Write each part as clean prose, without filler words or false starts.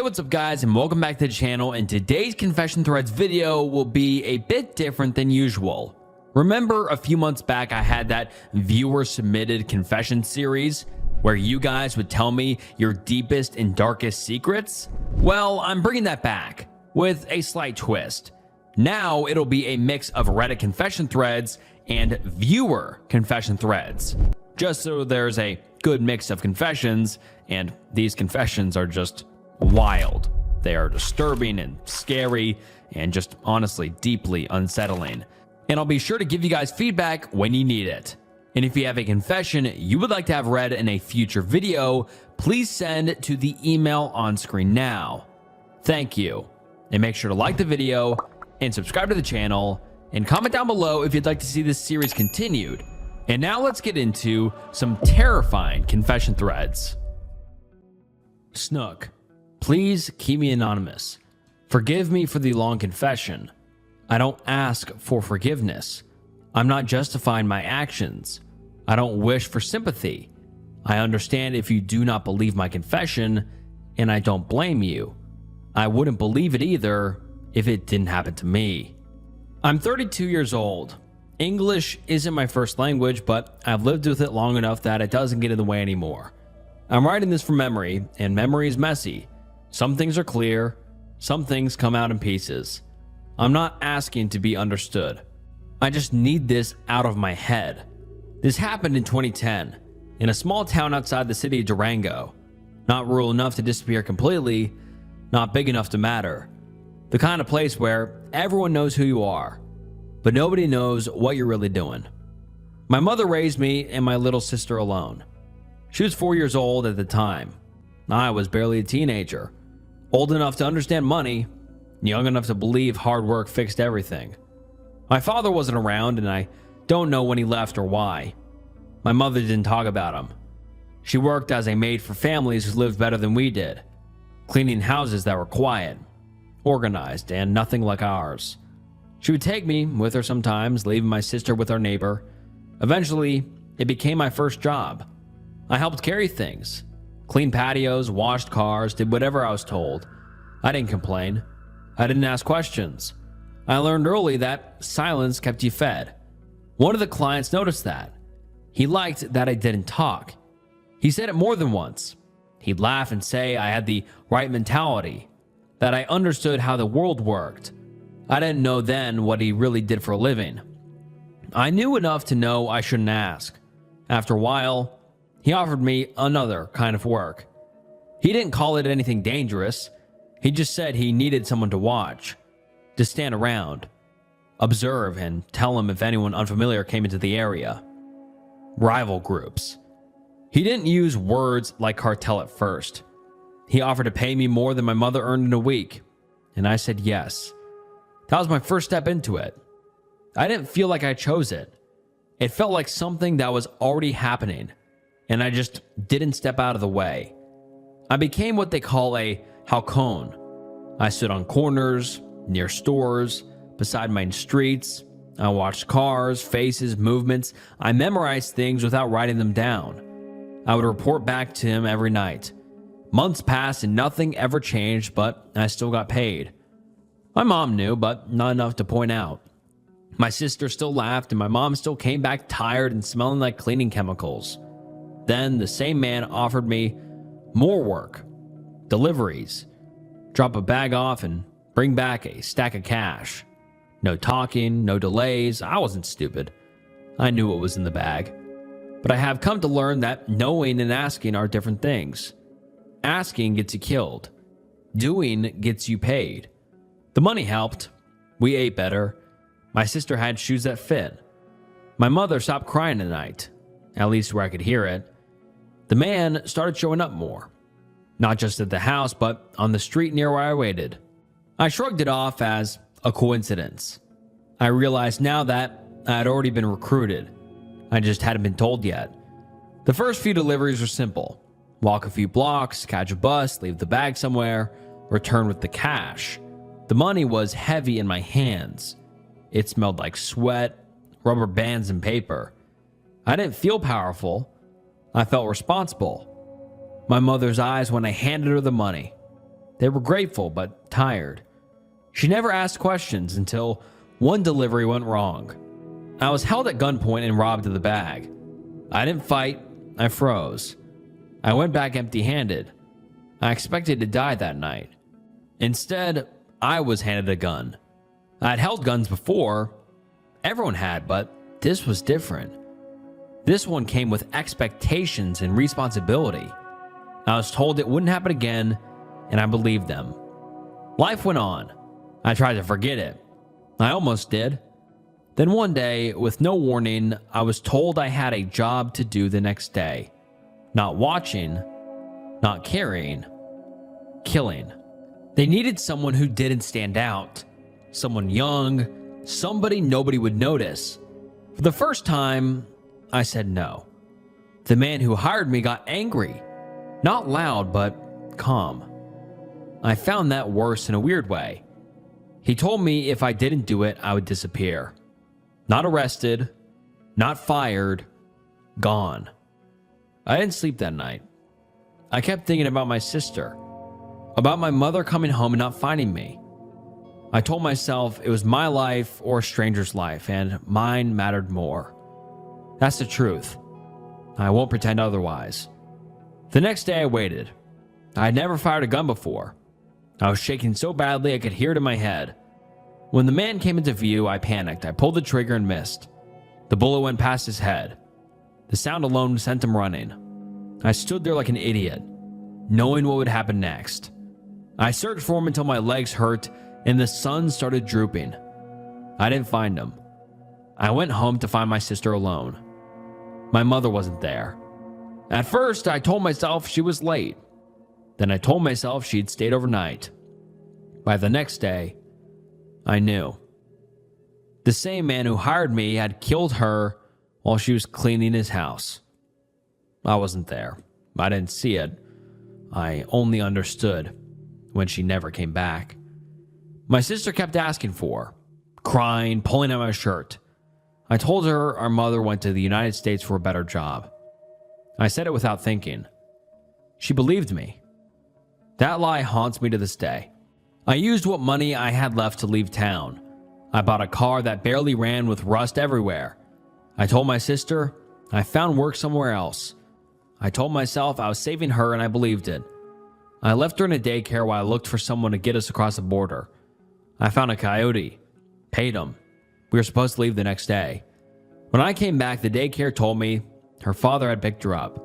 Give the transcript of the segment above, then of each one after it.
What's up guys, and welcome back to the channel. And today's confession threads video will be a bit different than usual. Remember a few months back I had that viewer submitted confession series where you guys would tell me your deepest and darkest secrets? Well, I'm bringing that back with a slight twist. Now it'll be a mix of Reddit confession threads and viewer confession threads, just so there's a good mix of confessions, and these confessions are just wild. They are disturbing and scary and just honestly deeply unsettling. And I'll be sure to give you guys feedback when you need it. And if you have a confession you would like to have read in a future video, please send it to the email on screen now. Thank you. And make sure to like the video and subscribe to the channel and comment down below if you'd like to see this series continued. And now let's get into some terrifying confession threads. Snook, please keep me anonymous. Forgive me for the long confession. I don't ask for forgiveness. I'm not justifying my actions. I don't wish for sympathy. I understand if you do not believe my confession, and I don't blame you. I wouldn't believe it either if it didn't happen to me. I'm 32 years old. English isn't my first language, but I've lived with it long enough that it doesn't get in the way anymore. I'm writing this from memory, and memory is messy. Some things are clear, some things come out in pieces. I'm not asking to be understood. I just need this out of my head. This happened in 2010, in a small town outside the city of Durango. Not rural enough to disappear completely, not big enough to matter. The kind of place where everyone knows who you are, but nobody knows what you're really doing. My mother raised me and my little sister alone. She was 4 years old at the time. I was barely a teenager, old enough to understand money, young enough to believe hard work fixed everything. My father wasn't around, and I don't know when he left or why. My mother didn't talk about him. She worked as a maid for families who lived better than we did, cleaning houses that were quiet, organized, and nothing like ours. She would take me with her sometimes, leaving my sister with our neighbor. Eventually, it became my first job. I helped carry things, cleaned patios, washed cars, did whatever I was told. I didn't complain. I didn't ask questions. I learned early that silence kept you fed. One of the clients noticed that. He liked that I didn't talk. He said it more than once. He'd laugh and say I had the right mentality, that I understood how the world worked. I didn't know then what he really did for a living. I knew enough to know I shouldn't ask. After a while, he offered me another kind of work. He didn't call it anything dangerous. He just said he needed someone to watch, to stand around, observe, and tell him if anyone unfamiliar came into the area. Rival groups. He didn't use words like cartel at first. He offered to pay me more than my mother earned in a week, and I said yes. That was my first step into it. I didn't feel like I chose it. It felt like something that was already happening, and I just didn't step out of the way. I became what they call a halcón. I stood on corners, near stores, beside main streets. I watched cars, faces, movements. I memorized things without writing them down. I would report back to him every night. Months passed and nothing ever changed, but I still got paid. My mom knew, but not enough to point out. My sister still laughed, and my mom still came back tired and smelling like cleaning chemicals. Then the same man offered me more work, deliveries, drop a bag off and bring back a stack of cash. No talking, no delays. I wasn't stupid. I knew what was in the bag. But I have come to learn that knowing and asking are different things. Asking gets you killed. Doing gets you paid. The money helped. We ate better. My sister had shoes that fit. My mother stopped crying at night, at least where I could hear it. The man started showing up more, not just at the house, but on the street near where I waited. I shrugged it off as a coincidence. I realized now that I had already been recruited. I just hadn't been told yet. The first few deliveries were simple. Walk a few blocks, catch a bus, leave the bag somewhere, return with the cash. The money was heavy in my hands. It smelled like sweat, rubber bands, and paper. I didn't feel powerful. I felt responsible. My mother's eyes when I handed her the money. They were grateful but tired. She never asked questions until one delivery went wrong. I was held at gunpoint and robbed of the bag. I didn't fight, I froze. I went back empty-handed. I expected to die that night. Instead, I was handed a gun. I'd held guns before. Everyone had, but this was different. This one came with expectations and responsibility. I was told it wouldn't happen again, and I believed them. Life went on. I tried to forget it. I almost did. Then one day, with no warning, I was told I had a job to do the next day. Not watching, not caring, killing. They needed someone who didn't stand out. Someone young, somebody nobody would notice. For the first time, I said no. The man who hired me got angry. Not loud, but calm. I found that worse in a weird way. He told me if I didn't do it, I would disappear. Not arrested, not fired, gone. I didn't sleep that night. I kept thinking about my sister, about my mother coming home and not finding me. I told myself it was my life or a stranger's life, and mine mattered more. That's the truth. I won't pretend otherwise. The next day I waited. I had never fired a gun before. I was shaking so badly I could hear it in my head. When the man came into view, I panicked. I pulled the trigger and missed. The bullet went past his head. The sound alone sent him running. I stood there like an idiot, knowing what would happen next. I searched for him until my legs hurt and the sun started drooping. I didn't find him. I went home to find my sister alone. My mother wasn't there. At first, I told myself she was late. Then I told myself she'd stayed overnight. By the next day, I knew. The same man who hired me had killed her while she was cleaning his house. I wasn't there. I didn't see it. I only understood when she never came back. My sister kept asking for her, crying, pulling at my shirt. I told her our mother went to the United States for a better job. I said it without thinking. She believed me. That lie haunts me to this day. I used what money I had left to leave town. I bought a car that barely ran with rust everywhere. I told my sister I found work somewhere else. I told myself I was saving her and I believed it. I left her in a daycare while I looked for someone to get us across the border. I found a coyote, paid him. We were supposed to leave the next day. When I came back, the daycare told me her father had picked her up.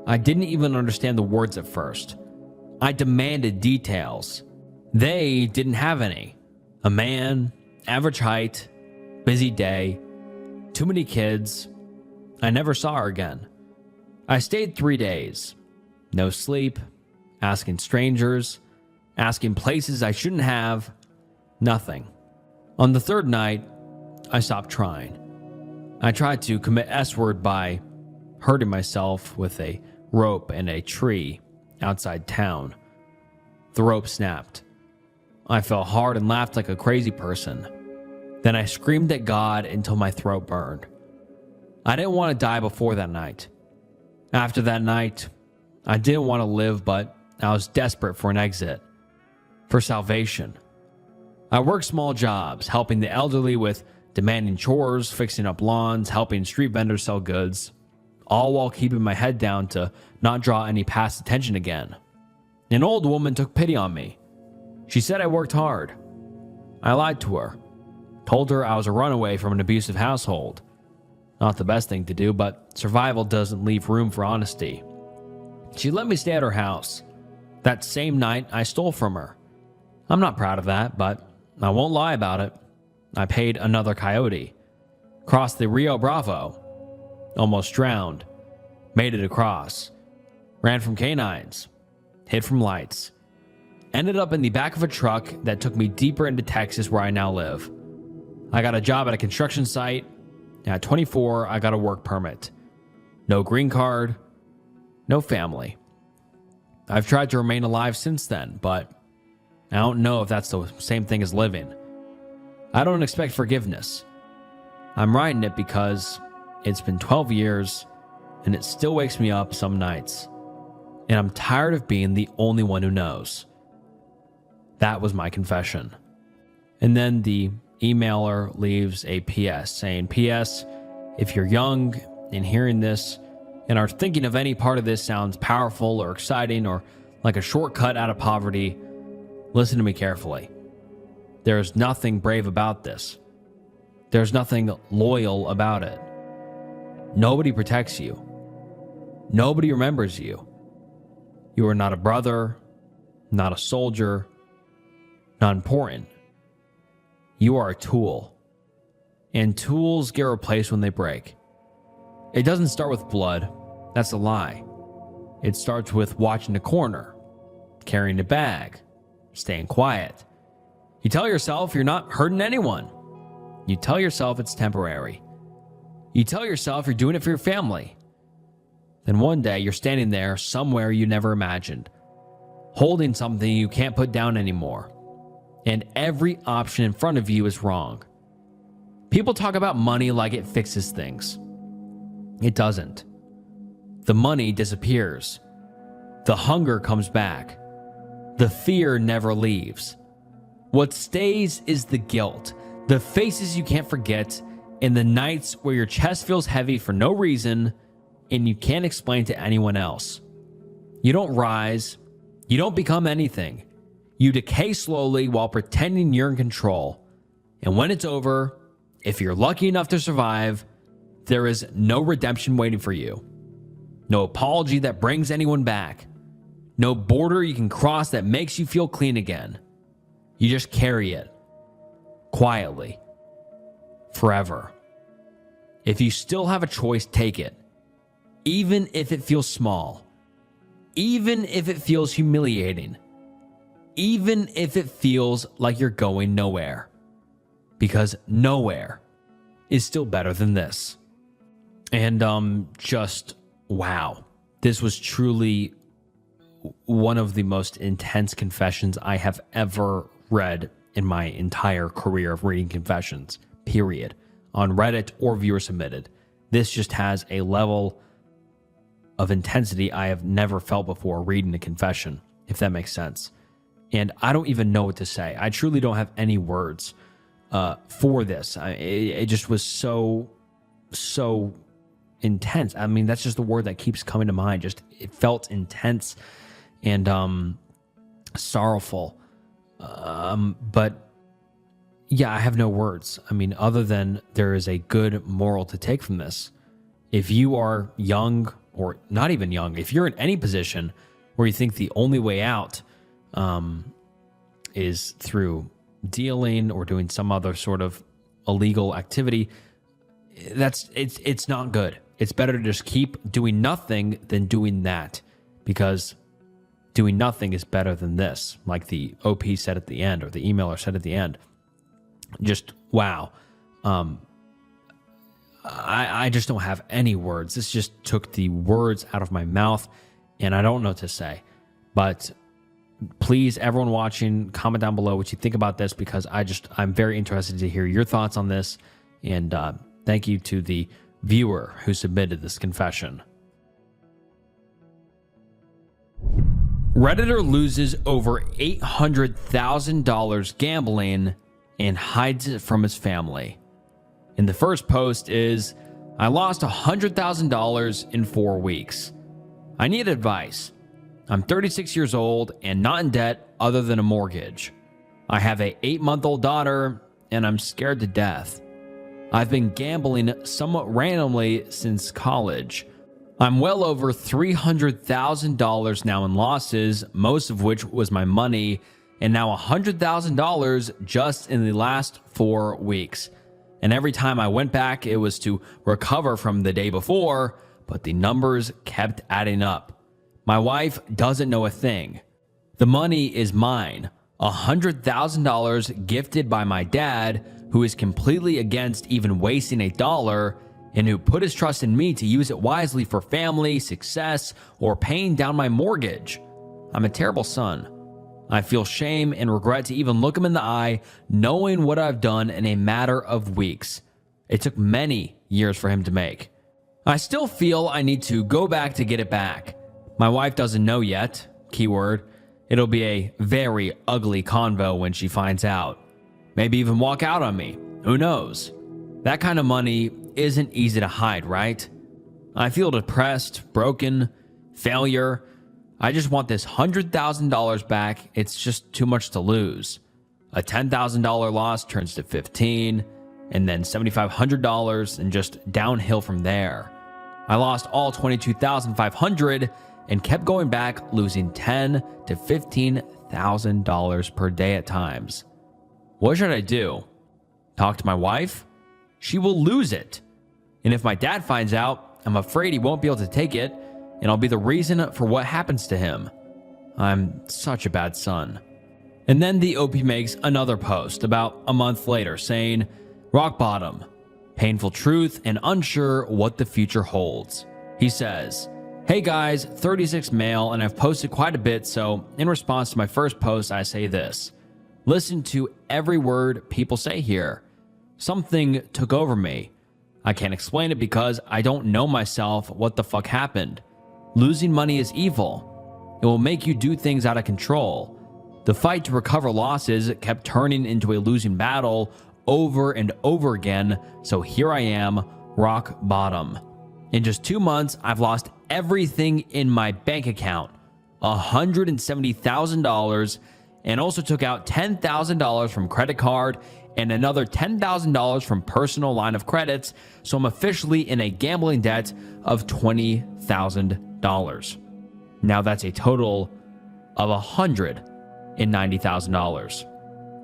I didn't even understand the words at first. I demanded details. They didn't have any. A man, average height, busy day, too many kids. I never saw her again. I stayed 3 days. No sleep, asking strangers, asking places I shouldn't have, nothing. On the third night, I stopped trying. I tried to commit S-word by hurting myself with a rope in a tree outside town. The rope snapped. I fell hard and laughed like a crazy person. Then I screamed at God until my throat burned. I didn't want to die before that night. After that night, I didn't want to live, but I was desperate for an exit, for salvation. I worked small jobs, helping the elderly with demanding chores, fixing up lawns, helping street vendors sell goods, all while keeping my head down to not draw any past attention again. An old woman took pity on me. She said I worked hard. I lied to her, told her I was a runaway from an abusive household. Not the best thing to do, but survival doesn't leave room for honesty. She let me stay at her house. That same night, I stole from her. I'm not proud of that, but I won't lie about it. I paid another coyote. Crossed the Rio Bravo. Almost drowned. Made it across. Ran from canines. Hid from lights. Ended up in the back of a truck that took me deeper into Texas where I now live. I got a job at a construction site. At 24, I got a work permit. No green card. No family. I've tried to remain alive since then, but I don't know if that's the same thing as living. I don't expect forgiveness. I'm writing it because it's been 12 years and it still wakes me up some nights. And I'm tired of being the only one who knows. That was my confession. And then the emailer leaves a PS saying, "PS, if you're young and hearing this and are thinking of any part of this sounds powerful or exciting or like a shortcut out of poverty, listen to me carefully. There is nothing brave about this. There's nothing loyal about it. Nobody protects you. Nobody remembers you. You are not a brother, not a soldier, not important. You are a tool. And tools get replaced when they break. It doesn't start with blood. That's a lie. It starts with watching the corner, carrying the bag, staying quiet. You tell yourself you're not hurting anyone. You tell yourself it's temporary. You tell yourself you're doing it for your family. Then one day you're standing there somewhere you never imagined, holding something you can't put down anymore. And every option in front of you is wrong. People talk about money like it fixes things. It doesn't. The money disappears. The hunger comes back. The fear never leaves. What stays is the guilt, the faces you can't forget, and the nights where your chest feels heavy for no reason and you can't explain to anyone else. You don't rise. You don't become anything. You decay slowly while pretending you're in control. And when it's over, if you're lucky enough to survive, there is no redemption waiting for you. No apology that brings anyone back. No border you can cross that makes you feel clean again. You just carry it. Quietly. Forever. If you still have a choice, take it. Even if it feels small. Even if it feels humiliating. Even if it feels like you're going nowhere. Because nowhere is still better than this. And just wow. This was truly one of the most intense confessions I have ever read in my entire career of reading confessions, period, on Reddit or viewer submitted. This just has a level of intensity I have never felt before reading a confession, if that makes sense. And I don't even know what to say. I truly don't have any words for this. It just was so intense. I mean, that's just the word that keeps coming to mind. Just, it felt intense and sorrowful. But yeah, I have no words. I mean, other than there is a good moral to take from this. If you are young or not even young, if you're in any position where you think the only way out is through dealing or doing some other sort of illegal activity, it's not good. It's better to just keep doing nothing than doing that, because doing nothing is better than this, like the OP said at the end, or the emailer said at the end. Just wow. I just don't have any words. This just took the words out of my mouth, and I don't know what to say. But please, everyone watching, comment down below what you think about this, because I'm very interested to hear your thoughts on this. And thank you to the viewer who submitted this confession. Redditor loses over $800,000 gambling and hides it from his family. And the first post is, I lost $100,000 in 4 weeks. I need advice. I'm 36 years old and not in debt other than a mortgage. I have a 8-month-old daughter and I'm scared to death. I've been gambling somewhat randomly since college. I'm well over $300,000 now in losses, most of which was my money, and now $100,000 just in the last 4 weeks. And every time I went back, it was to recover from the day before, but the numbers kept adding up. My wife doesn't know a thing. The money is mine, $100,000 gifted by my dad, who is completely against even wasting a dollar, and who put his trust in me to use it wisely for family, success, or paying down my mortgage. I'm a terrible son. I feel shame and regret to even look him in the eye, knowing what I've done in a matter of weeks. It took many years for him to make. I still feel I need to go back to get it back. My wife doesn't know yet, keyword, It'll be a very ugly convo when she finds out. Maybe even walk out on me. Who knows? That kind of money isn't easy to hide, right? I feel depressed, broken, failure. I just want this $100,000 back. It's just too much to lose. A $10,000 loss turns to $15,000, and then $7,500, and just downhill from there. I lost all $22,500 and kept going back, losing $10,000 to $15,000 per day at times. What should I do? Talk to my wife? She will lose it. And if my dad finds out, I'm afraid he won't be able to take it, and I'll be the reason for what happens to him. I'm such a bad son. And then the OP makes another post about a month later saying, rock bottom, painful truth, and unsure what the future holds. He says, hey guys, 36 male, and I've posted quite a bit, so in response to my first post, I say this. Listen to every word people say here. Something took over me. I can't explain it because I don't know myself what the fuck happened. Losing money is evil. It will make you do things out of control. The fight to recover losses kept turning into a losing battle over and over again, so here I am, rock bottom. In just 2 months, I've lost everything in my bank account, $170,000, and also took out $10,000 from credit card and another $10,000 from personal line of credits, so I'm officially in a gambling debt of $20,000. Now that's a total of $190,000,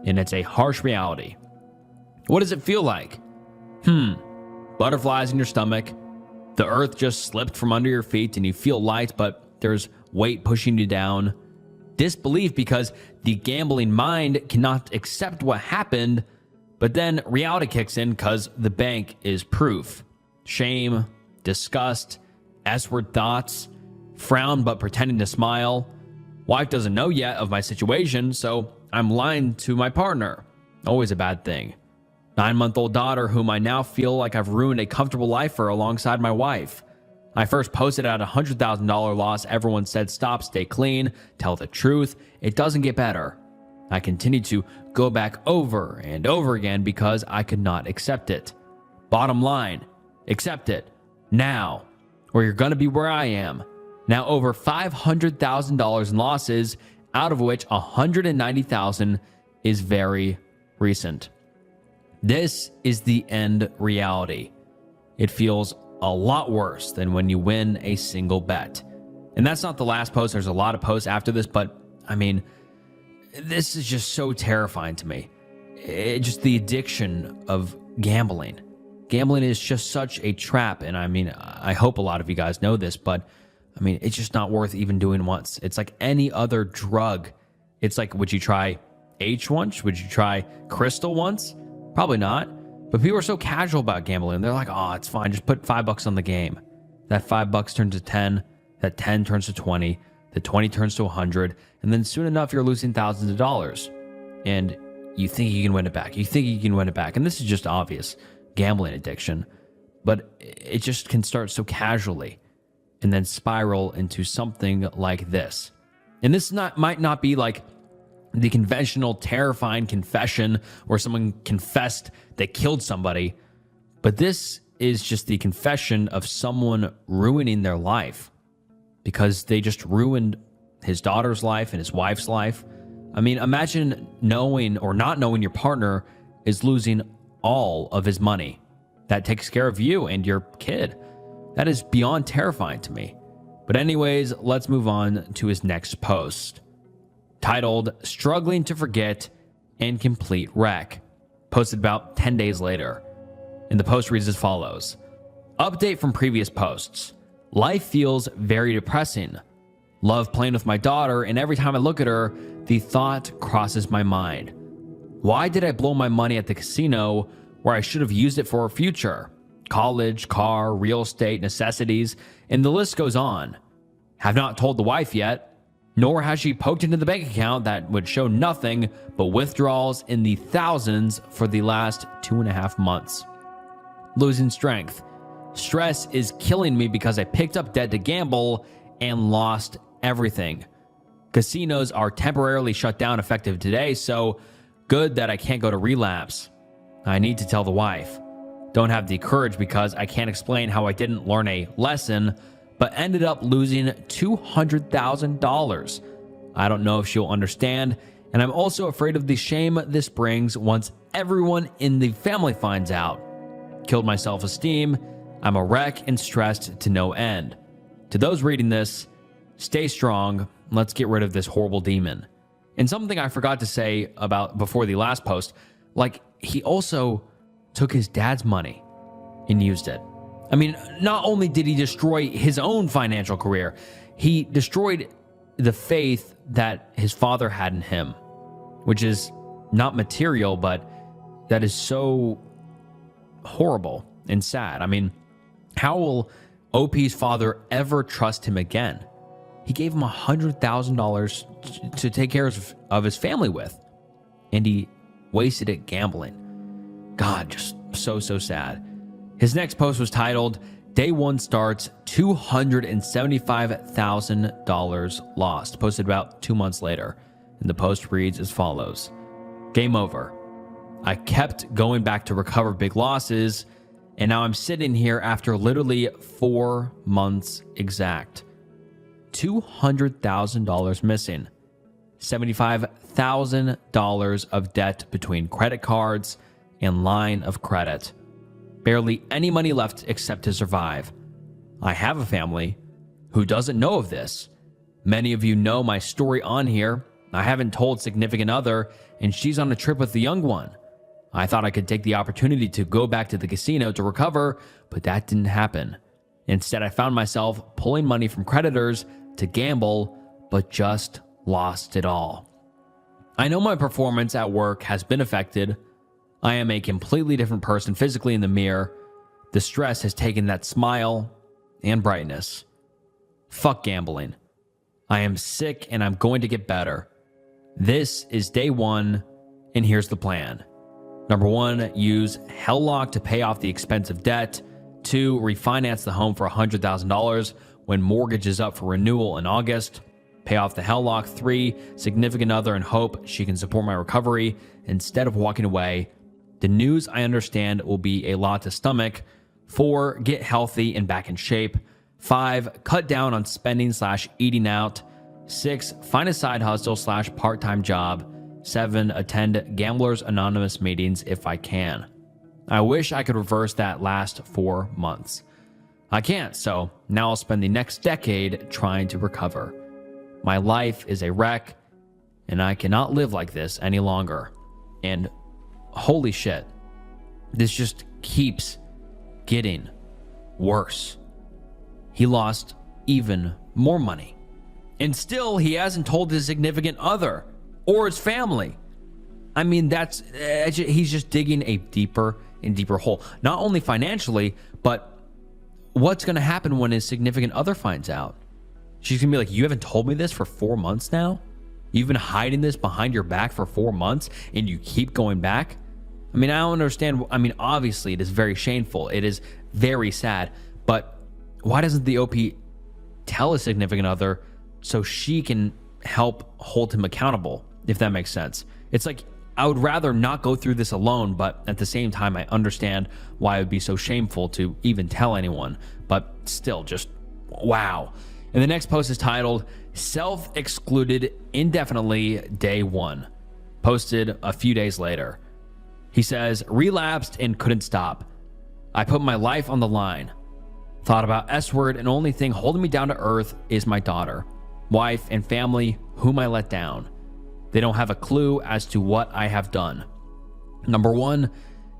and it's a harsh reality. What does it feel like? Butterflies in your stomach, the earth just slipped from under your feet and you feel light, but there's weight pushing you down. Disbelief because the gambling mind cannot accept what happened, but then reality kicks in because the bank is proof. Shame, disgust, S-word thoughts, frown but pretending to smile. Wife doesn't know yet of my situation, so I'm lying to my partner. Always a bad thing. 9-month-old daughter whom I now feel like I've ruined a comfortable life for alongside my wife. I first posted at a $100,000 loss. Everyone said, stop, stay clean, tell the truth. It doesn't get better. I continued to go back over and over again because I could not accept it. Bottom line, accept it now, or you're going to be where I am. Now over $500,000 in losses, out of which $190,000 is very recent. This is the end reality. It feels a lot worse than when you win a single bet. And that's not the last post. There's a lot of posts after this, but I mean, this is just so terrifying to me. Just the addiction of gambling. Gambling is just such a trap. And I mean, I hope a lot of you guys know this, but I mean, it's just not worth even doing once. It's like any other drug. It's like, would you try H once? Would you try crystal once? Probably not. But people are so casual about gambling. They're like, oh, it's fine. Just put $5 on the game. That $5 turns to 10. That 10 turns to 20. The 20 turns to 100. And then soon enough, you're losing thousands of dollars. And you think you can win it back. You think you can win it back. And this is just obvious gambling addiction. But it just can start so casually and then spiral into something like this. And this might not be like the conventional terrifying confession where someone confessed they killed somebody, but this is just the confession of someone ruining their life because they just ruined his daughter's life and his wife's life. I mean, imagine knowing or not knowing your partner is losing all of his money that takes care of you and your kid. That is beyond terrifying to me. But anyways, let's move on to his next post, titled Struggling to Forget and Complete Wreck, posted about 10 days later. And the post reads as follows. Update from previous posts. Life feels very depressing. Love playing with my daughter, and every time I look at her, the thought crosses my mind. Why did I blow my money at the casino where I should have used it for a future? College, car, real estate, necessities, and the list goes on. Have not told the wife yet, nor has she poked into the bank account that would show nothing but withdrawals in the thousands for the last 2.5 months. Losing strength. Stress is killing me because I picked up debt to gamble and lost everything. Casinos are temporarily shut down effective today, so good that I can't go to relapse. I need to tell the wife. Don't have the courage because I can't explain how I didn't learn a lesson, but ended up losing $200,000. I don't know if she'll understand, and I'm also afraid of the shame this brings once everyone in the family finds out. Killed my self-esteem. I'm a wreck and stressed to no end. To those reading this, stay strong. Let's get rid of this horrible demon. And something I forgot to say about before the last post, like he also took his dad's money and used it. I mean, not only did he destroy his own financial career, he destroyed the faith that his father had in him, which is not material, but that is so horrible and sad. I mean, how will OP's father ever trust him again? He gave him $100,000 to take care of his family with, and he wasted it gambling. God, just so sad. His next post was titled, Day 1 Starts, $275,000 Lost, posted about 2 months later. And the post reads as follows. Game over. I kept going back to recover big losses, and now I'm sitting here after literally 4 months exact. $200,000 missing. $75,000 of debt between credit cards and line of credit. Barely any money left except to survive. I have a family. Who doesn't know of this? Many of you know my story on here. I haven't told significant other, and she's on a trip with the young one. I thought I could take the opportunity to go back to the casino to recover, but that didn't happen. Instead, I found myself pulling money from creditors to gamble, but just lost it all. I know my performance at work has been affected. I am a completely different person physically in the mirror. The stress has taken that smile and brightness. Fuck gambling. I am sick and I'm going to get better. This is day 1, and here's the plan. Number 1, use Helllock to pay off the expensive debt. 2, refinance the home for $100,000 when mortgage is up for renewal in August. Pay off the Helllock. 3, significant other and hope she can support my recovery instead of walking away. The news, I understand, will be a lot to stomach. 4, get healthy and back in shape. 5, cut down on spending/eating out. 6, find a side hustle/part-time job. 7, attend Gamblers Anonymous meetings if I can. I wish I could reverse that last 4 months. I can't, so now I'll spend the next decade trying to recover. My life is a wreck, and I cannot live like this any longer. And holy shit, this just keeps getting worse. He lost even more money. And still, he hasn't told his significant other or his family. I mean, he's just digging a deeper and deeper hole. Not only financially, but what's going to happen when his significant other finds out? She's going to be like, you haven't told me this for 4 months now? You've been hiding this behind your back for 4 months and you keep going back? I mean, I don't understand. I mean, obviously, it is very shameful. It is very sad. But why doesn't the OP tell his significant other so she can help hold him accountable, if that makes sense? It's like, I would rather not go through this alone, but at the same time, I understand why it would be so shameful to even tell anyone. But still, just wow. And the next post is titled, Self-Excluded Indefinitely Day 1, posted a few days later. He says, relapsed and couldn't stop. I put my life on the line. Thought about S-word, and only thing holding me down to earth is my daughter, wife, and family whom I let down. They don't have a clue as to what I have done. Number 1,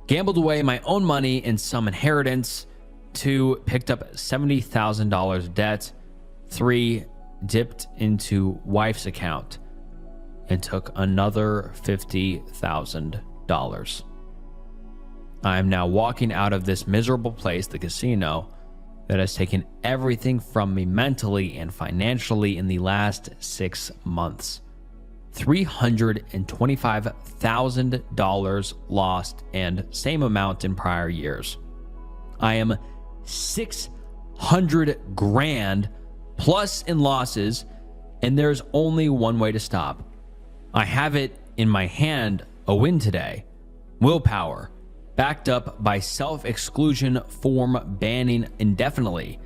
gambled away my own money in some inheritance. 2, picked up $70,000 of debt. 3, dipped into wife's account and took another $50,000. I am now walking out of this miserable place, the casino, that has taken everything from me mentally and financially in the last 6 months. $325,000 lost, and same amount in prior years. I am $600,000 plus in losses, and there's only one way to stop. I have it in my hand, a win today. Willpower, backed up by self-exclusion form banning indefinitely.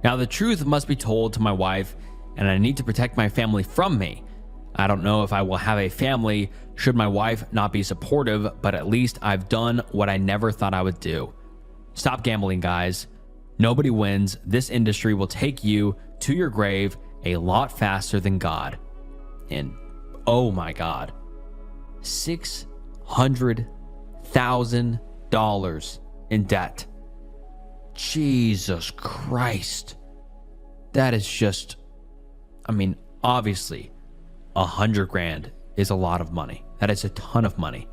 Now the truth must be told to my wife, and I need to protect my family from me. I don't know if I will have a family should my wife not be supportive, but at least I've done what I never thought I would do. Stop gambling, guys. Nobody wins. This industry will take you to your grave a lot faster than God. And oh my God, $600,000 in debt. Jesus Christ. That is just, obviously, 100 grand is a lot of money. That is a ton of money.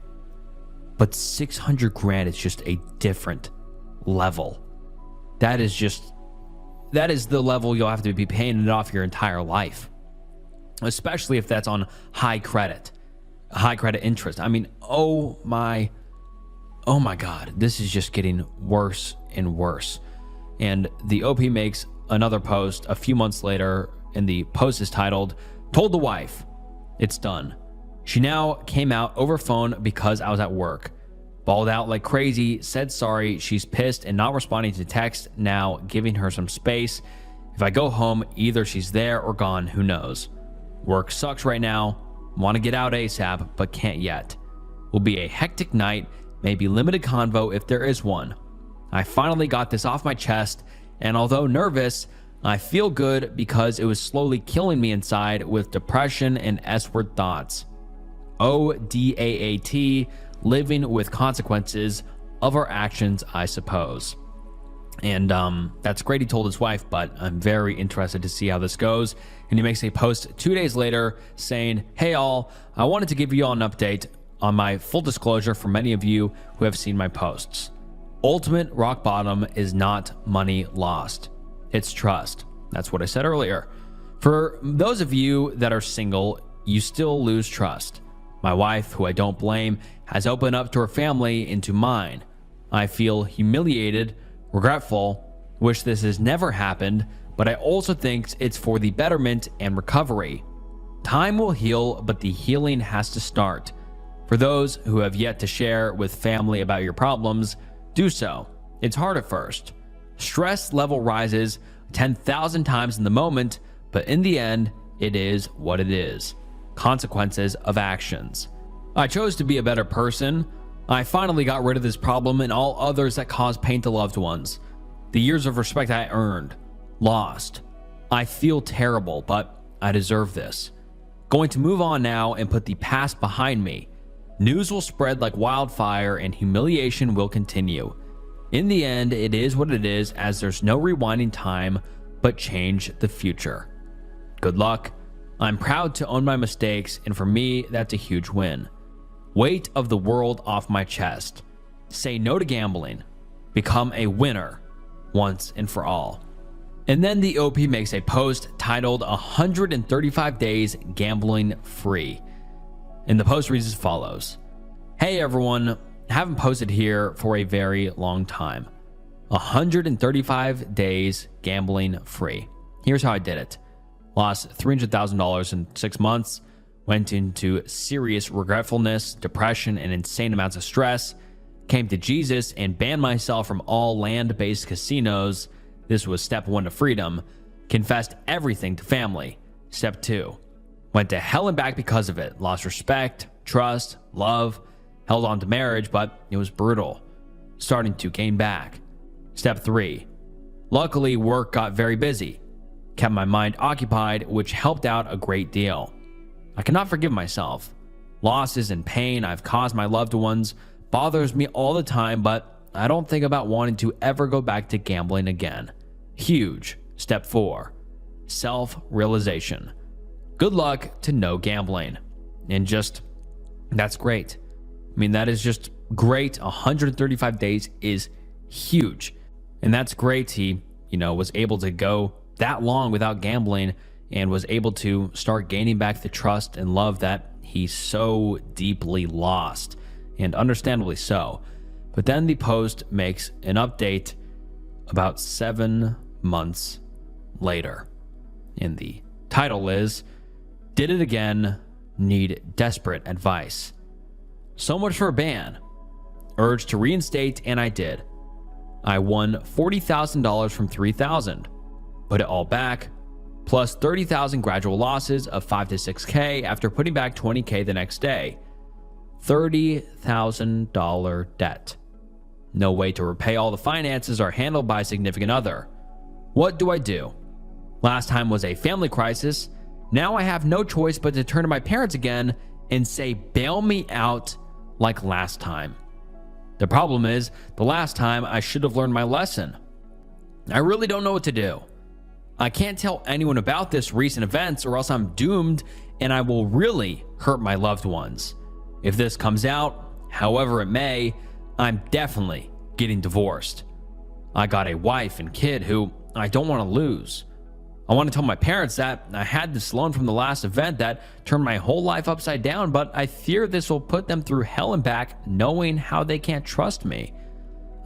But 600 grand is just a different level. That is the level you'll have to be paying it off your entire life. Especially if that's on high credit interest. Oh my God, this is just getting worse and worse. And the OP makes another post a few months later, and the post is titled, "Told the wife, it's done. She now came out over phone because I was at work. Bawled out like crazy, said sorry, she's pissed and not responding to text now, giving her some space. If I go home, either she's there or gone, who knows. Work sucks right now, want to get out ASAP, but can't yet. Will be a hectic night, maybe limited convo if there is one. I finally got this off my chest, and although nervous, I feel good because it was slowly killing me inside with depression and S-word thoughts. ODAAT, living with consequences of our actions, I suppose." And that's great he told his wife, but I'm very interested to see how this goes. And he makes a post 2 days later saying, "Hey all, I wanted to give you all an update on my full disclosure for many of you who have seen my posts. Ultimate rock bottom is not money lost. It's trust." That's what I said earlier. For those of you that are single, you still lose trust. My wife, who I don't blame, has opened up to her family and to mine. I feel humiliated, regretful, wish this has never happened, but I also think it's for the betterment and recovery. Time will heal, but the healing has to start. For those who have yet to share with family about your problems, do so. It's hard at first. Stress level rises 10,000 times in the moment, but in the end, it is what it is. Consequences of actions. I chose to be a better person. I finally got rid of this problem and all others that cause pain to loved ones. The years of respect I earned, lost. I feel terrible, but I deserve this. Going to move on now and put the past behind me. News will spread like wildfire and humiliation will continue. In the end, it is what it is, as there's no rewinding time but change the future. Good luck. I'm proud to own my mistakes, and for me, that's a huge win. Weight of the world off my chest. Say no to gambling. Become a winner once and for all." And then the OP makes a post titled 135 Days Gambling Free. And the post reads as follows. "Hey everyone, haven't posted here for a very long time. 135 days gambling free. Here's how I did it. Lost $300,000 in 6 months, went into serious regretfulness, depression, and insane amounts of stress, came to Jesus and banned myself from all land-based casinos. This was step 1 to freedom. Confessed everything to family. Step 2. Went to hell and back because of it. Lost respect, trust, love, held on to marriage, but it was brutal. Starting to gain back. Step 3. Luckily, work got very busy. Kept my mind occupied, which helped out a great deal. I cannot forgive myself. Losses and pain I've caused my loved ones bothers me all the time, but I don't think about wanting to ever go back to gambling again. Huge. Step 4. Self-realization. Good luck to no gambling." And just, that's great. That is just great. 135 days is huge. And that's great. He, was able to go that long without gambling and was able to start gaining back the trust and love that he so deeply lost, and understandably so. But then the post makes an update about 7 months later. And the title is, Did it again. Need desperate advice. So much for a ban. Urged to reinstate, and I did. I won $40,000 from $3,000. Put it all back, plus 30,000 gradual losses of 5 to 6K after putting back 20K the next day. $30,000 debt. No way to repay all the finances are handled by a significant other. What do I do? Last time was a family crisis. Now I have no choice but to turn to my parents again and say, bail me out like last time. The problem is, the last time I should have learned my lesson. I really don't know what to do. I can't tell anyone about this recent events or else I'm doomed and I will really hurt my loved ones. If this comes out, however it may, I'm definitely getting divorced. I got a wife and kid who I don't want to lose. I want to tell my parents that I had this loan from the last event that turned my whole life upside down, but I fear this will put them through hell and back knowing how they can't trust me.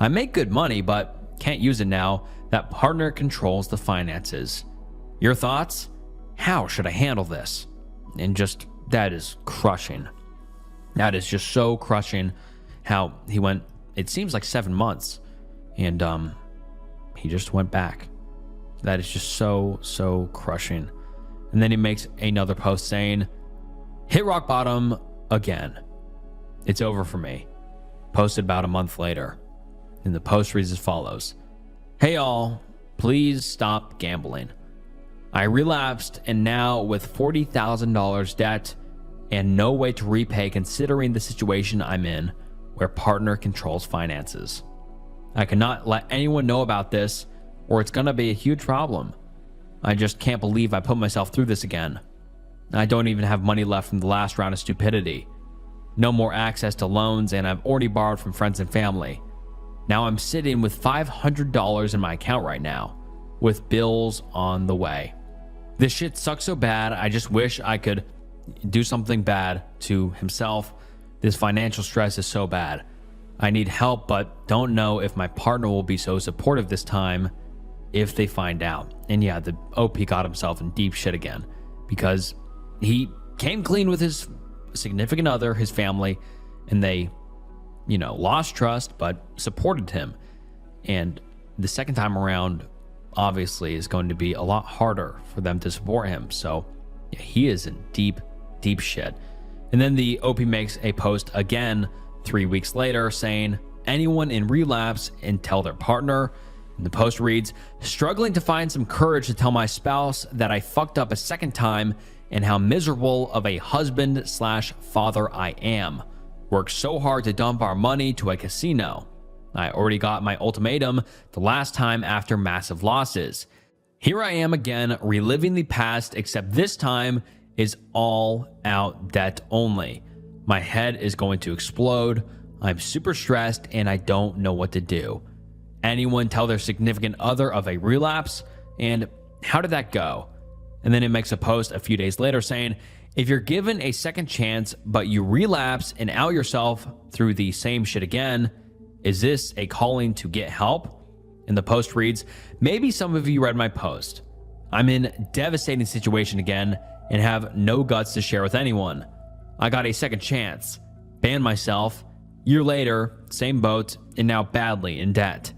I make good money, but can't use it now that partner controls the finances. Your thoughts? How should I handle this? And just, that is crushing. That is just so crushing how he went, it seems like 7 months, and he just went back. That is just so crushing. And then he makes another post saying, hit rock bottom again. It's over for me. Posted about a month later. And the post reads as follows. Hey all, please stop gambling. I relapsed and now with $40,000 debt and no way to repay considering the situation I'm in where partner controls finances. I cannot let anyone know about this or it's gonna be a huge problem. I just can't believe I put myself through this again. I don't even have money left from the last round of stupidity. No more access to loans and I've already borrowed from friends and family. Now I'm sitting with $500 in my account right now, with bills on the way. This shit sucks so bad, I just wish I could do something bad to himself. This financial stress is so bad. I need help, but don't know if my partner will be so supportive this time if they find out. And yeah, the OP got himself in deep shit again because he came clean with his significant other, his family, and they, lost trust, but supported him. And the second time around, obviously, is going to be a lot harder for them to support him. So yeah, he is in deep shit. And then the OP makes a post again 3 weeks later saying, anyone in relapse and tell their partner. And the post reads, struggling to find some courage to tell my spouse that I fucked up a second time and how miserable of a husband/father I am. Worked so hard to dump our money to a casino. I already got my ultimatum the last time after massive losses. Here I am again, reliving the past, except this time is all out debt only. My head is going to explode. I'm super stressed and I don't know what to do. Anyone tell their significant other of a relapse? And how did that go? And then it makes a post a few days later saying, if you're given a second chance, but you relapse and out yourself through the same shit again, is this a calling to get help? And the post reads, maybe some of you read my post. I'm in a devastating situation again and have no guts to share with anyone. I got a second chance, banned myself, year later, same boat, and now badly in debt.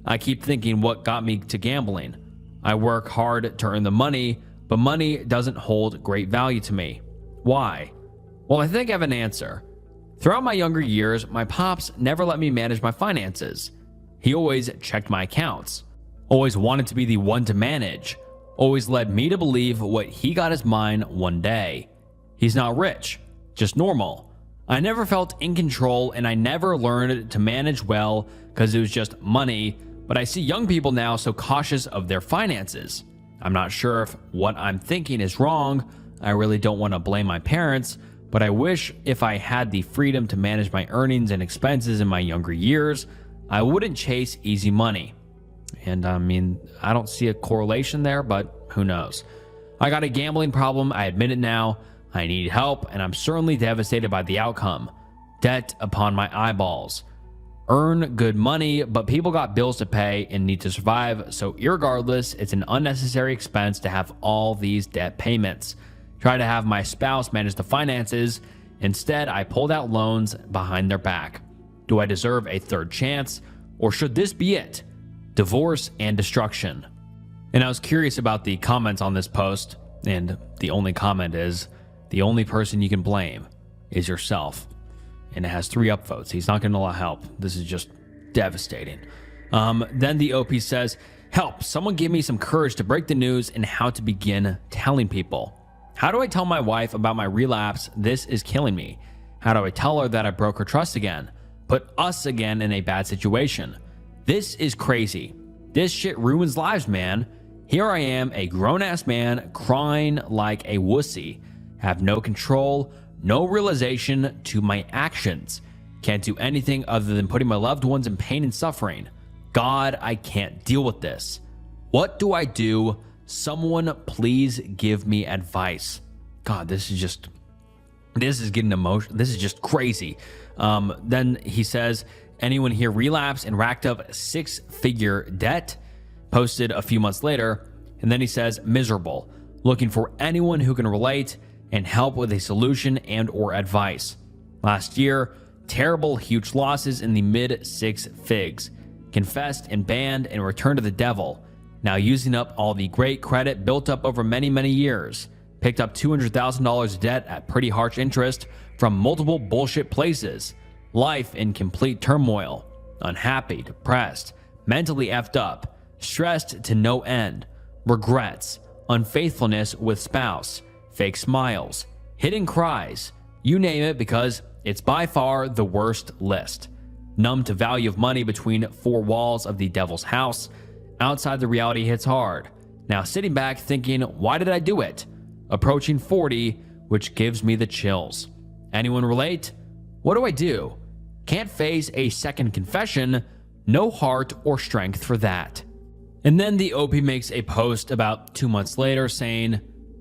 I keep thinking what got me to gambling. I work hard to earn the money, but money doesn't hold great value to me. Why? Well, I think I have an answer. Throughout my younger years, my pops never let me manage my finances. He always checked my accounts, always wanted to be the one to manage, always led me to believe what he got his mind one day. He's not rich, just normal. I never felt in control and I never learned to manage well because it was just money, but I see young people now so cautious of their finances. I'm not sure if what I'm thinking is wrong. I really don't want to blame my parents, but I wish if I had the freedom to manage my earnings and expenses in my younger years, I wouldn't chase easy money. And I mean, I don't see a correlation there, but who knows? I got a gambling problem, I admit it now. I need help, and I'm certainly devastated by the outcome. Debt upon my eyeballs. Earn good money, but people got bills to pay and need to survive, so irregardless, it's an unnecessary expense to have all these debt payments. Tried to have my spouse manage the finances. Instead, I pulled out loans behind their back. Do I deserve a third chance, or should this be it? Divorce and destruction. And I was curious about the comments on this post, and the only comment is, the only person you can blame is yourself. And it has 3 upvotes. He's not getting a lot of help. This is just devastating. Then the OP says, help, someone give me some courage to break the news and how to begin telling people. How do I tell my wife about my relapse? This is killing me. How do I tell her that I broke her trust again? Put us again in a bad situation. This is crazy. This shit ruins lives, man. Here I am, a grown-ass man, crying like a wussy. Have no control, no realization to my actions. Can't do anything other than putting my loved ones in pain and suffering. God, I can't deal with this. What do I do? Someone please give me advice. God, this is getting emotional. This is just crazy. Then he says, anyone here relapsed and racked up 6-figure debt? Posted a few months later. And then he says, miserable. Looking for anyone who can relate and help with a solution and or advice. Last year, terrible, huge losses in the mid 6 figs. Confessed and banned and returned to the devil. Now using up all the great credit built up over many, many years. Picked up $200,000 debt at pretty harsh interest from multiple bullshit places. Life in complete turmoil. Unhappy, depressed, mentally effed up, stressed to no end. Regrets, unfaithfulness with spouse, fake smiles, hidden cries. You name it, because it's by far the worst list. Numb to value of money between 4 walls of the devil's house. Outside the reality hits hard. Now sitting back thinking, why did I do it? Approaching 40, which gives me the chills. Anyone relate? What do I do? Can't face a second confession. No heart or strength for that. And then the OP makes a post about 2 months later saying,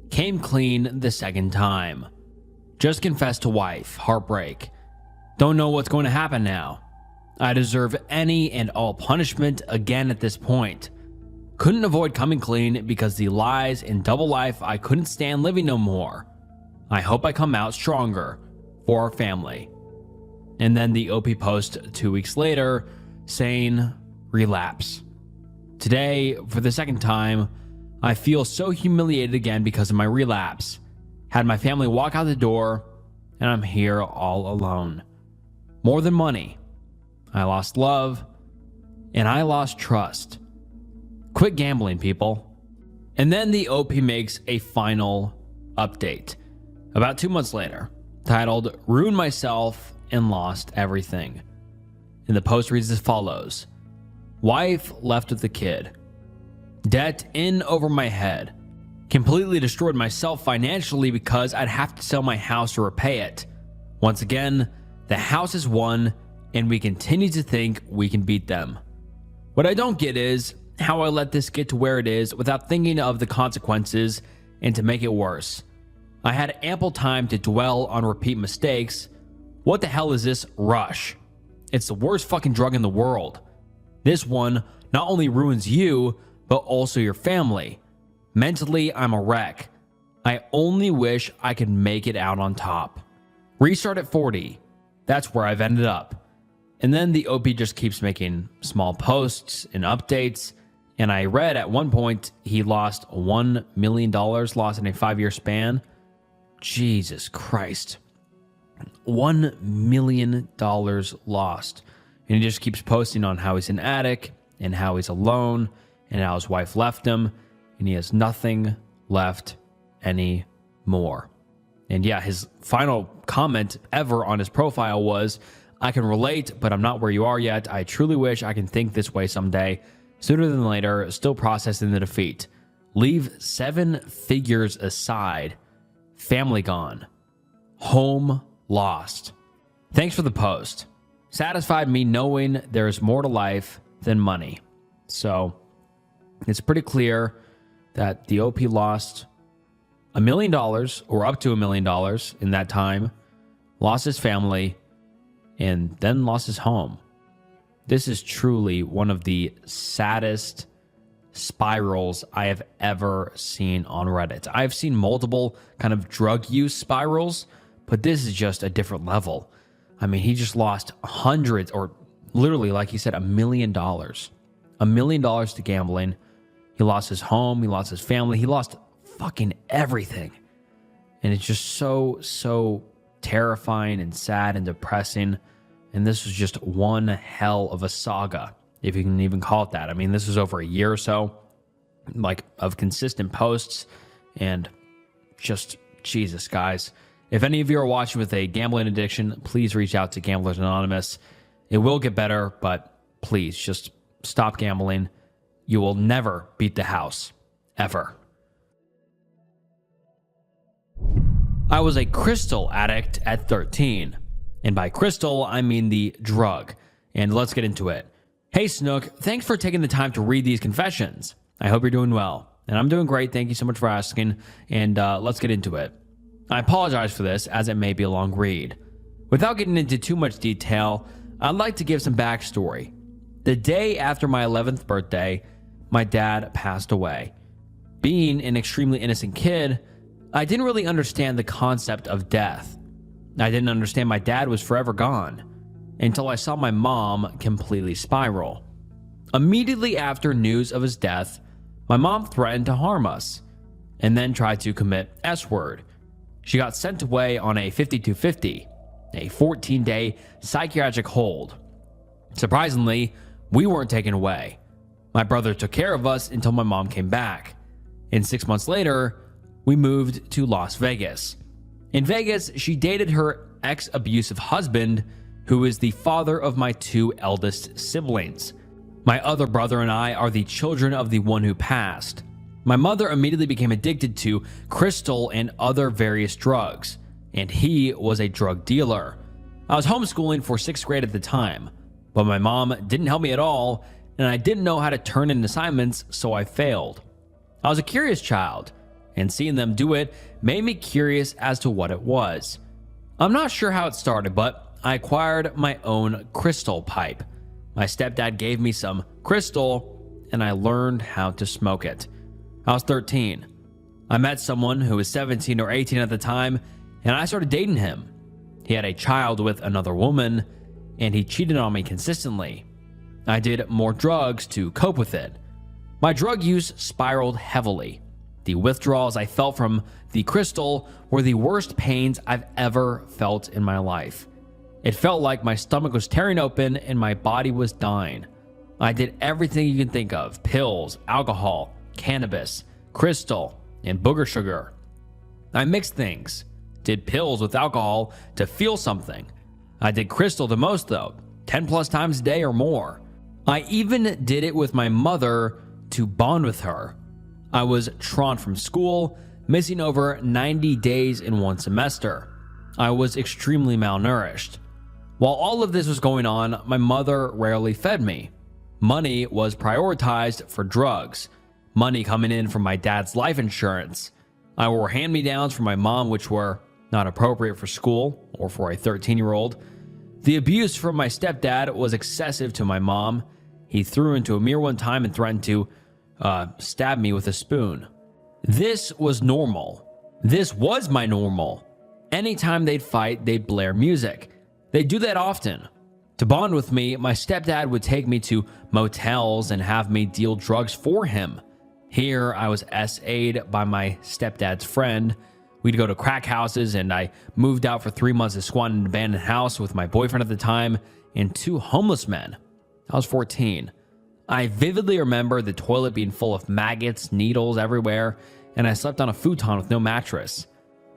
came clean the second time. Just confessed to wife, heartbreak. Don't know what's going to happen now. I deserve any and all punishment again at this point. Couldn't avoid coming clean because the lies and double life I couldn't stand living no more. I hope I come out stronger for our family. And then the OP post 2 weeks later saying, relapse. Today, for the second time, I feel so humiliated again because of my relapse. Had my family walk out the door, and I'm here all alone. More than money. I lost love, and I lost trust. Quit gambling, people. And then the OP makes a final update about 2 months later, titled, Ruined Myself and Lost Everything. And the post reads as follows. Wife left with the kid. Debt in over my head. Completely destroyed myself financially because I'd have to sell my house to repay it. Once again, the house is won, and we continue to think we can beat them. What I don't get is how I let this get to where it is without thinking of the consequences and to make it worse. I had ample time to dwell on repeat mistakes. What the hell is this rush? It's the worst fucking drug in the world. This one not only ruins you, but also your family. Mentally, I'm a wreck. I only wish I could make it out on top. Restart at 40. That's where I've ended up. And then the OP just keeps making small posts and updates. And I read at one point he lost $1 million lost in a 5-year span. Jesus Christ. $1 million lost. And he just keeps posting on how he's an addict and how he's alone and how his wife left him and he has nothing left anymore. And yeah, his final comment ever on his profile was, I can relate, but I'm not where you are yet. I truly wish I can think this way someday. Sooner than later, still processing the defeat. Leave 7 figures aside. Family gone. Home lost. Thanks for the post. Satisfied me knowing there's more to life than money. So it's pretty clear that the OP lost $1 million or up to $1 million in that time, lost his family, and then lost his home. This is truly one of the saddest spirals I have ever seen on Reddit. I've seen multiple kind of drug use spirals, but this is just a different level. I mean, he just lost hundreds, or literally, like he said, $1 million. $1 million to gambling. He lost his home. He lost his family. He lost fucking everything. And it's just so terrifying and sad and depressing. And this was just one hell of a saga, if you can even call it that. I mean, this was over a year or so, like, of consistent posts. And just, Jesus, guys. If any of you are watching with a gambling addiction, please reach out to Gamblers Anonymous. It will get better, but please just stop gambling. You will never beat the house, ever. I was a crystal addict at 13. And by crystal, I mean the drug. And let's get into it. Hey, Snook, thanks for taking the time to read these confessions. I hope you're doing well. And I'm doing great. Thank you so much for asking. And let's get into it. I apologize for this, as it may be a long read. Without getting into too much detail, I'd like to give some backstory. The day after my 11th birthday, my dad passed away. Being an extremely innocent kid, I didn't really understand the concept of death. I didn't understand my dad was forever gone until I saw my mom completely spiral. Immediately after news of his death, my mom threatened to harm us and then tried to commit S-word. She got sent away on a 5250, a 14-day psychiatric hold. Surprisingly, we weren't taken away. My brother took care of us until my mom came back. And 6 months later, we moved to Las Vegas. In Vegas, she dated her ex-abusive husband, who is the father of my 2 eldest siblings. My other brother and I are the children of the one who passed. My mother immediately became addicted to crystal and other various drugs, and he was a drug dealer. I was homeschooling for 6th grade at the time, but my mom didn't help me at all, and I didn't know how to turn in assignments, so I failed. I was a curious child, and seeing them do it made me curious as to what it was. I'm not sure how it started, but I acquired my own crystal pipe. My stepdad gave me some crystal, and I learned how to smoke it. I was 13. I met someone who was 17 or 18 at the time, and I started dating him. He had a child with another woman, and he cheated on me consistently. I did more drugs to cope with it. My drug use spiraled heavily. The withdrawals I felt from the crystal were the worst pains I've ever felt in my life. It felt like my stomach was tearing open and my body was dying. I did everything you can think of: pills, alcohol, cannabis, crystal, and booger sugar. I mixed things. Did pills with alcohol to feel something. I did crystal the most though, 10 plus times a day or more. I even did it with my mother to bond with her. I was drawn from school, missing over 90 days in one semester. I was extremely malnourished. While all of this was going on, my mother rarely fed me. Money was prioritized for drugs. Money coming in from my dad's life insurance. I wore hand-me-downs from my mom, which were not appropriate for school or for a 13-year-old. The abuse from my stepdad was excessive to my mom. He threw into a mirror one time and threatened to stab me with a spoon. This was normal. This was my normal. Anytime they'd fight, they'd blare music. They'd do that often. To bond with me, my stepdad would take me to motels and have me deal drugs for him. Here, I was SA'd by my stepdad's friend. We'd go to crack houses, and I moved out for 3 months to squat in an abandoned house with my boyfriend at the time and 2 homeless men. I was 14. I vividly remember the toilet being full of maggots, needles everywhere, and I slept on a futon with no mattress.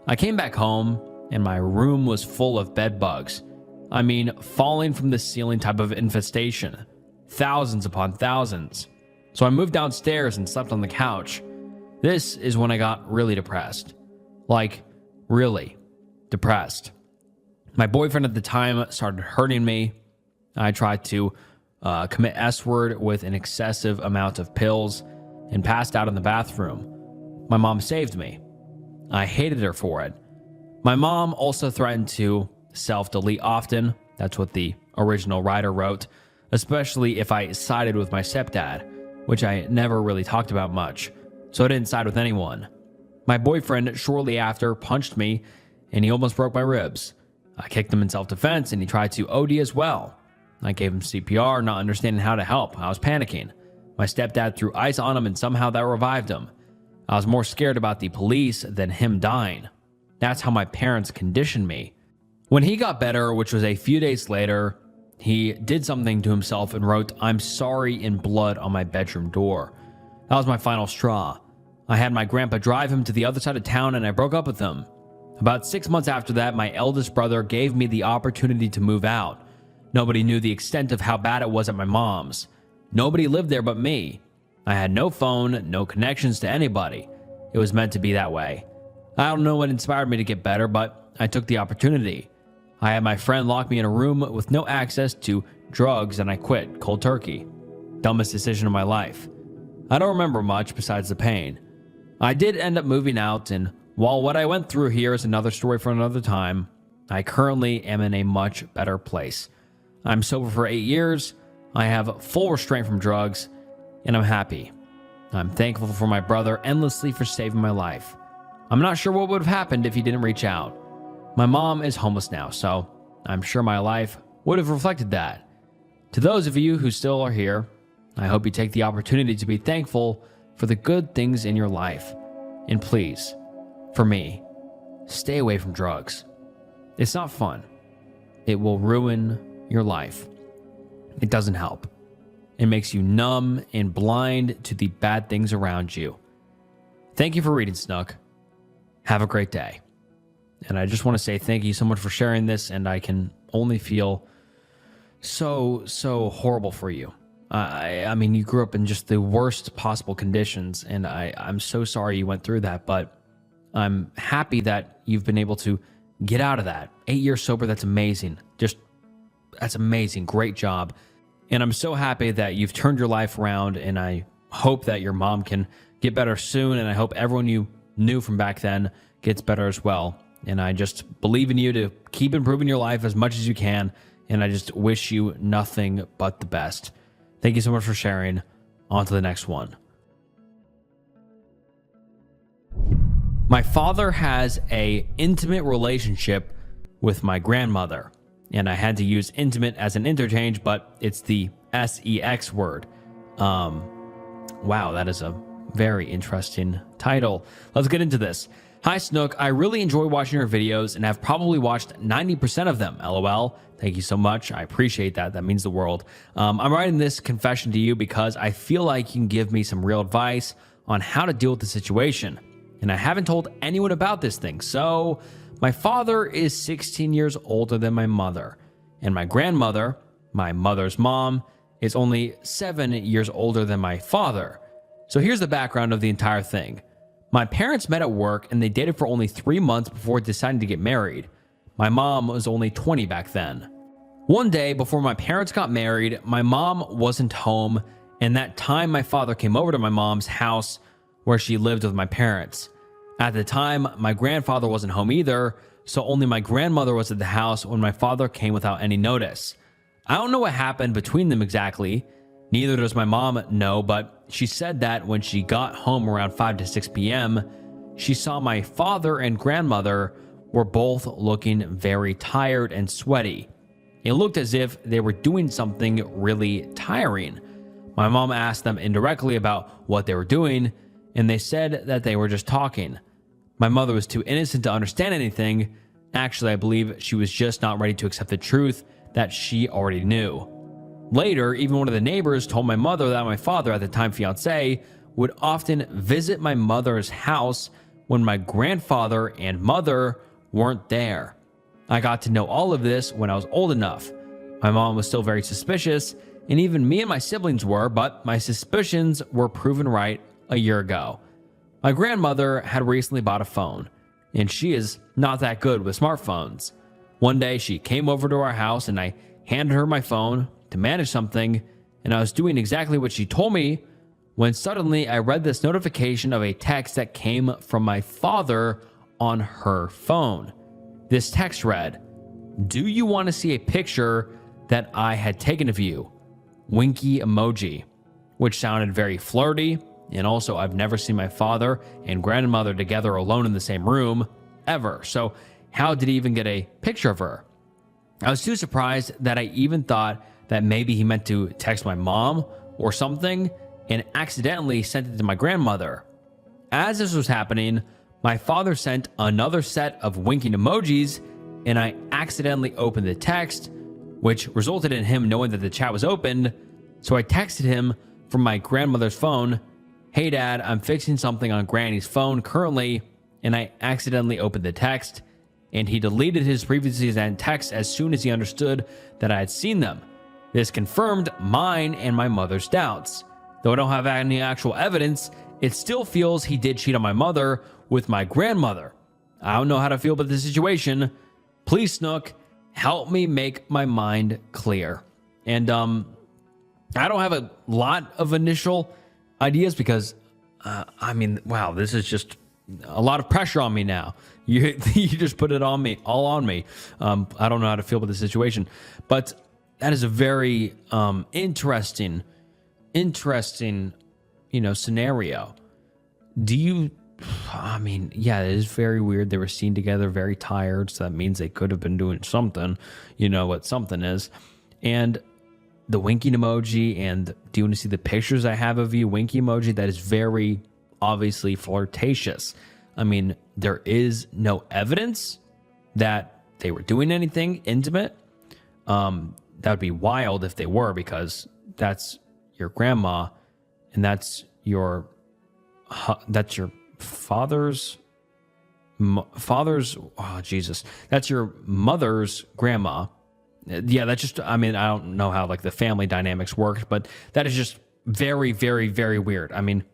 I came back home, and my room was full of bed bugs. I mean, falling from the ceiling type of infestation. Thousands upon thousands. So I moved downstairs and slept on the couch. This is when I got really depressed. Like, really depressed. My boyfriend at the time started hurting me. I tried to commit S-word with an excessive amount of pills and passed out in the bathroom. My mom saved me. I hated her for it. My mom also threatened to self-delete often. That's what the original writer wrote, especially if I sided with my stepdad, which I never really talked about much, so I didn't side with anyone. My boyfriend shortly after punched me and he almost broke my ribs. I kicked him in self-defense and he tried to OD as well. I gave him CPR, not understanding how to help. I was panicking. My stepdad threw ice on him and somehow that revived him. I was more scared about the police than him dying. That's how my parents conditioned me. When he got better, which was a few days later, he did something to himself and wrote, "I'm sorry" in blood on my bedroom door. That was my final straw. I had my grandpa drive him to the other side of town and I broke up with him. About 6 months after that, my eldest brother gave me the opportunity to move out. Nobody knew the extent of how bad it was at my mom's. Nobody lived there but me. I had no phone, no connections to anybody. It was meant to be that way. I don't know what inspired me to get better, but I took the opportunity. I had my friend lock me in a room with no access to drugs and I quit cold turkey. Dumbest decision of my life. I don't remember much besides the pain. I did end up moving out, and while what I went through here is another story for another time, I currently am in a much better place. I'm sober for 8 years, I have full restraint from drugs, and I'm happy. I'm thankful for my brother endlessly for saving my life. I'm not sure what would have happened if he didn't reach out. My mom is homeless now, so I'm sure my life would have reflected that. To those of you who still are here, I hope you take the opportunity to be thankful for the good things in your life. And please, for me, stay away from drugs. It's not fun. It will ruin your life. It doesn't help. It makes you numb and blind to the bad things around you. Thank you for reading, Snook. Have a great day. And I just want to say thank you so much for sharing this, and I can only feel so horrible for you. I mean, you grew up in just the worst possible conditions, and I'm so sorry you went through that, but I'm happy that you've been able to get out of that. 8 years sober, that's amazing. That's amazing. Great job. And I'm so happy that you've turned your life around, and I hope that your mom can get better soon, and I hope everyone you knew from back then gets better as well. And I just believe in you to keep improving your life as much as you can, and I just wish you nothing but the best. Thank you so much for sharing. On to the next one. My father has an intimate relationship with my grandmother, and I had to use intimate as an interchange, but it's the sex word. Wow, that is a very interesting title. Let's get into this. Hi, Snook. I really enjoy watching your videos and have probably watched 90% of them. LOL. Thank you so much. I appreciate that. That means the world. I'm writing this confession to you because I feel like you can give me some real advice on how to deal with the situation. And I haven't told anyone about this thing. So my father is 16 years older than my mother. And my grandmother, my mother's mom, is only 7 years older than my father. So here's the background of the entire thing. My parents met at work and they dated for only 3 months before deciding to get married. My mom was only 20 back then. One day before my parents got married, my mom wasn't home, and that time my father came over to my mom's house where she lived with my parents. At the time, my grandfather wasn't home either, so only my grandmother was at the house when my father came without any notice. I don't know what happened between them exactly. Neither does my mom know, but she said that when she got home around 5 to 6 p.m., she saw my father and grandmother were both looking very tired and sweaty. It looked as if they were doing something really tiring. My mom asked them indirectly about what they were doing, and they said that they were just talking. My mother was too innocent to understand anything. Actually, I believe she was just not ready to accept the truth that she already knew. Later, even one of the neighbors told my mother that my father, at the time fiance, would often visit my mother's house when my grandfather and mother weren't there. I got to know all of this when I was old enough. My mom was still very suspicious, and even me and my siblings were, but my suspicions were proven right a year ago. My grandmother had recently bought a phone, and she is not that good with smartphones. One day she came over to our house and I handed her my phone to manage something, and I was doing exactly what she told me when suddenly I read this notification of a text that came from my father on her phone. This text read, "Do you want to see a picture that I had taken of you? Winky emoji." which sounded very flirty. And also, I've never seen my father and grandmother together alone in the same room ever. So how did he even get a picture of her? I was too surprised that I even thought that maybe he meant to text my mom or something and accidentally sent it to my grandmother. As this was happening, my father sent another set of winking emojis, and I accidentally opened the text, which resulted in him knowing that the chat was opened. So I texted him from my grandmother's phone, "Hey dad, I'm fixing something on Granny's phone currently," and I accidentally opened the text, and he deleted his previously sent texts as soon as he understood that I had seen them. This confirmed mine and my mother's doubts. Though I don't have any actual evidence, it still feels he did cheat on my mother with my grandmother. I don't know how to feel about this situation. Please, Snook, help me make my mind clear. And I don't have a lot of initial ideas because, wow, this is just a lot of pressure on me now. You just put it on me, all on me. I don't know how to feel about the situation, but that is a very interesting, scenario. Yeah, it is very weird. They were seen together very tired, so that means they could have been doing something. You know what something is. And the winking emoji, and do you want to see the pictures I have of you? Winky emoji, that is very obviously flirtatious. I mean, there is no evidence that they were doing anything intimate. That would be wild if they were, because that's your grandma, and that's your father's. Oh Jesus, that's your mother's grandma. Yeah, that's just. I mean, I don't know how like the family dynamics work, but that is just very, very, very weird. I mean,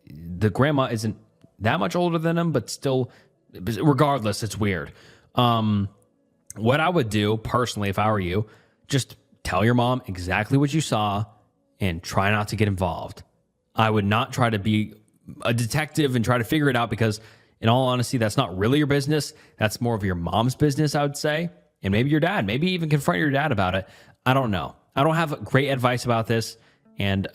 the grandma isn't that much older than him, but still, regardless, it's weird. What I would do personally, if I were you, just tell your mom exactly what you saw and try not to get involved. I would not try to be a detective and try to figure it out, because in all honesty, that's not really your business. That's more of your mom's business, I would say. And maybe your dad, maybe even confront your dad about it. I don't know. I don't have great advice about this. And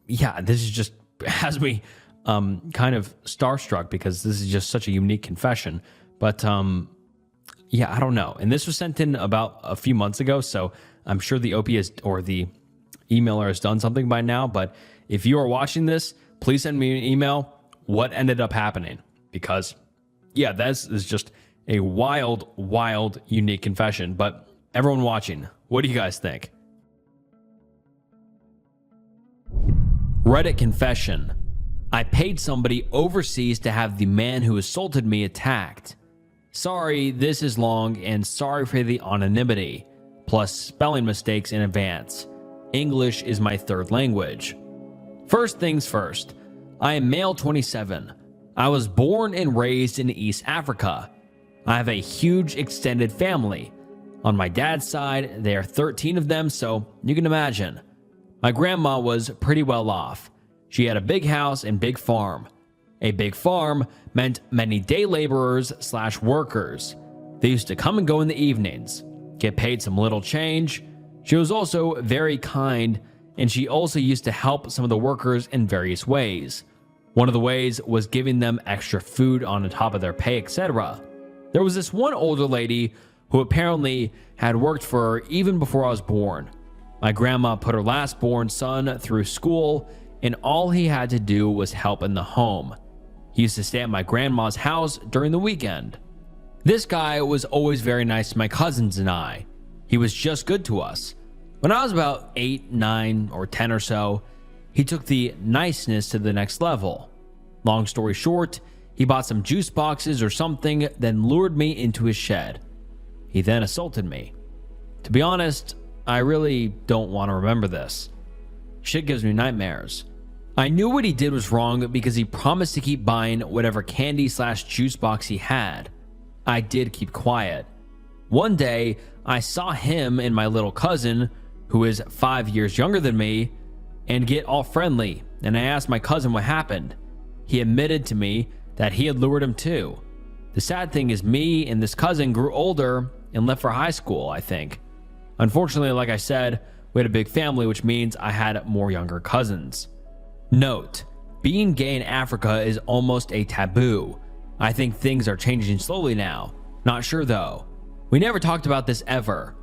this is just has me kind of starstruck, because this is just such a unique confession. But I don't know. And this was sent in about a few months ago, so I'm sure the OP or the emailer has done something by now. But if you are watching this, please send me an email. What ended up happening? Because this is just a wild, unique confession. But everyone watching, what do you guys think? Reddit confession. I paid somebody overseas to have the man who assaulted me attacked. Sorry, this is long, and sorry for the anonymity, plus spelling mistakes in advance. English is my third language. First things first, I am male 27. I was born and raised in East Africa. I have a huge extended family. On my dad's side, there are 13 of them, so you can imagine. My grandma was pretty well off. She had a big house and big farm. A big farm meant many day laborers / workers. They used to come and go in the evenings, get paid some little change. She was also very kind, and she also used to help some of the workers in various ways. One of the ways was giving them extra food on the top of their pay, etc. There was this one older lady who apparently had worked for her even before I was born. My grandma put her last born son through school, and all he had to do was help in the home. He used to stay at my grandma's house during the weekend. This guy was always very nice to my cousins and I. He was just good to us. When I was about 8, 9, or 10 or so, he took the niceness to the next level. Long story short, he bought some juice boxes or something, then lured me into his shed. He then assaulted me. To be honest, I really don't want to remember this. Shit gives me nightmares. I knew what he did was wrong because he promised to keep buying whatever candy / juice box he had. I did keep quiet. One day, I saw him and my little cousin, who is 5 years younger than me, and get all friendly, and I asked my cousin what happened. He admitted to me that he had lured him too. The sad thing is, me and this cousin grew older and left for high school, I think. Unfortunately, like I said, We had a big family, which means I had more younger cousins. Note: being gay in Africa is almost a taboo. I think things are changing slowly now. Not sure though. We never talked about this ever.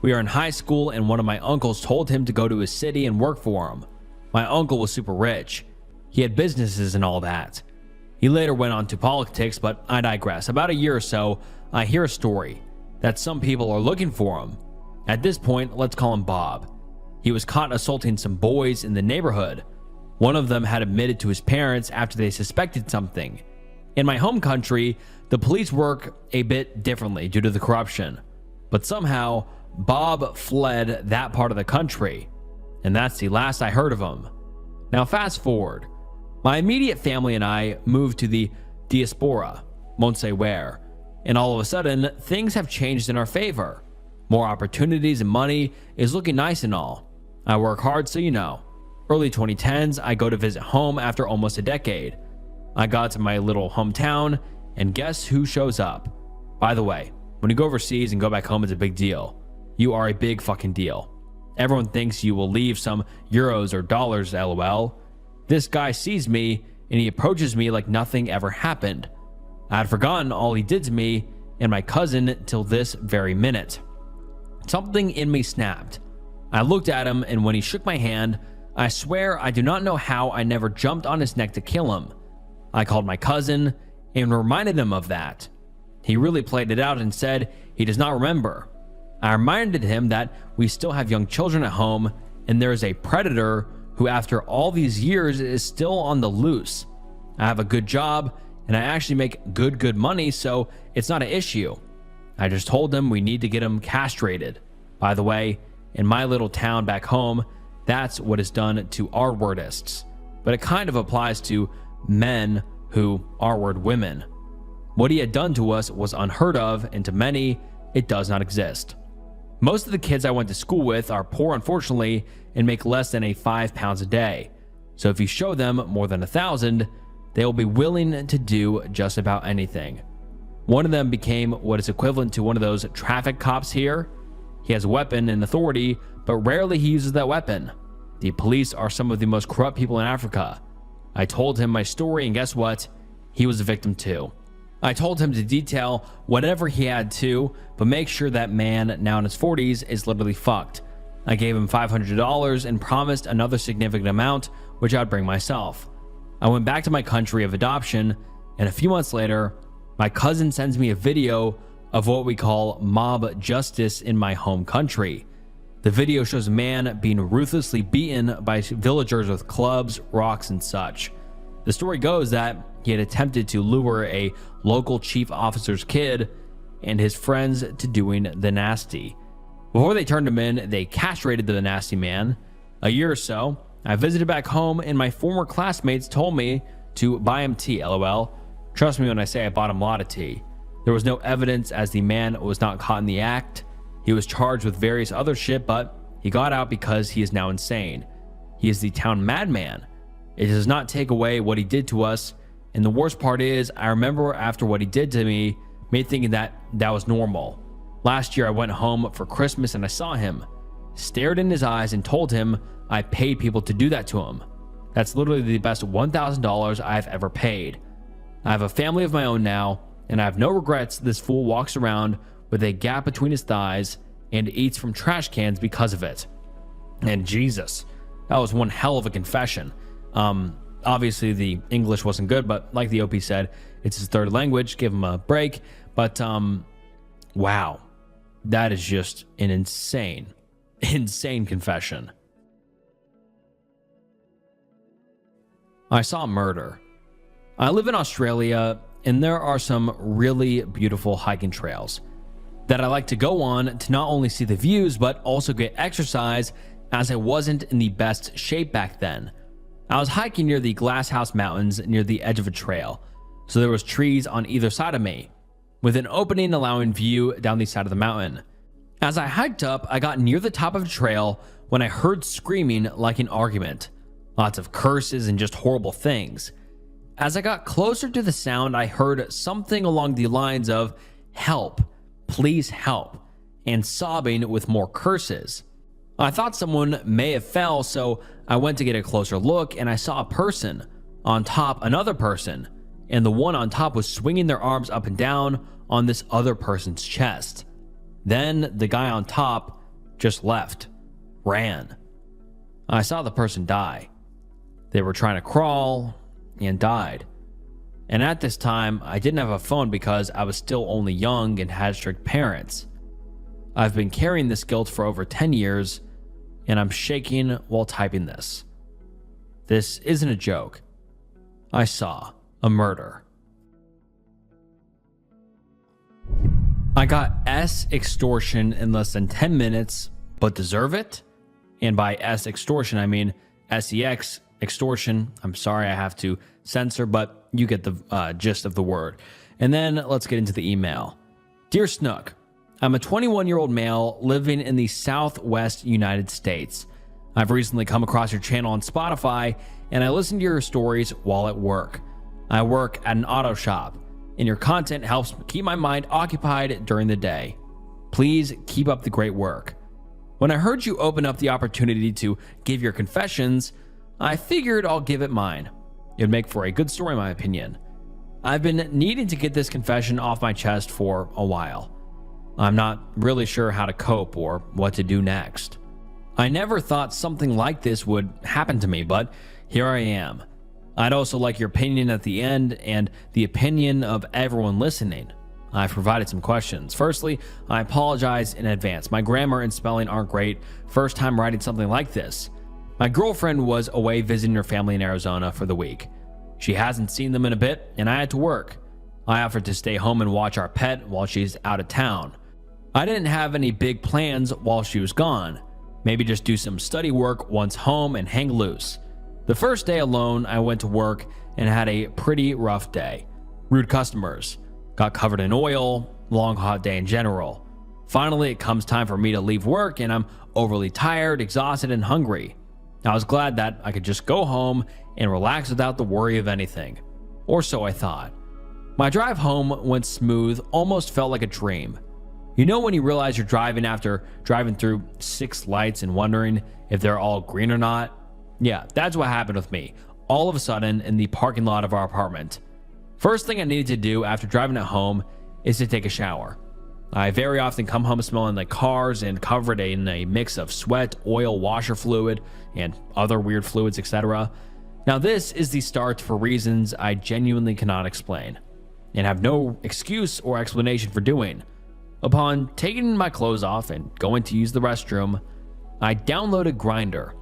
We are in high school and one of my uncles told him to go to his city and work for him. My uncle was super rich. He had businesses and all that. He later went on to politics, but I digress. About a year or so, I hear a story that some people are looking for him. At this point, let's call him Bob. He was caught assaulting some boys in the neighborhood. One of them had admitted to his parents after they suspected something. In my home country, the police work a bit differently due to the corruption. But somehow, Bob fled that part of the country. And that's the last I heard of him. Now fast forward. My immediate family and I moved to the diaspora, won't say where, and all of a sudden, things have changed in our favor. More opportunities and money is looking nice and all. I work hard, so you know. Early 2010s, I go to visit home after almost a decade. I got to my little hometown, and guess who shows up? By the way, when you go overseas and go back home, it's a big deal. You are a big fucking deal. Everyone thinks you will leave some euros or dollars, lol. This guy sees me, and he approaches me like nothing ever happened. I had forgotten all he did to me and my cousin till this very minute. Something in me snapped. I looked at him, and when he shook my hand, I swear I do not know how I never jumped on his neck to kill him. I called my cousin and reminded him of that. He really played it out and said he does not remember. I reminded him that we still have young children at home, and there is a predator who after all these years is still on the loose. I have a good job, and I actually make good money, so it's not an issue. I just told him we need to get him castrated. By the way, in my little town back home, that's what is done to R-wordists, but it kind of applies to men who R-word women. What he had done to us was unheard of, and to many, it does not exist. Most of the kids I went to school with are poor, unfortunately, and make less than £5 a day. So if you show them more than 1,000, they will be willing to do just about anything. One of them became what is equivalent to one of those traffic cops here. He has a weapon and authority, but rarely he uses that weapon. The police are some of the most corrupt people in Africa. I told him my story, and guess what? He was a victim too. I told him to detail whatever he had to, but make sure that man, now in his 40s, is literally fucked. I gave him $500 and promised another significant amount, which I'd bring myself. I went back to my country of adoption, and a few months later, my cousin sends me a video of what we call mob justice in my home country. The video shows a man being ruthlessly beaten by villagers with clubs, rocks, and such. The story goes that he had attempted to lure a local chief officer's kid and his friends to doing the nasty. Before they turned him in, they castrated the nasty man. A year or so, I visited back home, and my former classmates told me to buy him tea, lol. Trust me when I say I bought him a lot of tea. There was no evidence as the man was not caught in the act. He was charged with various other shit, but he got out because he is now insane. He is the town madman. It does not take away what he did to us, and the worst part is, I remember after what he did to me, me thinking that was normal. Last year I went home for Christmas and I saw him, stared in his eyes and told him I paid people to do that to him. That's literally the best $1,000 I've ever paid. I have a family of my own now, and I have no regrets this fool walks around with a gap between his thighs and eats from trash cans because of it. And Jesus, that was one hell of a confession. Obviously the English wasn't good, but like the OP said, it's his third language, give him a break. But wow, that is just an insane confession. I saw murder. I live in Australia, and there are some really beautiful hiking trails that I like to go on to not only see the views, but also get exercise, as I wasn't in the best shape back then. I was hiking near the Glasshouse Mountains near the edge of a trail, so there was trees on either side of me, with an opening allowing view down the side of the mountain. As I hiked up, I got near the top of the trail when I heard screaming like an argument. Lots of curses and just horrible things. As I got closer to the sound, I heard something along the lines of, "Help, please help," and sobbing with more curses. I thought someone may have fell, so I went to get a closer look and I saw a person on top another person, and the one on top was swinging their arms up and down on this other person's chest. Then the guy on top just left, ran. I saw the person die. They were trying to crawl and died. And at this time, I didn't have a phone because I was still only young and had strict parents. I've been carrying this guilt for over 10 years, and I'm shaking while typing this. This isn't a joke. I saw a murder. I got S extortion in less than 10 minutes, but deserve it? And by S extortion, I mean SEX extortion. I'm sorry I have to censor, but you get the gist of the word. And then let's get into the email. Dear Snook, I'm a 21-year-old male living in the Southwest United States. I've recently come across your channel on Spotify, and I listen to your stories while at work. I work at an auto shop, and your content helps keep my mind occupied during the day. Please keep up the great work. When I heard you open up the opportunity to give your confessions, I figured I'll give it mine. It'd make for a good story in my opinion. I've been needing to get this confession off my chest for a while. I'm not really sure how to cope or what to do next. I never thought something like this would happen to me, but here I am. I'd also like your opinion at the end and the opinion of everyone listening. I've provided some questions. Firstly, I apologize in advance. My grammar and spelling aren't great. First time writing something like this. My girlfriend was away visiting her family in Arizona for the week. She hasn't seen them in a bit, and I had to work. I offered to stay home and watch our pet while she's out of town. I didn't have any big plans while she was gone. Maybe just do some study work once home and hang loose. The first day alone, I went to work and had a pretty rough day. Rude customers, got covered in oil, long hot day in general. Finally, it comes time for me to leave work and I'm overly tired, exhausted, and hungry. I was glad that I could just go home and relax without the worry of anything. Or so I thought. My drive home went smooth, almost felt like a dream. You know when you realize you're driving after driving through 6 lights and wondering if they're all green or not? Yeah, that's what happened with me, all of a sudden in the parking lot of our apartment. First thing I needed to do after driving at home is to take a shower. I very often come home smelling like cars and covered in a mix of sweat, oil, washer fluid, and other weird fluids, etc. Now this is the start for reasons I genuinely cannot explain, and have no excuse or explanation for doing. Upon taking my clothes off and going to use the restroom, I downloaded Grindr.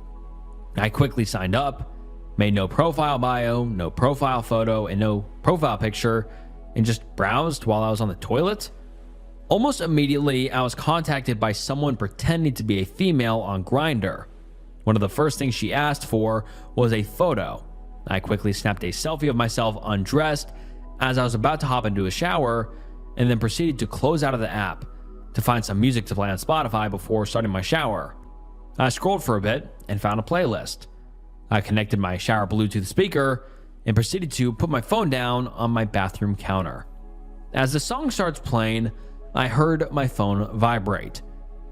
I quickly signed up, made no profile bio, no profile photo, and no profile picture, and just browsed while I was on the toilet. Almost immediately, I was contacted by someone pretending to be a female on Grindr. One of the first things she asked for was a photo. I quickly snapped a selfie of myself undressed as I was about to hop into a shower, and then proceeded to close out of the app to find some music to play on Spotify before starting my shower. I scrolled for a bit and found a playlist. I connected my shower Bluetooth speaker and proceeded to put my phone down on my bathroom counter. As the song starts playing, I heard my phone vibrate.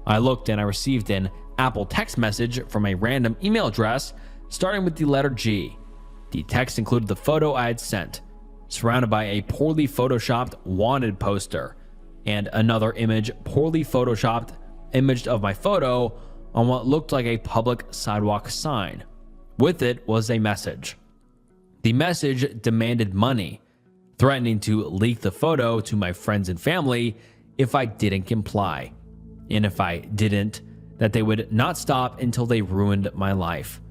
I looked and I received an Apple text message from a random email address starting with the letter G. The text included the photo I had sent, surrounded by a poorly photoshopped wanted poster and another image poorly photoshopped image of my photo on what looked like a public sidewalk sign. With it was a message. The message demanded money, threatening to leak the photo to my friends and family if I didn't comply. And if I didn't, that they would not stop until they ruined my life.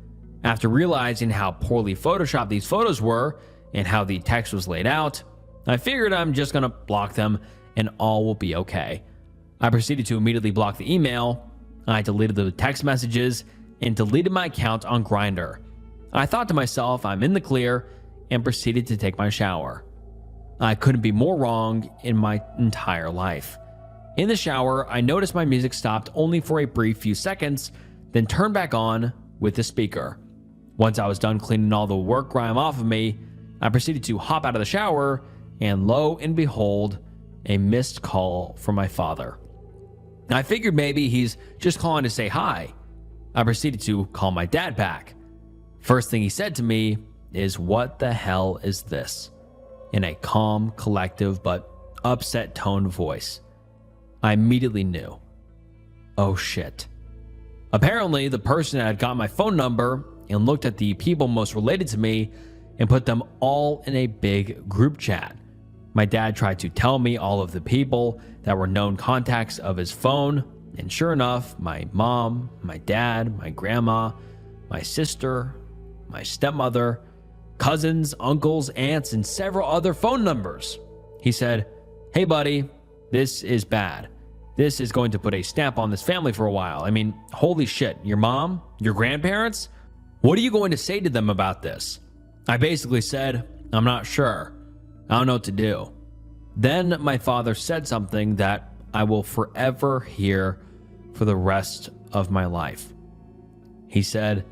After realizing how poorly photoshopped these photos were and how the text was laid out, I figured I'm just gonna block them and all will be okay. I proceeded to immediately block the email. I deleted the text messages and deleted my account on Grindr. I thought to myself, I'm in the clear, and proceeded to take my shower. I couldn't be more wrong in my entire life. In the shower, I noticed my music stopped only for a brief few seconds, then turned back on with the speaker. Once I was done cleaning all the work grime off of me, I proceeded to hop out of the shower, and lo and behold, a missed call from my father. I figured maybe he's just calling to say hi. I proceeded to call my dad back. First thing he said to me is, "What the hell is this?" in a calm, collective, but upset toned voice. I immediately knew. Oh shit. Apparently, the person had got my phone number and looked at the people most related to me and put them all in a big group chat. My dad tried to tell me all of the people that were known contacts of his phone, and sure enough, my mom, my dad, my grandma, my sister, my stepmother, cousins, uncles, aunts, and several other phone numbers. He said, "Hey buddy, this is bad. This is going to put a stamp on this family for a while. I mean, holy shit, your mom, your grandparents? What are you going to say to them about this?" I basically said, "I'm not sure. I don't know what to do." Then my father said something that I will forever hear for the rest of my life. He said,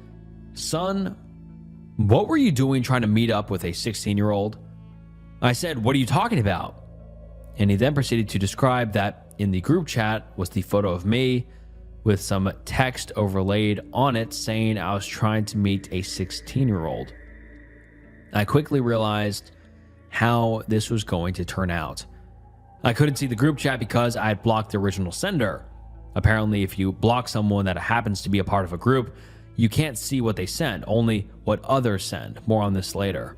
"Son, what were you doing trying to meet up with a 16-year-old? I said, "What are you talking about?" And he then proceeded to describe that in the group chat was the photo of me with some text overlaid on it saying I was trying to meet a 16-year-old. I quickly realized how this was going to turn out. I couldn't see the group chat because I had blocked the original sender. Apparently, if you block someone that happens to be a part of a group, you can't see what they send, only what others send. More on this later.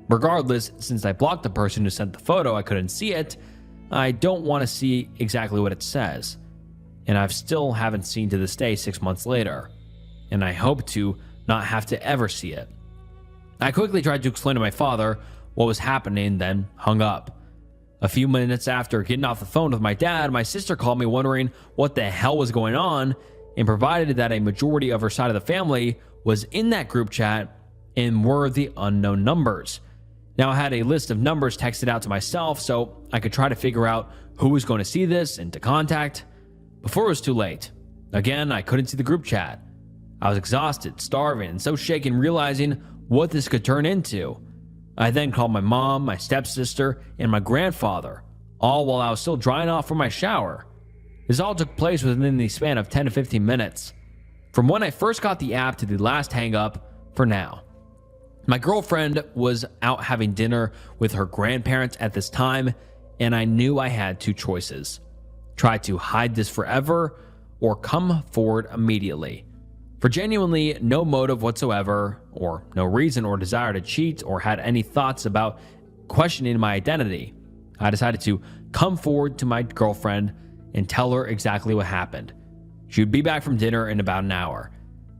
Regardless, since I blocked the person who sent the photo, I couldn't see it. I don't want to see exactly what it says. And I still haven't seen to this day 6 months later. And I hope to not have to ever see it. I quickly tried to explain to my father what was happening, then hung up. A few minutes after getting off the phone with my dad, my sister called me wondering what the hell was going on, and provided that a majority of her side of the family was in that group chat and were the unknown numbers. Now I had a list of numbers texted out to myself so I could try to figure out who was going to see this and to contact before it was too late. Again, I couldn't see the group chat. I was exhausted, starving, and so shaken realizing what this could turn into. I then called my mom, my stepsister, and my grandfather, all while I was still drying off from my shower. This all took place within the span of 10 to 15 minutes. From when I first got the app to the last hang up for now. My girlfriend was out having dinner with her grandparents at this time, and I knew I had two choices. Try to hide this forever or come forward immediately. For genuinely no motive whatsoever, or no reason or desire to cheat or had any thoughts about questioning my identity, I decided to come forward to my girlfriend and tell her exactly what happened. She would be back from dinner in about an hour.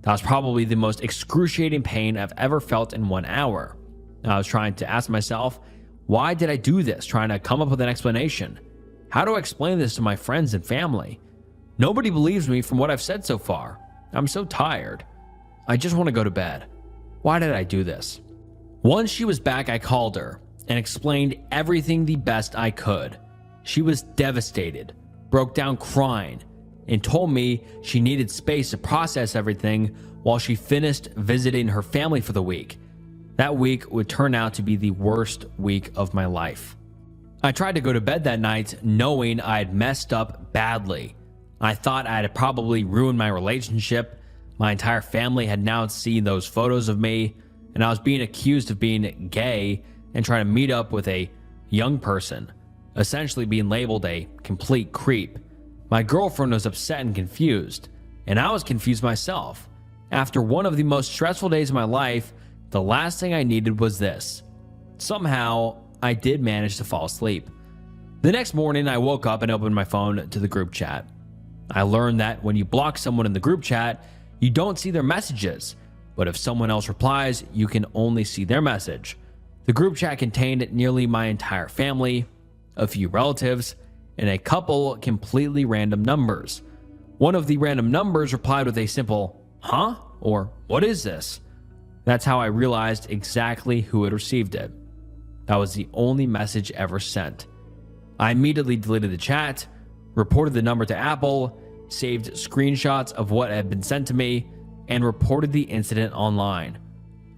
That was probably the most excruciating pain I've ever felt in 1 hour. I was trying to ask myself, why did I do this? Trying to come up with an explanation. How do I explain this to my friends and family? Nobody believes me from what I've said so far. I'm so tired. I just want to go to bed. Why did I do this? Once she was back, I called her and explained everything the best I could. She was devastated, broke down crying, and told me she needed space to process everything while she finished visiting her family for the week. That week would turn out to be the worst week of my life. I tried to go to bed that night knowing I had messed up badly. I thought I had probably ruined my relationship. My entire family had now seen those photos of me, and I was being accused of being gay and trying to meet up with a young person, essentially being labeled a complete creep. My girlfriend was upset and confused, and I was confused myself. After one of the most stressful days of my life, the last thing I needed was this. Somehow, I did manage to fall asleep. The next morning, I woke up and opened my phone to the group chat. I learned that when you block someone in the group chat, you don't see their messages, but if someone else replies, you can only see their message. The group chat contained nearly my entire family, a few relatives, and a couple completely random numbers. One of the random numbers replied with a simple, "Huh?" or "What is this?" That's how I realized exactly who had received it. That was the only message ever sent. I immediately deleted the chat, reported the number to Apple, saved screenshots of what had been sent to me, and reported the incident online.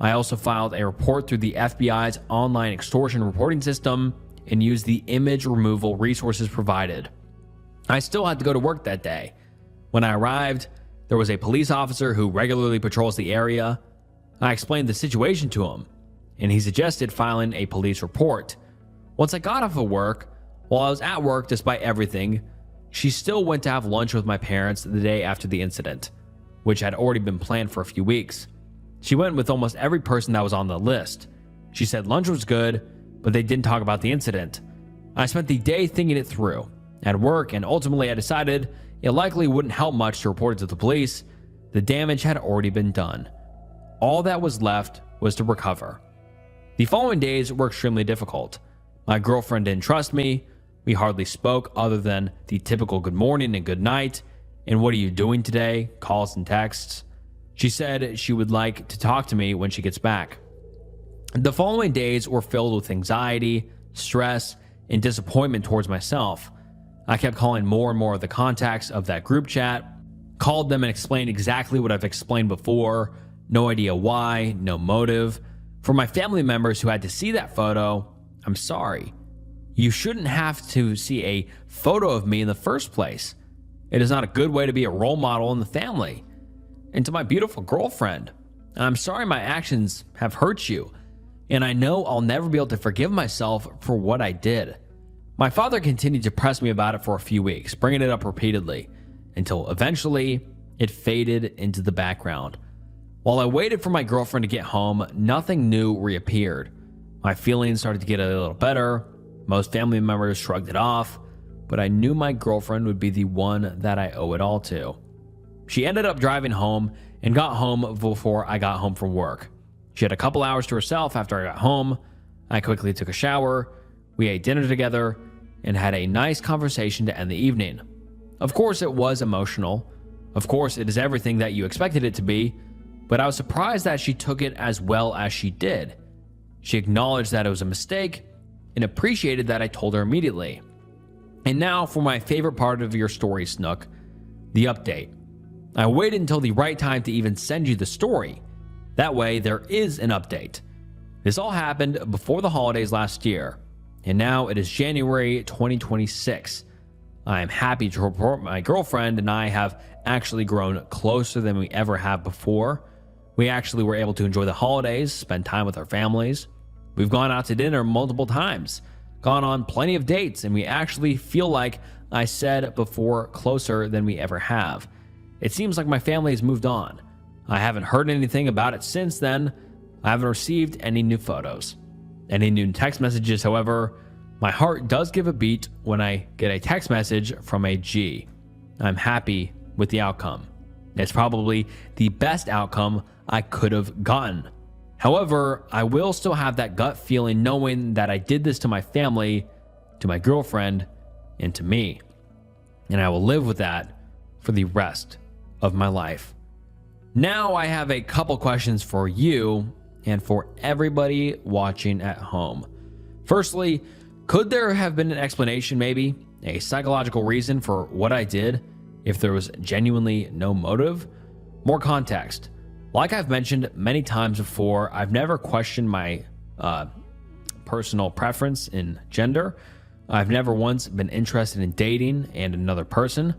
I also filed a report through the FBI's online extortion reporting system and used the image removal resources provided. I still had to go to work that day. When I arrived, there was a police officer who regularly patrols the area. I explained the situation to him, and he suggested filing a police report. Once I got off of work, while I was at work despite everything, she still went to have lunch with my parents the day after the incident, which had already been planned for a few weeks. She went with almost every person that was on the list. She said lunch was good, but they didn't talk about the incident. I spent the day thinking it through at work, and ultimately I decided it likely wouldn't help much to report it to the police. The damage had already been done. All that was left was to recover. The following days were extremely difficult. My girlfriend didn't trust me. We hardly spoke other than the typical good morning and good night, and what are you doing today, calls and texts. She said she would like to talk to me when she gets back. The following days were filled with anxiety, stress, and disappointment towards myself. I kept calling more and more of the contacts of that group chat, called them and explained exactly what I've explained before. No idea why, no motive. For my family members who had to see that photo, I'm sorry. You shouldn't have to see a photo of me in the first place. It is not a good way to be a role model in the family. And to my beautiful girlfriend, I'm sorry my actions have hurt you, and I know I'll never be able to forgive myself for what I did. My father continued to press me about it for a few weeks, bringing it up repeatedly, until eventually it faded into the background. While I waited for my girlfriend to get home, nothing new reappeared. My feelings started to get a little better. Most family members shrugged it off, but I knew my girlfriend would be the one that I owe it all to. She ended up driving home and got home before I got home from work. She had a couple hours to herself after I got home. I quickly took a shower. We ate dinner together and had a nice conversation to end the evening. Of course, it was emotional. Of course, it is everything that you expected it to be, but I was surprised that she took it as well as she did. She acknowledged that it was a mistake and appreciated that I told her immediately. And now for my favorite part of your story, Snook, the update. I waited until the right time to even send you the story. That way, there is an update. This all happened before the holidays last year, and now it is January 2026. I am happy to report my girlfriend and I have actually grown closer than we ever have before. We actually were able to enjoy the holidays, spend time with our families. We've gone out to dinner multiple times, gone on plenty of dates, and we actually feel like I said before, closer than we ever have. It seems like my family has moved on. I haven't heard anything about it since then. I haven't received any new photos, any new text messages. However, my heart does give a beat when I get a text message from a G. I'm happy with the outcome. It's probably the best outcome I could have gotten. However, I will still have that gut feeling knowing that I did this to my family, to my girlfriend, and to me. And I will live with that for the rest of my life. Now I have a couple questions for you and for everybody watching at home. Firstly, could there have been an explanation, maybe a psychological reason for what I did if there was genuinely no motive? More context. Like I've mentioned many times before, I've never questioned my personal preference in gender. I've never once been interested in dating and another person.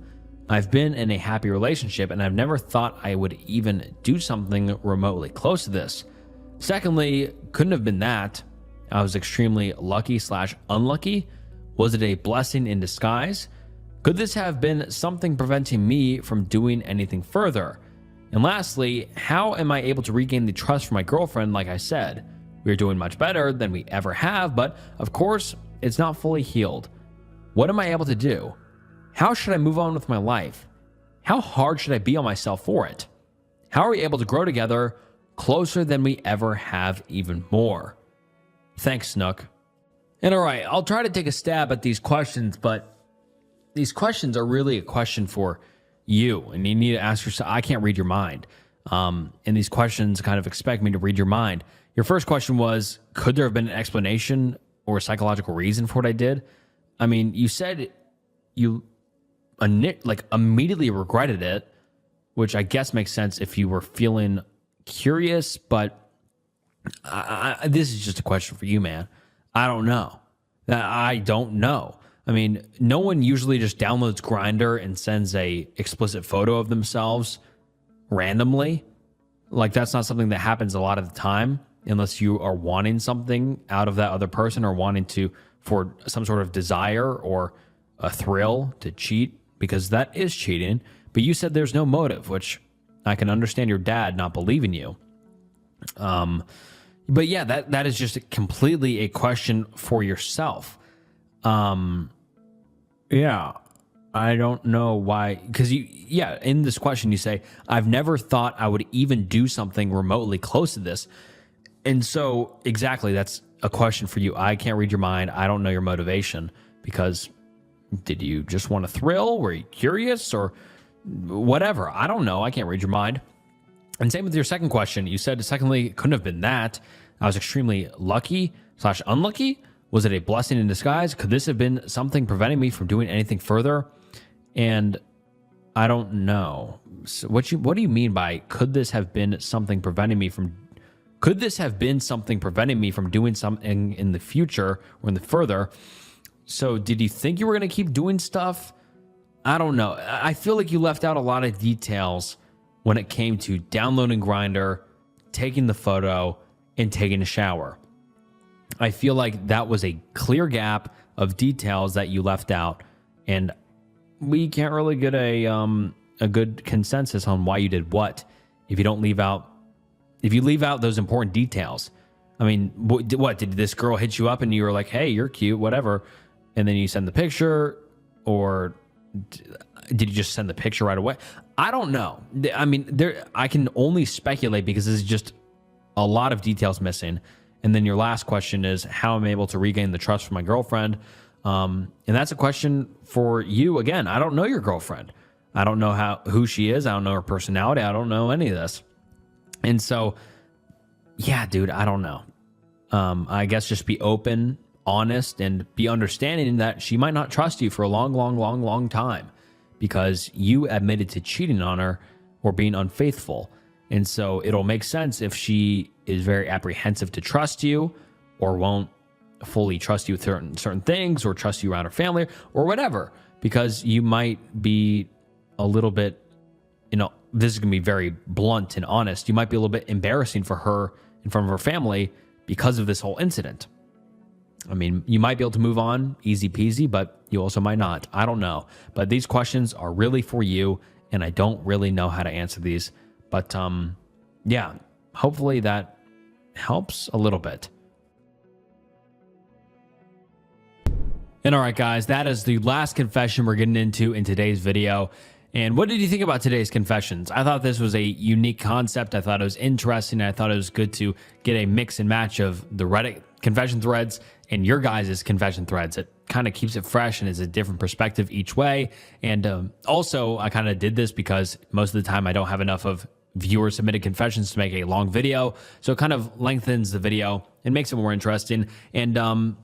I've been in a happy relationship, and I've never thought I would even do something remotely close to this. Secondly, couldn't have been that. I was extremely lucky/unlucky. Was it a blessing in disguise? Could this have been something preventing me from doing anything further? And lastly, how am I able to regain the trust from my girlfriend? Like I said, we're doing much better than we ever have, but of course, it's not fully healed. What am I able to do? How should I move on with my life? How hard should I be on myself for it? How are we able to grow together closer than we ever have, even more? Thanks, Snook. And all right, I'll try to take a stab at these questions, but these questions are really a question for you, and you need to ask yourself. I can't read your mind. And these questions kind of expect me to read your mind. Your first question was, could there have been an explanation or a psychological reason for what I did? I mean, you said you immediately regretted it, which I guess makes sense if you were feeling curious, but this is just a question for you, man. I don't know. I don't know. I mean, no one usually just downloads Grindr and sends a explicit photo of themselves randomly. Like, that's not something that happens a lot of the time unless you are wanting something out of that other person or wanting to, for some sort of desire or a thrill to cheat, because that is cheating. But you said there's no motive, which I can understand your dad not believing you. But yeah, that is just completely a question for yourself. Yeah, I don't know why, because in this question you say, I've never thought I would even do something remotely close to this. And so exactly, that's a question for you. I can't read your mind. I don't know your motivation, because did you just want a thrill? Were you curious or whatever? I don't know. I can't read your mind. And same with your second question. You said, secondly, couldn't have been that. I was extremely lucky / unlucky. Was it a blessing in disguise? Could this have been something preventing me from doing anything further? And I don't know. So what do you mean by could this have been something preventing me from? Could this have been something preventing me from doing something in the future or in the further? So did you think you were going to keep doing stuff? I don't know. I feel like you left out a lot of details when it came to downloading Grindr, taking the photo, and taking a shower. I feel like that was a clear gap of details that you left out, and we can't really get a good consensus on why you did what if you leave out those important details. I mean, what did this girl hit you up and you were like, hey, you're cute, whatever, and then you send the picture, or did you just send the picture right away? I don't know. I mean, I can only speculate because there's just a lot of details missing. And then your last question is, how am I able to regain the trust from my girlfriend? And that's a question for you. Again, I don't know your girlfriend. I don't know who she is. I don't know her personality. I don't know any of this. And so, yeah, dude, I don't know. I guess just be open, honest, and be understanding that she might not trust you for a long time because you admitted to cheating on her or being unfaithful. And so it'll make sense if she is very apprehensive to trust you or won't fully trust you with certain things or trust you around her family or whatever, because you might be a little bit, this is going to be very blunt and honest. You might be a little bit embarrassing for her in front of her family because of this whole incident. I mean, you might be able to move on easy peasy, but you also might not. I don't know. But these questions are really for you, and I don't really know how to answer these. But yeah, hopefully that helps a little bit. And all right, guys, that is the last confession we're getting into in today's video. And what did you think about today's confessions? I thought this was a unique concept. I thought it was interesting. I thought it was good to get a mix and match of the Reddit confession threads and your guys' confession threads. It kind of keeps it fresh and is a different perspective each way. And also, I kind of did this because most of the time I don't have enough of viewer submitted confessions to make a long video, so it kind of lengthens the video and makes it more interesting. And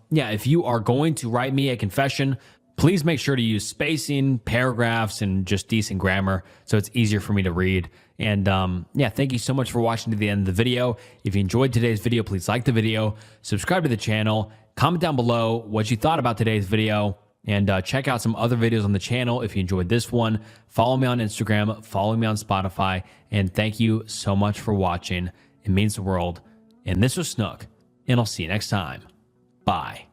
yeah, if you are going to write me a confession, please make sure to use spacing, paragraphs, and just decent grammar so it's easier for me to read. And yeah, thank you so much for watching to the end of the video. If you enjoyed today's video, please like the video, subscribe to the channel, comment down below what you thought about today's video, and check out some other videos on the channel if you enjoyed this one. Follow me on Instagram, follow me on Spotify, and thank you so much for watching. It means the world. And this was Snook, and I'll see you next time. Bye.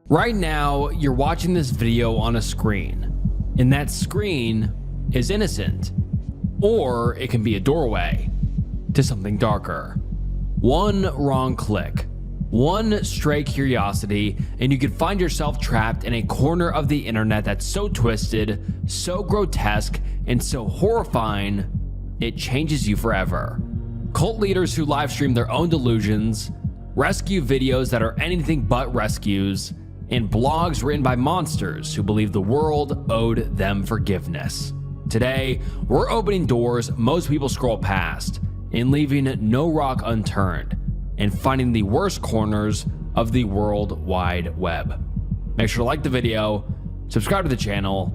Right now, you're watching this video on a screen, and that screen is innocent, or it can be a doorway to something darker. One wrong click, one stray curiosity, and you could find yourself trapped in a corner of the internet that's so twisted, so grotesque, and so horrifying, it changes you forever. Cult leaders who live stream their own delusions, rescue videos that are anything but rescues, and blogs written by monsters who believe the world owed them forgiveness. Today, we're opening doors most people scroll past and leaving no rock unturned, and finding the worst corners of the World Wide Web. Make sure to like the video, subscribe to the channel,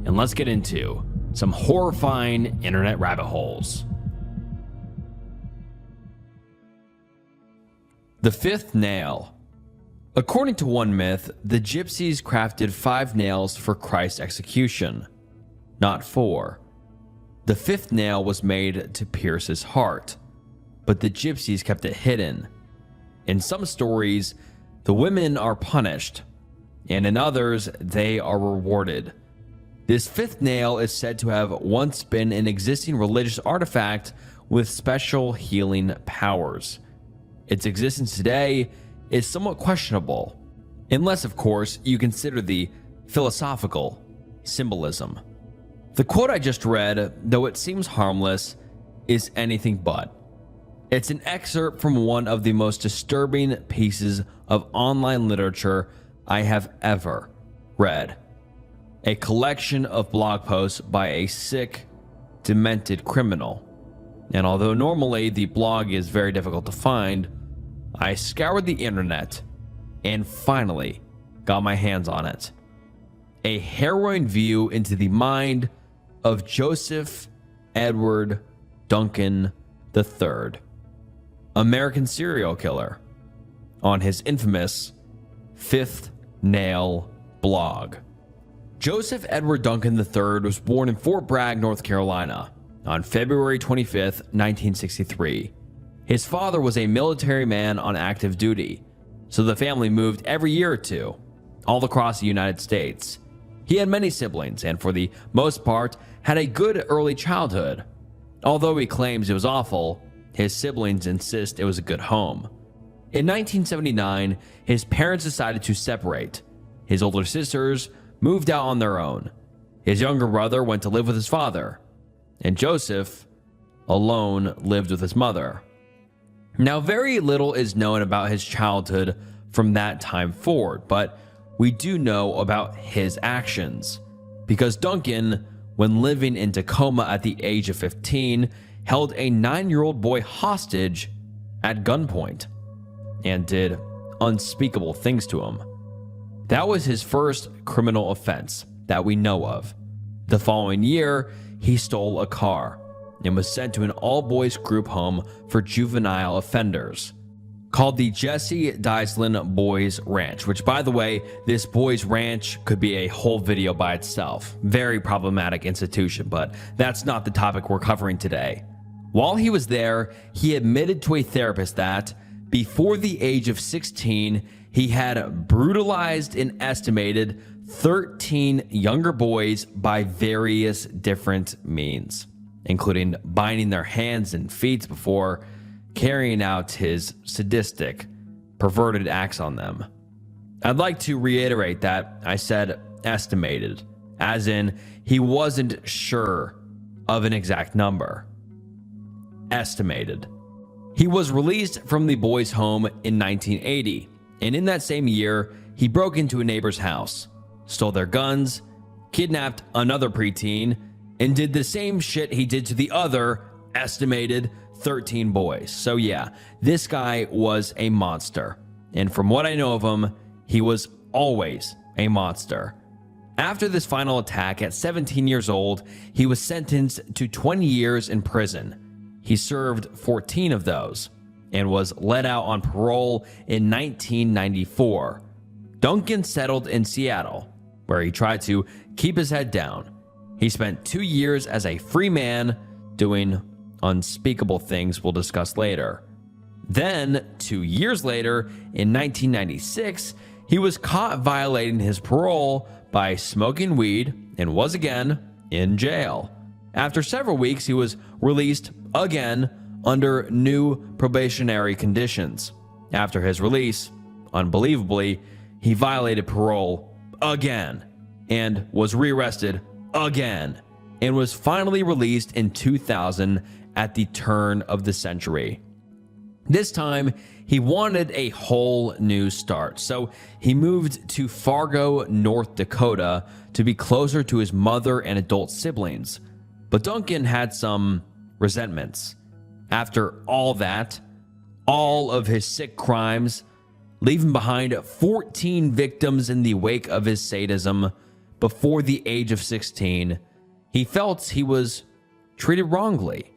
and let's get into some horrifying internet rabbit holes. The fifth nail. According to one myth, the gypsies crafted 5 nails for Christ's execution, not 4. The fifth nail was made to pierce his heart, but the gypsies kept it hidden. In some stories, the women are punished, and in others, they are rewarded. This fifth nail is said to have once been an existing religious artifact with special healing powers. Its existence today is somewhat questionable, unless, of course, you consider the philosophical symbolism. The quote I just read, though it seems harmless, is anything but. It's an excerpt from one of the most disturbing pieces of online literature I have ever read. A collection of blog posts by a sick, demented criminal. And although normally the blog is very difficult to find, I scoured the internet and finally got my hands on it. A harrowing view into the mind of Joseph Edward Duncan III, American serial killer, on his infamous Fifth Nail blog. Joseph Edward Duncan III was born in Fort Bragg, North Carolina, on February 25, 1963. His father was a military man on active duty, so the family moved every year or two, all across the United States. He had many siblings and, for the most part, had a good early childhood. Although he claims it was awful, his siblings insist it was a good home. In 1979, his parents decided to separate. His older sisters moved out on their own. His younger brother went to live with his father, and Joseph, alone, lived with his mother. Now, very little is known about his childhood from that time forward, but we do know about his actions, because Duncan, when living in Tacoma at the age of 15, held a 9-year-old boy hostage at gunpoint and did unspeakable things to him. That was his first criminal offense that we know of. The following year, he stole a car and was sent to an all-boys group home for juvenile offenders called the Jesse Dyslin Boys Ranch, which, by the way, this boys ranch could be a whole video by itself. Very problematic institution, but that's not the topic we're covering today. While he was there, he admitted to a therapist that, before the age of 16, he had brutalized an estimated 13 younger boys by various different means, including binding their hands and feet before carrying out his sadistic, perverted acts on them. I'd like to reiterate that I said estimated, as in he wasn't sure of an exact number. Estimated. He was released from the boys' home in 1980, and in that same year, he broke into a neighbor's house, stole their guns, kidnapped another preteen, and did the same shit he did to the other estimated 13 boys. So yeah, this guy was a monster. And from what I know of him, he was always a monster. After this final attack at 17 years old, he was sentenced to 20 years in prison. He served 14 of those and was let out on parole in 1994. Duncan settled in Seattle, where he tried to keep his head down. He spent 2 years as a free man doing unspeakable things we'll discuss later. Then, 2 years later, in 1996, he was caught violating his parole by smoking weed and was again in jail. After several weeks, he was released again under new probationary conditions. After his release, unbelievably, he violated parole again and was rearrested again and was finally released in 2000 at the turn of the century. This time, he wanted a whole new start, so he moved to Fargo, North Dakota to be closer to his mother and adult siblings. But Duncan had some resentments. After all that, all of his sick crimes, leaving behind 14 victims in the wake of his sadism before the age of 16, he felt he was treated wrongly.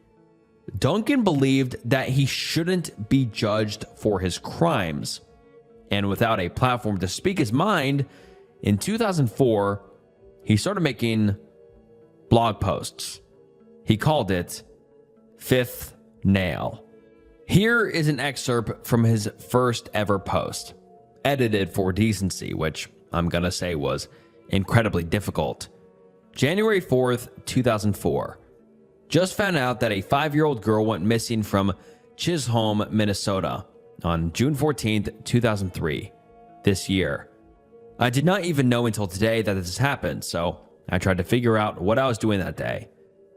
Duncan believed that he shouldn't be judged for his crimes, and without a platform to speak his mind, in 2004, he started making blog posts. He called it Fifth Nail. Here is an excerpt from his first ever post, edited for decency, which I'm gonna say was incredibly difficult. January 4th, 2004. Just found out that a 5-year-old girl went missing from Chisholm, Minnesota on June 14th, 2003, this year. I did not even know until today that this happened, so I tried to figure out what I was doing that day,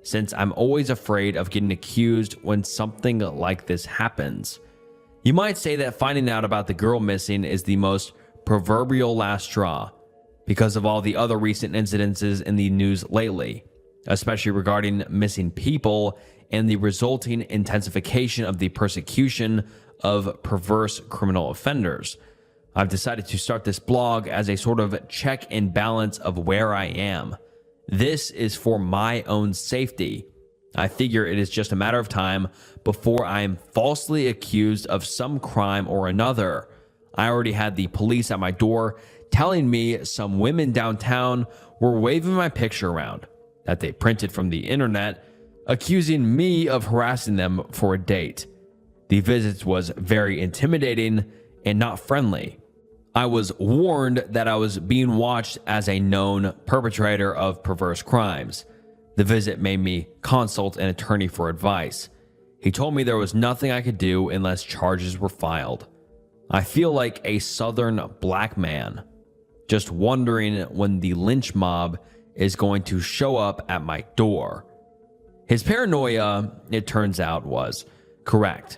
since I'm always afraid of getting accused when something like this happens. You might say that finding out about the girl missing is the most proverbial last straw, because of all the other recent incidences in the news lately, especially regarding missing people and the resulting intensification of the persecution of perverse criminal offenders. I've decided to start this blog as a sort of check and balance of where I am. This is for my own safety. I figure it is just a matter of time before I am falsely accused of some crime or another. I already had the police at my door telling me some women downtown were waving my picture around that they printed from the internet, accusing me of harassing them for a date. The visit was very intimidating and not friendly. I was warned that I was being watched as a known perpetrator of perverse crimes. The visit made me consult an attorney for advice. He told me there was nothing I could do unless charges were filed. I feel like a southern black man, just wondering when the lynch mob is going to show up at my door. His paranoia, it turns out, was correct.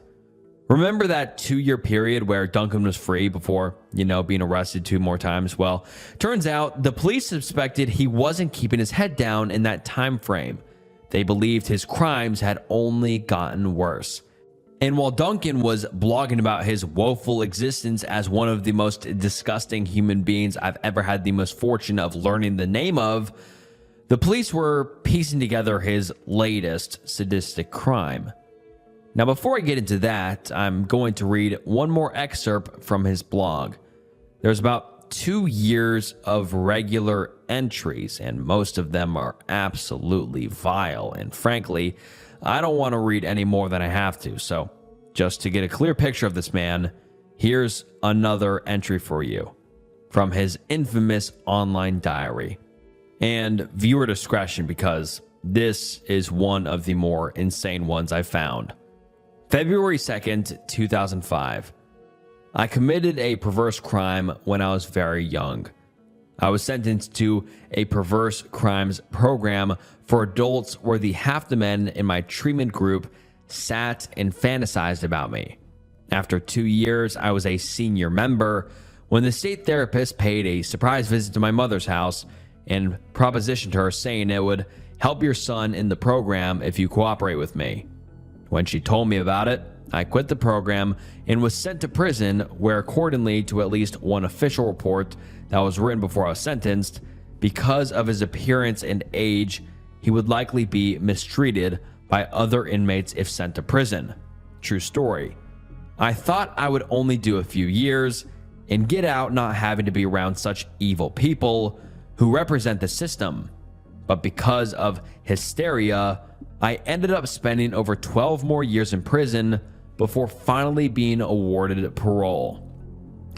Remember that 2-year period where Duncan was free before, being arrested 2 more times? Well, turns out the police suspected he wasn't keeping his head down in that time frame. They believed his crimes had only gotten worse. And while Duncan was blogging about his woeful existence as one of the most disgusting human beings I've ever had the misfortune of learning the name of, the police were piecing together his latest sadistic crime. Now, before I get into that, I'm going to read one more excerpt from his blog. There's about 2 years of regular entries, and most of them are absolutely vile, and frankly, I don't want to read any more than I have to, so just to get a clear picture of this man, here's another entry for you from his infamous online diary. And viewer discretion, because this is one of the more insane ones I found. February 2nd, 2005. I committed a perverse crime when I was very young. I was sentenced to a perverse crimes program for adults where half the men in my treatment group sat and fantasized about me. After 2 years, I was a senior member when the state therapist paid a surprise visit to my mother's house and propositioned her, saying it would help your son in the program if you cooperate with me. When she told me about it, I quit the program and was sent to prison, where accordingly to at least one official report that was written before I was sentenced, because of his appearance and age, he would likely be mistreated by other inmates if sent to prison. True story. I thought I would only do a few years and get out not having to be around such evil people who represent the system. But because of hysteria, I ended up spending over 12 more years in prison before finally being awarded parole.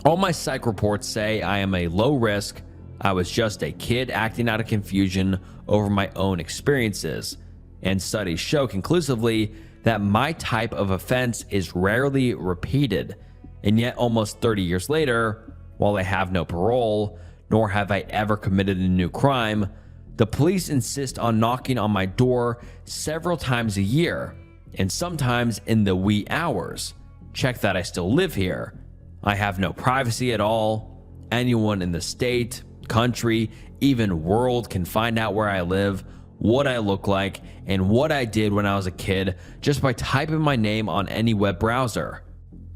All my psych reports say I am a low risk. I was just a kid acting out of confusion over my own experiences. And studies show conclusively that my type of offense is rarely repeated. And yet almost 30 years later, while I have no parole, nor have I ever committed a new crime, the police insist on knocking on my door several times a year, and sometimes in the wee hours. Check that I still live here. I have no privacy at all. Anyone in the state, country, even world can find out where I live, what I look like, and what I did when I was a kid just by typing my name on any web browser.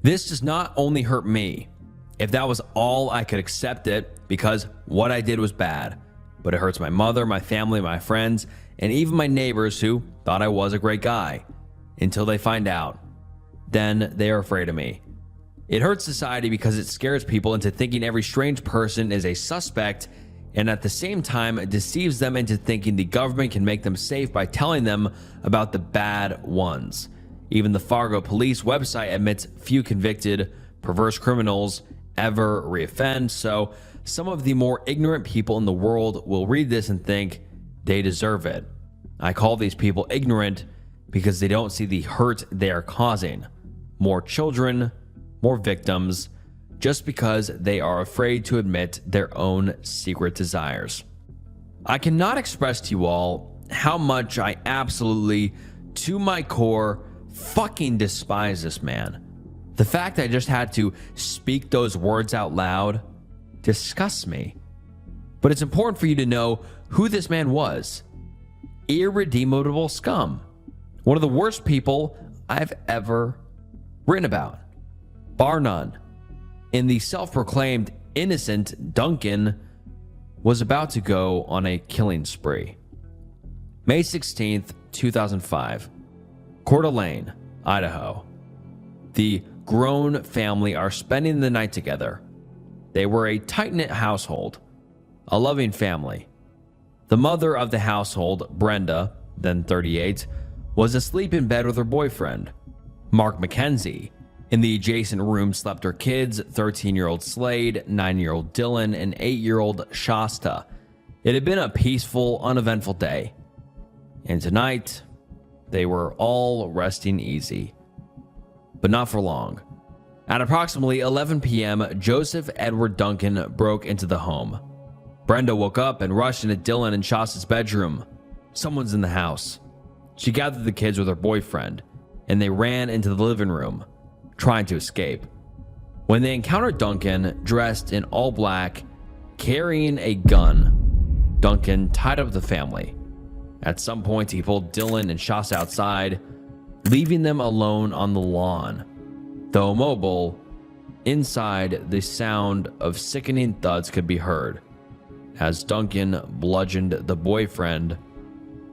This does not only hurt me. If that was all, I could accept it because what I did was bad. But it hurts my mother, my family, my friends, and even my neighbors who thought I was a great guy. Until they find out. Then they are afraid of me. It hurts society because it scares people into thinking every strange person is a suspect and at the same time deceives them into thinking the government can make them safe by telling them about the bad ones. Even the Fargo police website admits few convicted, perverse criminals ever reoffend, so some of the more ignorant people in the world will read this and think they deserve it. I call these people ignorant because they don't see the hurt they are causing. More children, more victims, just because they are afraid to admit their own secret desires. I cannot express to you all how much I absolutely, to my core, fucking despise this man. The fact I just had to speak those words out loud disgusts me. But it's important for you to know who this man was. Irredeemable scum. One of the worst people I've ever written about, bar none. And the self-proclaimed innocent Duncan was about to go on a killing spree. May 16th, 2005, Coeur d'Alene, Idaho. The grown family are spending the night together. They were a tight-knit household, a loving family. The mother of the household, Brenda, then 38, was asleep in bed with her boyfriend, Mark McKenzie. In the adjacent room slept her kids, 13-year-old Slade, 9-year-old Dylan, and 8-year-old Shasta. It had been a peaceful, uneventful day. And tonight, they were all resting easy. But not for long. At approximately 11 p.m., Joseph Edward Duncan broke into the home. Brenda woke up and rushed into Dylan and Shasta's bedroom. Someone's in the house. She gathered the kids with her boyfriend, and they ran into the living room, trying to escape. When they encountered Duncan, dressed in all black, carrying a gun, Duncan tied up the family. At some point, he pulled Dylan and Shasta outside, leaving them alone on the lawn. Though immobile, inside the sound of sickening thuds could be heard as Duncan bludgeoned the boyfriend,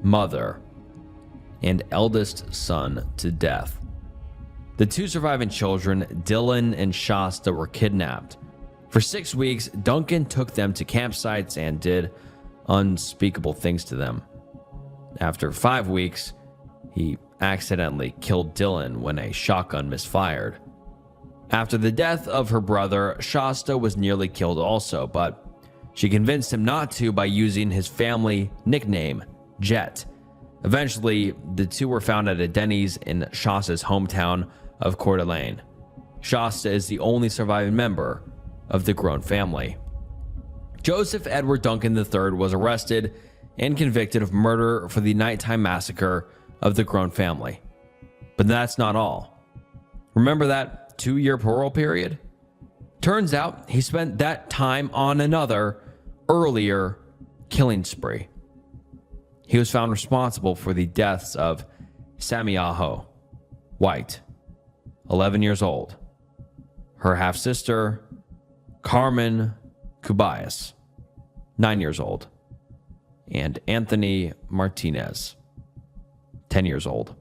mother, and eldest son to death. The two surviving children, Dylan and Shasta, were kidnapped. For 6 weeks, Duncan took them to campsites and did unspeakable things to them. After 5 weeks, he accidentally killed Dylan when a shotgun misfired. After the death of her brother, Shasta was nearly killed also, but she convinced him not to by using his family nickname, Jet. Eventually, the two were found at a Denny's in Shasta's hometown of Coeur d'Alene. Shasta is the only surviving member of the grown family. Joseph Edward Duncan III was arrested and convicted of murder for the nighttime massacre of the grown family. But that's not all. Remember that 2-year parole period? Turns out he spent that time on another, earlier killing spree. He was found responsible for the deaths of Samiaho White, 11 years old, her half-sister, Carmen Cubayas, 9 years old, and Anthony Martinez, 10 years old.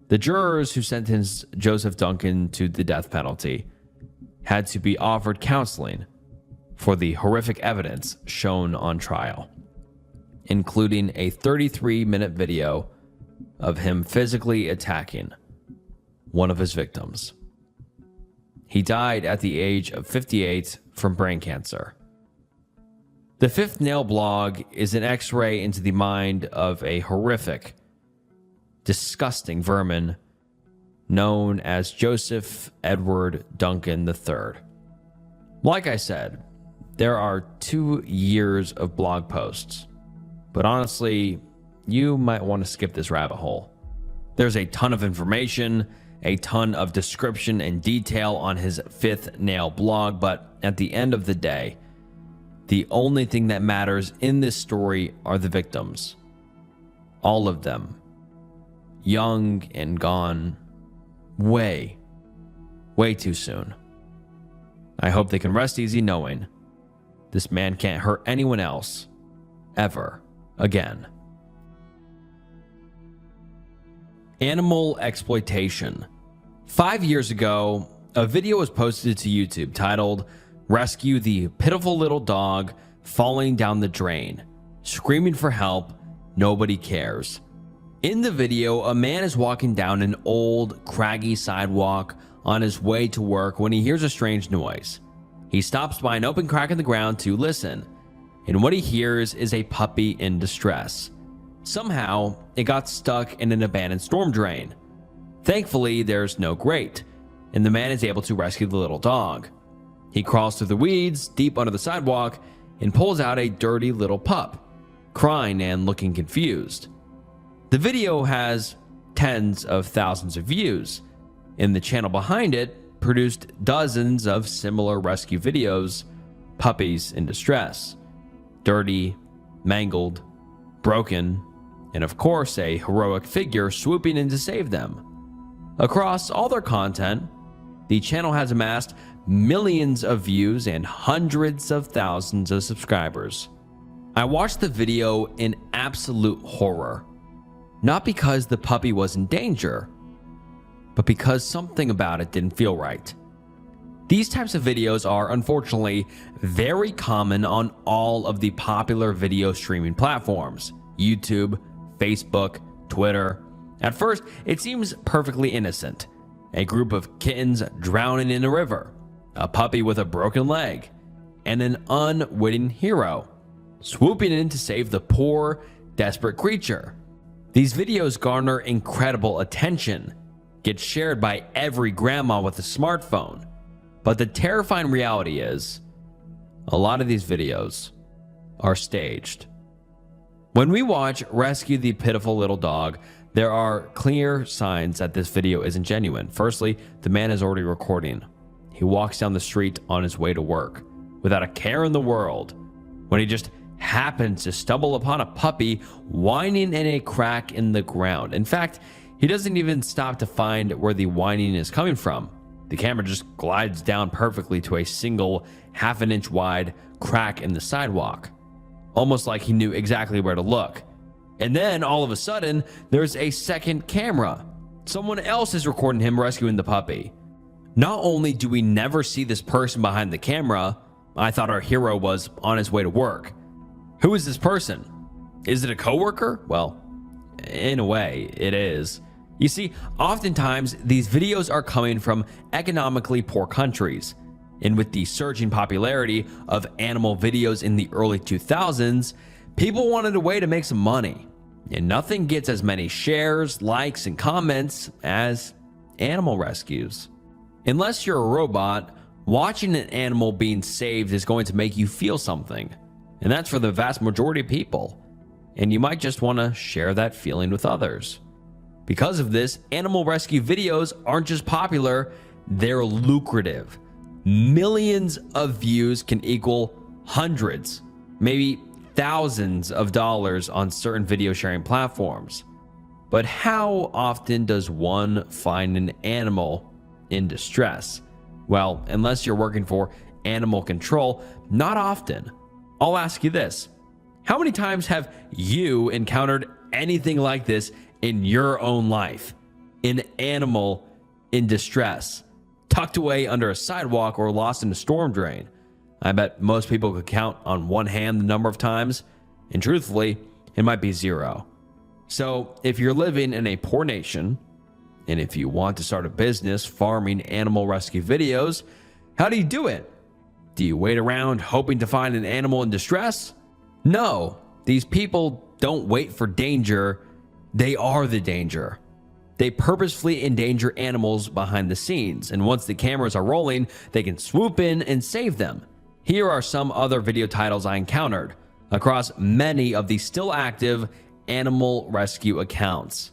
The jurors who sentenced Joseph Duncan to the death penalty had to be offered counseling for the horrific evidence shown on trial, including a 33-minute video of him physically attacking one of his victims. He died at the age of 58 from brain cancer. The Fifth Nail blog is an x-ray into the mind of a horrific, disgusting vermin known as Joseph Edward Duncan III. Like I said, there are 2 years of blog posts, but honestly, you might want to skip this rabbit hole. There's a ton of information, a ton of description and detail on his Fifth Nail blog, but at the end of the day, the only thing that matters in this story are the victims. All of them. Young and gone way too soon. I hope they can rest easy knowing this man can't hurt anyone else ever again. Animal exploitation. 5 years ago, a video was posted to YouTube titled "Rescue the Pitiful Little Dog falling down the drain, screaming for help. Nobody cares. In the video, a man is walking down an old, craggy sidewalk on his way to work when he hears a strange noise. He stops by an open crack in the ground to listen, and what he hears is a puppy in distress. Somehow, it got stuck in an abandoned storm drain. Thankfully, there's no grate, and the man is able to rescue the little dog. He crawls through the weeds deep under the sidewalk and pulls out a dirty little pup, crying and looking confused. The video has tens of thousands of views, and the channel behind it produced dozens of similar rescue videos, puppies in distress, dirty, mangled, broken, and of course a heroic figure swooping in to save them. Across all their content, the channel has amassed millions of views and hundreds of thousands of subscribers. I watched the video in absolute horror, not because the puppy was in danger, but because something about it didn't feel right. These types of videos are unfortunately very common on all of the popular video streaming platforms: YouTube, Facebook, Twitter. At first, it seems perfectly innocent. A group of kittens drowning in a river, a puppy with a broken leg, and an unwitting hero swooping in to save the poor, desperate creature. These videos garner incredible attention, get shared by every grandma with a smartphone. But the terrifying reality is, a lot of these videos are staged. When we watch Rescue the Pitiful Little Dog, there are clear signs that this video isn't genuine. Firstly, the man is already recording. He walks down the street on his way to work without a care in the world when he just happens to stumble upon a puppy whining in a crack in the ground. In fact, he doesn't even stop to find where the whining is coming from. The camera just glides down perfectly to a single half-an-inch wide crack in the sidewalk, almost like he knew exactly where to look. And then all of a sudden, there's a second camera. Someone else is recording him rescuing the puppy. Not only do we never see this person behind the camera, I thought our hero was on his way to work. Who is this person? Is it a coworker? Well, in a way, it is. You see, oftentimes these videos are coming from economically poor countries, and with the surging popularity of animal videos in the early 2000s, people wanted a way to make some money, and nothing gets as many shares, likes, and comments as animal rescues. Unless you're a robot, watching an animal being saved is going to make you feel something, and that's for the vast majority of people, and you might just want to share that feeling with others. Because of this, animal rescue videos aren't just popular, they're lucrative. Millions of views can equal hundreds, maybe thousands of dollars on certain video sharing platforms. But how often does one find an animal in distress? Well, unless you're working for animal control, not often. I'll ask you this: how many times have you encountered anything like this in your own life? An animal in distress, tucked away under a sidewalk or lost in a storm drain? I bet most people could count on one hand the number of times, and truthfully, it might be zero. So if you're living in a poor nation, and if you want to start a business farming animal rescue videos, how do you do it? Do you wait around hoping to find an animal in distress? No, these people don't wait for danger. They are the danger. They purposefully endanger animals behind the scenes, and once the cameras are rolling, they can swoop in and save them. Here are some other video titles I encountered across many of the still active animal rescue accounts: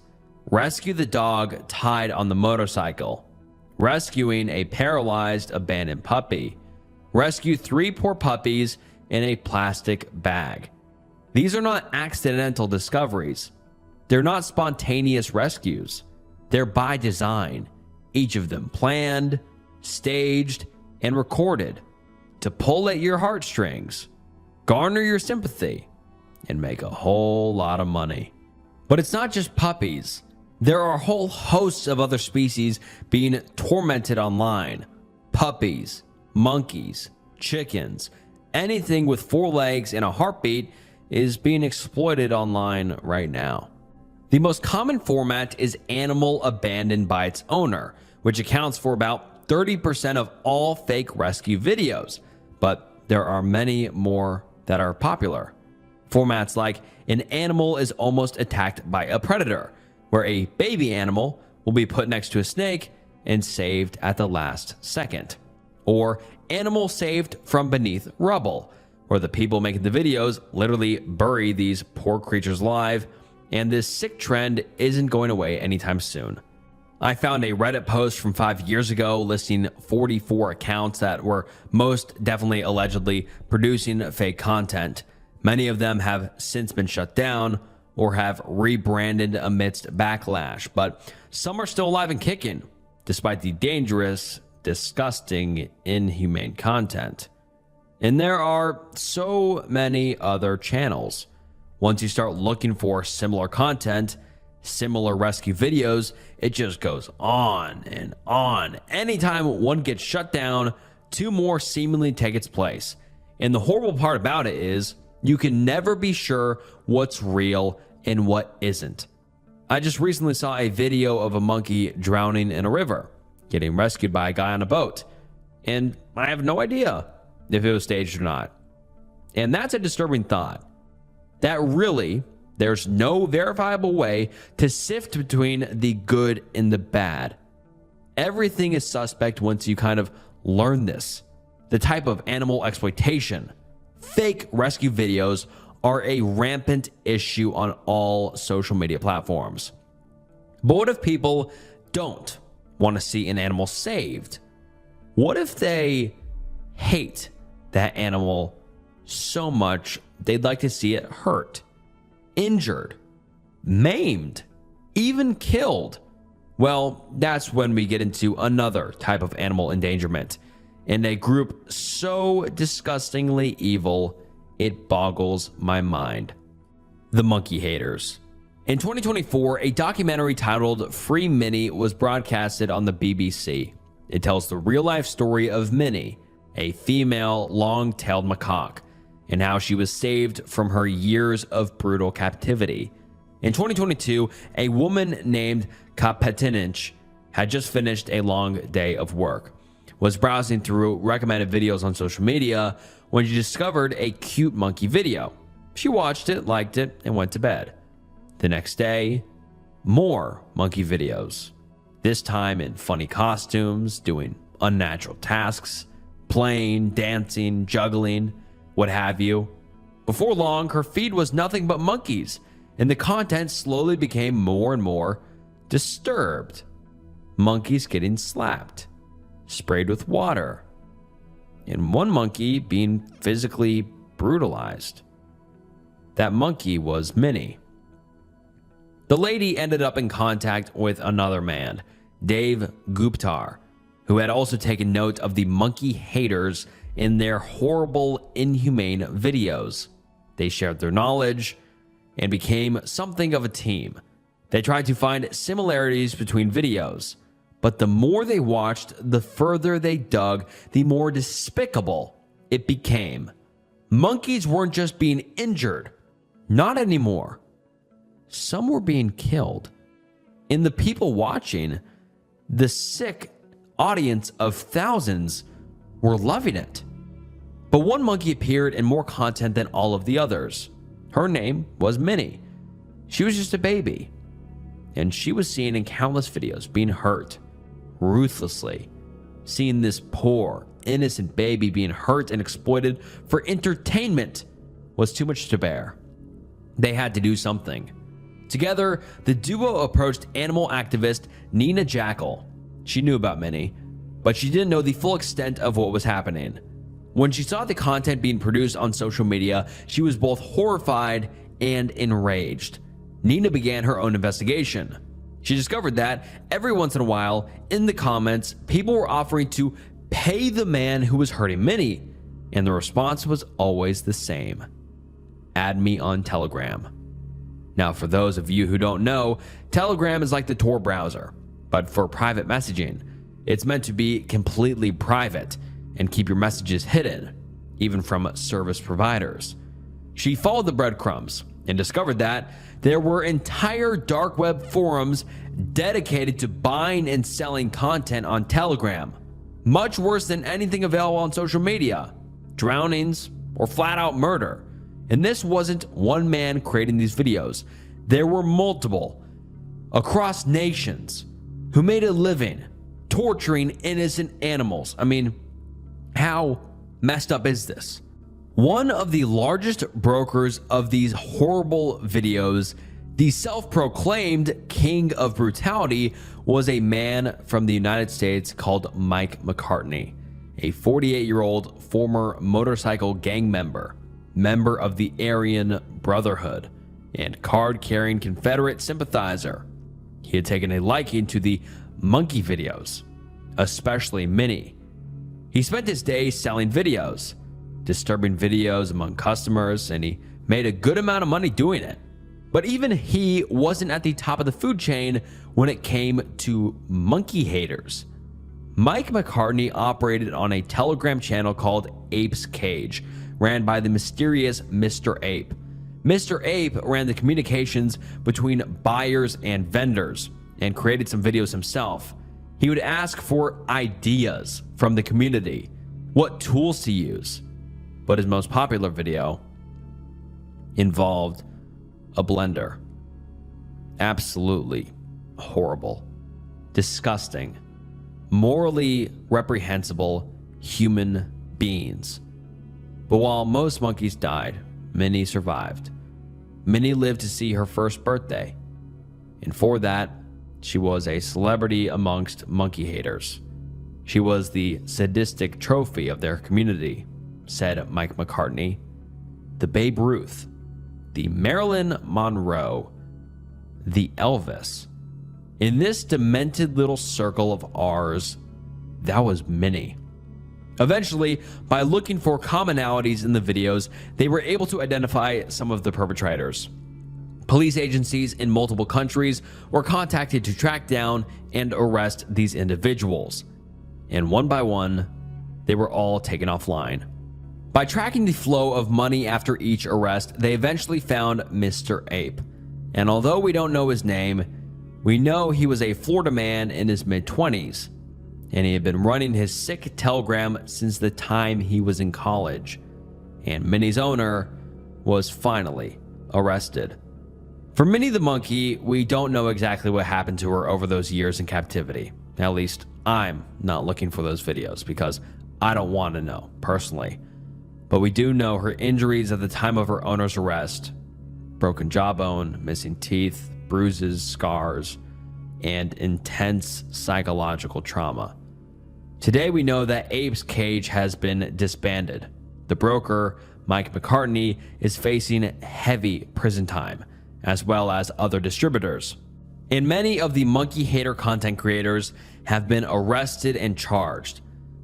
Rescue the dog tied on the motorcycle, rescuing a paralyzed abandoned puppy, rescue 3 poor puppies in a plastic bag. These are not accidental discoveries. They're not spontaneous rescues. They're by design, each of them planned, staged, and recorded to pull at your heartstrings, garner your sympathy, and make a whole lot of money. But it's not just puppies. There are whole hosts of other species being tormented online: puppies, monkeys, chickens, anything with 4 legs and a heartbeat is being exploited online right now. The most common format is animal abandoned by its owner, which accounts for about 30% of all fake rescue videos, but there are many more that are popular. Formats like an animal is almost attacked by a predator, where a baby animal will be put next to a snake and saved at the last second. Or animal saved from beneath rubble, where the people making the videos literally bury these poor creatures alive, and this sick trend isn't going away anytime soon. I found a Reddit post from 5 years ago listing 44 accounts that were most definitely allegedly producing fake content. Many of them have since been shut down or have rebranded amidst backlash, but some are still alive and kicking, despite the dangerous, disgusting, inhumane content. And there are so many other channels. Once you start looking for similar content, similar rescue videos, it just goes on and on. Anytime one gets shut down, 2 more seemingly take its place. And the horrible part about it is you can never be sure what's real and what isn't. I just recently saw a video of a monkey drowning in a river, getting rescued by a guy on a boat. And I have no idea if it was staged or not. And that's a disturbing thought. That really, there's no verifiable way to sift between the good and the bad. Everything is suspect once you kind of learn this. The type of animal exploitation, fake rescue videos are a rampant issue on all social media platforms. But what if people don't want to see an animal saved? What if they hate that animal so much they'd like to see it hurt, injured, maimed, even killed? Well, that's when we get into another type of animal endangerment, and a group so disgustingly evil, it boggles my mind. The monkey haters. In 2024, a documentary titled Free Minnie was broadcasted on the BBC. It tells the real-life story of Minnie, a female long-tailed macaque, and how she was saved from her years of brutal captivity. In 2022, a woman named Kapetinich had just finished a long day of work, was browsing through recommended videos on social media when she discovered a cute monkey video. She watched it, liked it, and went to bed. The next day, more monkey videos, this time in funny costumes, doing unnatural tasks, playing, dancing, juggling, what have you. Before long, her feed was nothing but monkeys, and the content slowly became more and more disturbed. Monkeys getting slapped, sprayed with water, and one monkey being physically brutalized. That monkey was Minnie. The lady ended up in contact with another man, Dave Guptar, who had also taken note of the monkey haters in their horrible, inhumane videos. They shared their knowledge and became something of a team. They tried to find similarities between videos, but the more they watched, the further they dug, the more despicable it became. Monkeys weren't just being injured, not anymore. Some were being killed. And the people watching, the sick audience of thousands, were loving it. But one monkey appeared in more content than all of the others. Her name was Minnie. She was just a baby, and she was seen in countless videos being hurt ruthlessly. Seeing this poor, innocent baby being hurt and exploited for entertainment was too much to bear. They had to do something. Together, the duo approached animal activist Nina Jackal. She knew about Minnie, but she didn't know the full extent of what was happening. When she saw the content being produced on social media, she was both horrified and enraged. Nina began her own investigation. She discovered that every once in a while, in the comments, people were offering to pay the man who was hurting Minnie, and the response was always the same: add me on Telegram. Now, for those of you who don't know, Telegram is like the Tor browser, but for private messaging. It's meant to be completely private and keep your messages hidden. even from service providers. She followed the breadcrumbs and discovered that there were entire dark web forums dedicated to buying and selling content on Telegram. Much worse than anything available on social media, drownings, or flat out murder. And this wasn't one man creating these videos. There were multiple across nations who made a living torturing innocent animals. I mean, how messed up is this? One of the largest brokers of these horrible videos, the self-proclaimed king of brutality, was a man from the United States called Mike McCartney, a 48-year-old former motorcycle gang member of the Aryan Brotherhood, and card-carrying Confederate sympathizer. He had taken a liking to the monkey videos, especially Minnie. He spent his days selling videos, disturbing videos among customers, and he made a good amount of money doing it. But even he wasn't at the top of the food chain when it came to monkey haters. Mike McCartney operated on a Telegram channel called Ape's Cage, ran by the mysterious Mr. Ape. Mr. Ape ran the communications between buyers and vendors and created some videos himself. He would ask for ideas from the community, what tools to use. But his most popular video involved a blender. Absolutely horrible, disgusting, morally reprehensible human beings. But while most monkeys died, Minnie survived. Minnie lived to see her first birthday, and for that, she was a celebrity amongst monkey haters. She was the sadistic trophy of their community, said Mike McCartney. The Babe Ruth, the Marilyn Monroe, the Elvis. In this demented little circle of ours, that was Minnie. Eventually, by looking for commonalities in the videos, they were able to identify some of the perpetrators. Police agencies in multiple countries were contacted to track down and arrest these individuals. And one by one, they were all taken offline. By tracking the flow of money after each arrest, they eventually found Mr. Ape. And although we don't know his name, we know he was a Florida man in his mid-20s, and he had been running his sick Telegram since the time he was in college. And Minnie's owner was finally arrested. For Minnie the monkey, we don't know exactly what happened to her over those years in captivity. At least I'm not looking for those videos because I don't want to know personally. But we do know her injuries at the time of her owner's arrest: broken jawbone, missing teeth, bruises, scars, and intense psychological trauma. Today we know that Ape's Cage has been disbanded. The broker, Mike McCartney, is facing heavy prison time, as well as other distributors. And many of the monkey hater content creators have been arrested and charged.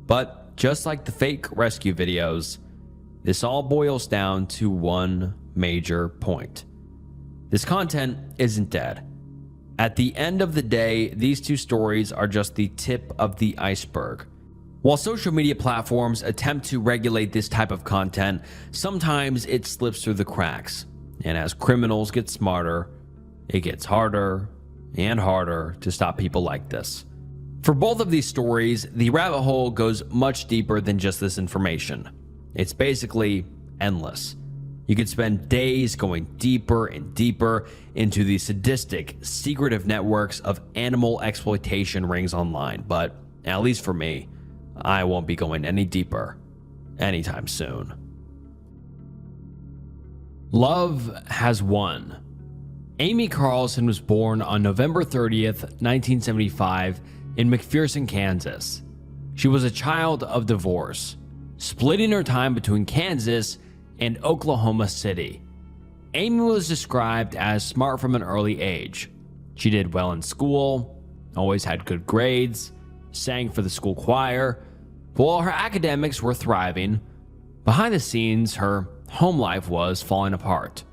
But just like the fake rescue videos, this all boils down to one major point. This content isn't dead. At the end of the day, these two stories are just the tip of the iceberg. While social media platforms attempt to regulate this type of content, sometimes it slips through the cracks. And as criminals get smarter, it gets harder and harder to stop people like this. For both of these stories, the rabbit hole goes much deeper than just this information. It's basically endless. You could spend days going deeper and deeper into the sadistic, secretive networks of animal exploitation rings online, but at least for me, I won't be going any deeper anytime soon. Love has won. Amy Carlson was born on November 30th, 1975 in McPherson, Kansas. She was a child of divorce, splitting her time between Kansas and Oklahoma City. Amy was described as smart from an early age. She did well in school, always had good grades, sang for the school choir. But while her academics were thriving, behind the scenes, her home life was falling apart.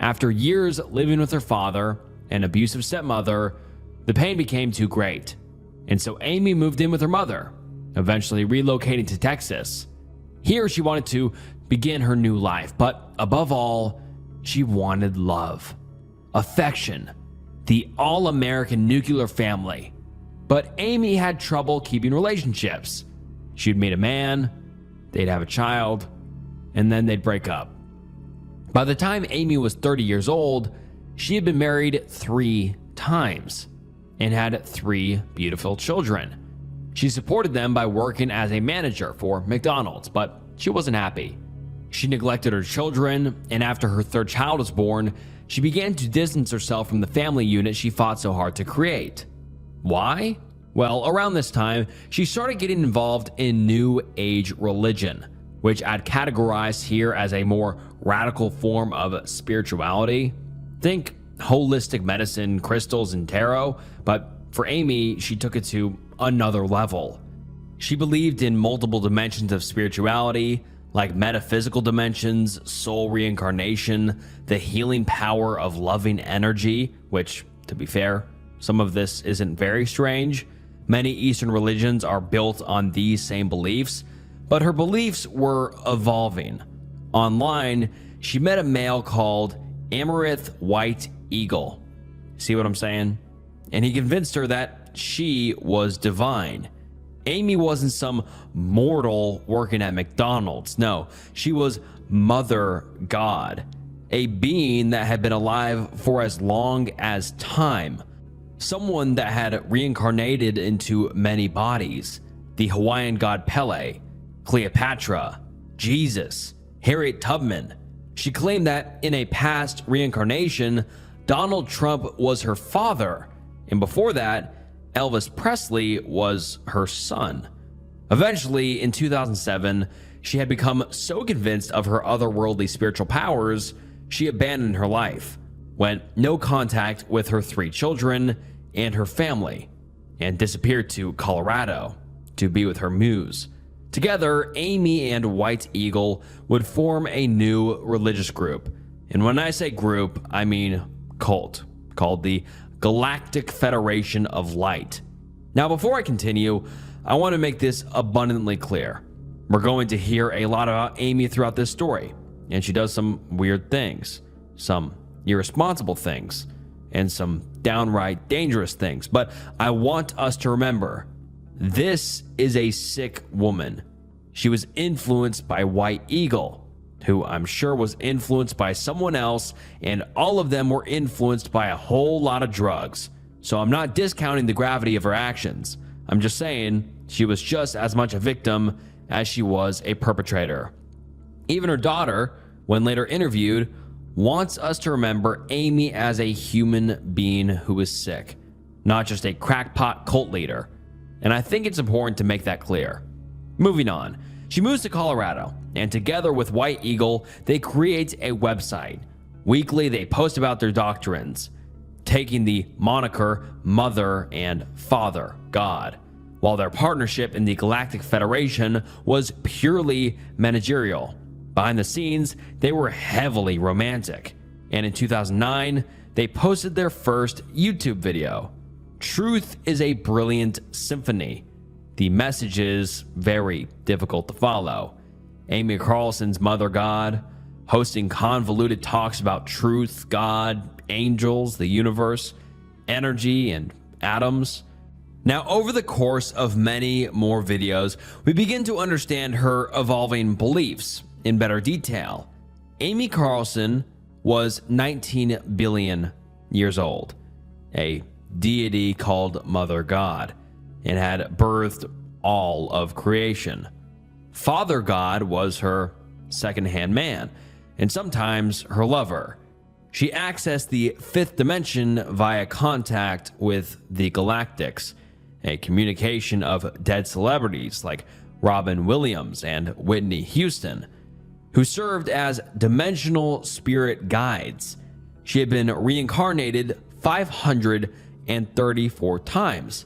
After years living with her father, an abusive stepmother, the pain became too great. And so Amy moved in with her mother, eventually relocating to Texas. Here she wanted to begin her new life, but above all, she wanted love, affection, the all-American nuclear family. But Amy had trouble keeping relationships. She'd meet a man, they'd have a child, and then they'd break up. By the time Amy was 30 years old, she had been married 3 times and had 3 beautiful children. She supported them by working as a manager for McDonald's, but she wasn't happy. She neglected her children, and after her 3rd child was born, she began to distance herself from the family unit she fought so hard to create. Why? Well, around this time, she started getting involved in New Age religion, which I'd categorize here as a more radical form of spirituality. Think holistic medicine, crystals, and tarot, but for Amy, she took it to another level. She believed in multiple dimensions of spirituality, like metaphysical dimensions, soul reincarnation, the healing power of loving energy, which, to be fair, some of this isn't very strange. Many Eastern religions are built on these same beliefs, but her beliefs were evolving. Online, she met a male called Amaranth White Eagle. See what I'm saying? And he convinced her that she was divine. Amy wasn't some mortal working at McDonald's. No, she was Mother God, a being that had been alive for as long as time. Someone that had reincarnated into many bodies. The Hawaiian god Pele, Cleopatra, Jesus, Harriet Tubman. She claimed that in a past reincarnation, Donald Trump was her father, and before that, Elvis Presley was her son. Eventually, in 2007, she had become so convinced of her otherworldly spiritual powers, she abandoned her life, went no contact with her 3 children and her family, and disappeared to Colorado to be with her muse. Together, Amy and White Eagle would form a new religious group. And when I say group, I mean cult, called the Galactic Federation of Light. Now, before I continue, I want to make this abundantly clear. We're going to hear a lot about Amy throughout this story, and she does some weird things, some irresponsible things, and some downright dangerous things. But I want us to remember, this is a sick woman. She was influenced by White Eagle, who I'm sure was influenced by someone else, and all of them were influenced by a whole lot of drugs. So I'm not discounting the gravity of her actions. I'm just saying she was just as much a victim as she was a perpetrator. Even her daughter, when later interviewed, wants us to remember Amy as a human being who is sick, not just a crackpot cult leader. And I think it's important to make that clear. Moving on, she moves to Colorado, and together with White Eagle, they create a website. Weekly, they post about their doctrines, taking the moniker Mother and Father God, while their partnership in the Galactic Federation was purely managerial. Behind the scenes, they were heavily romantic, and in 2009, they posted their first YouTube video. Truth is a brilliant symphony. The message is very difficult to follow. Amy Carlson's Mother God, hosting convoluted talks about truth, God, angels, the universe, energy, and atoms. Now, over the course of many more videos, we begin to understand her evolving beliefs in better detail. Amy Carlson was 19 billion years old, a deity called Mother God, and had birthed all of creation. Father God was her second-hand man, and sometimes her lover. She accessed the 5th dimension via contact with the Galactics, a communication of dead celebrities like Robin Williams and Whitney Houston, who served as dimensional spirit guides. She had been reincarnated 534 times,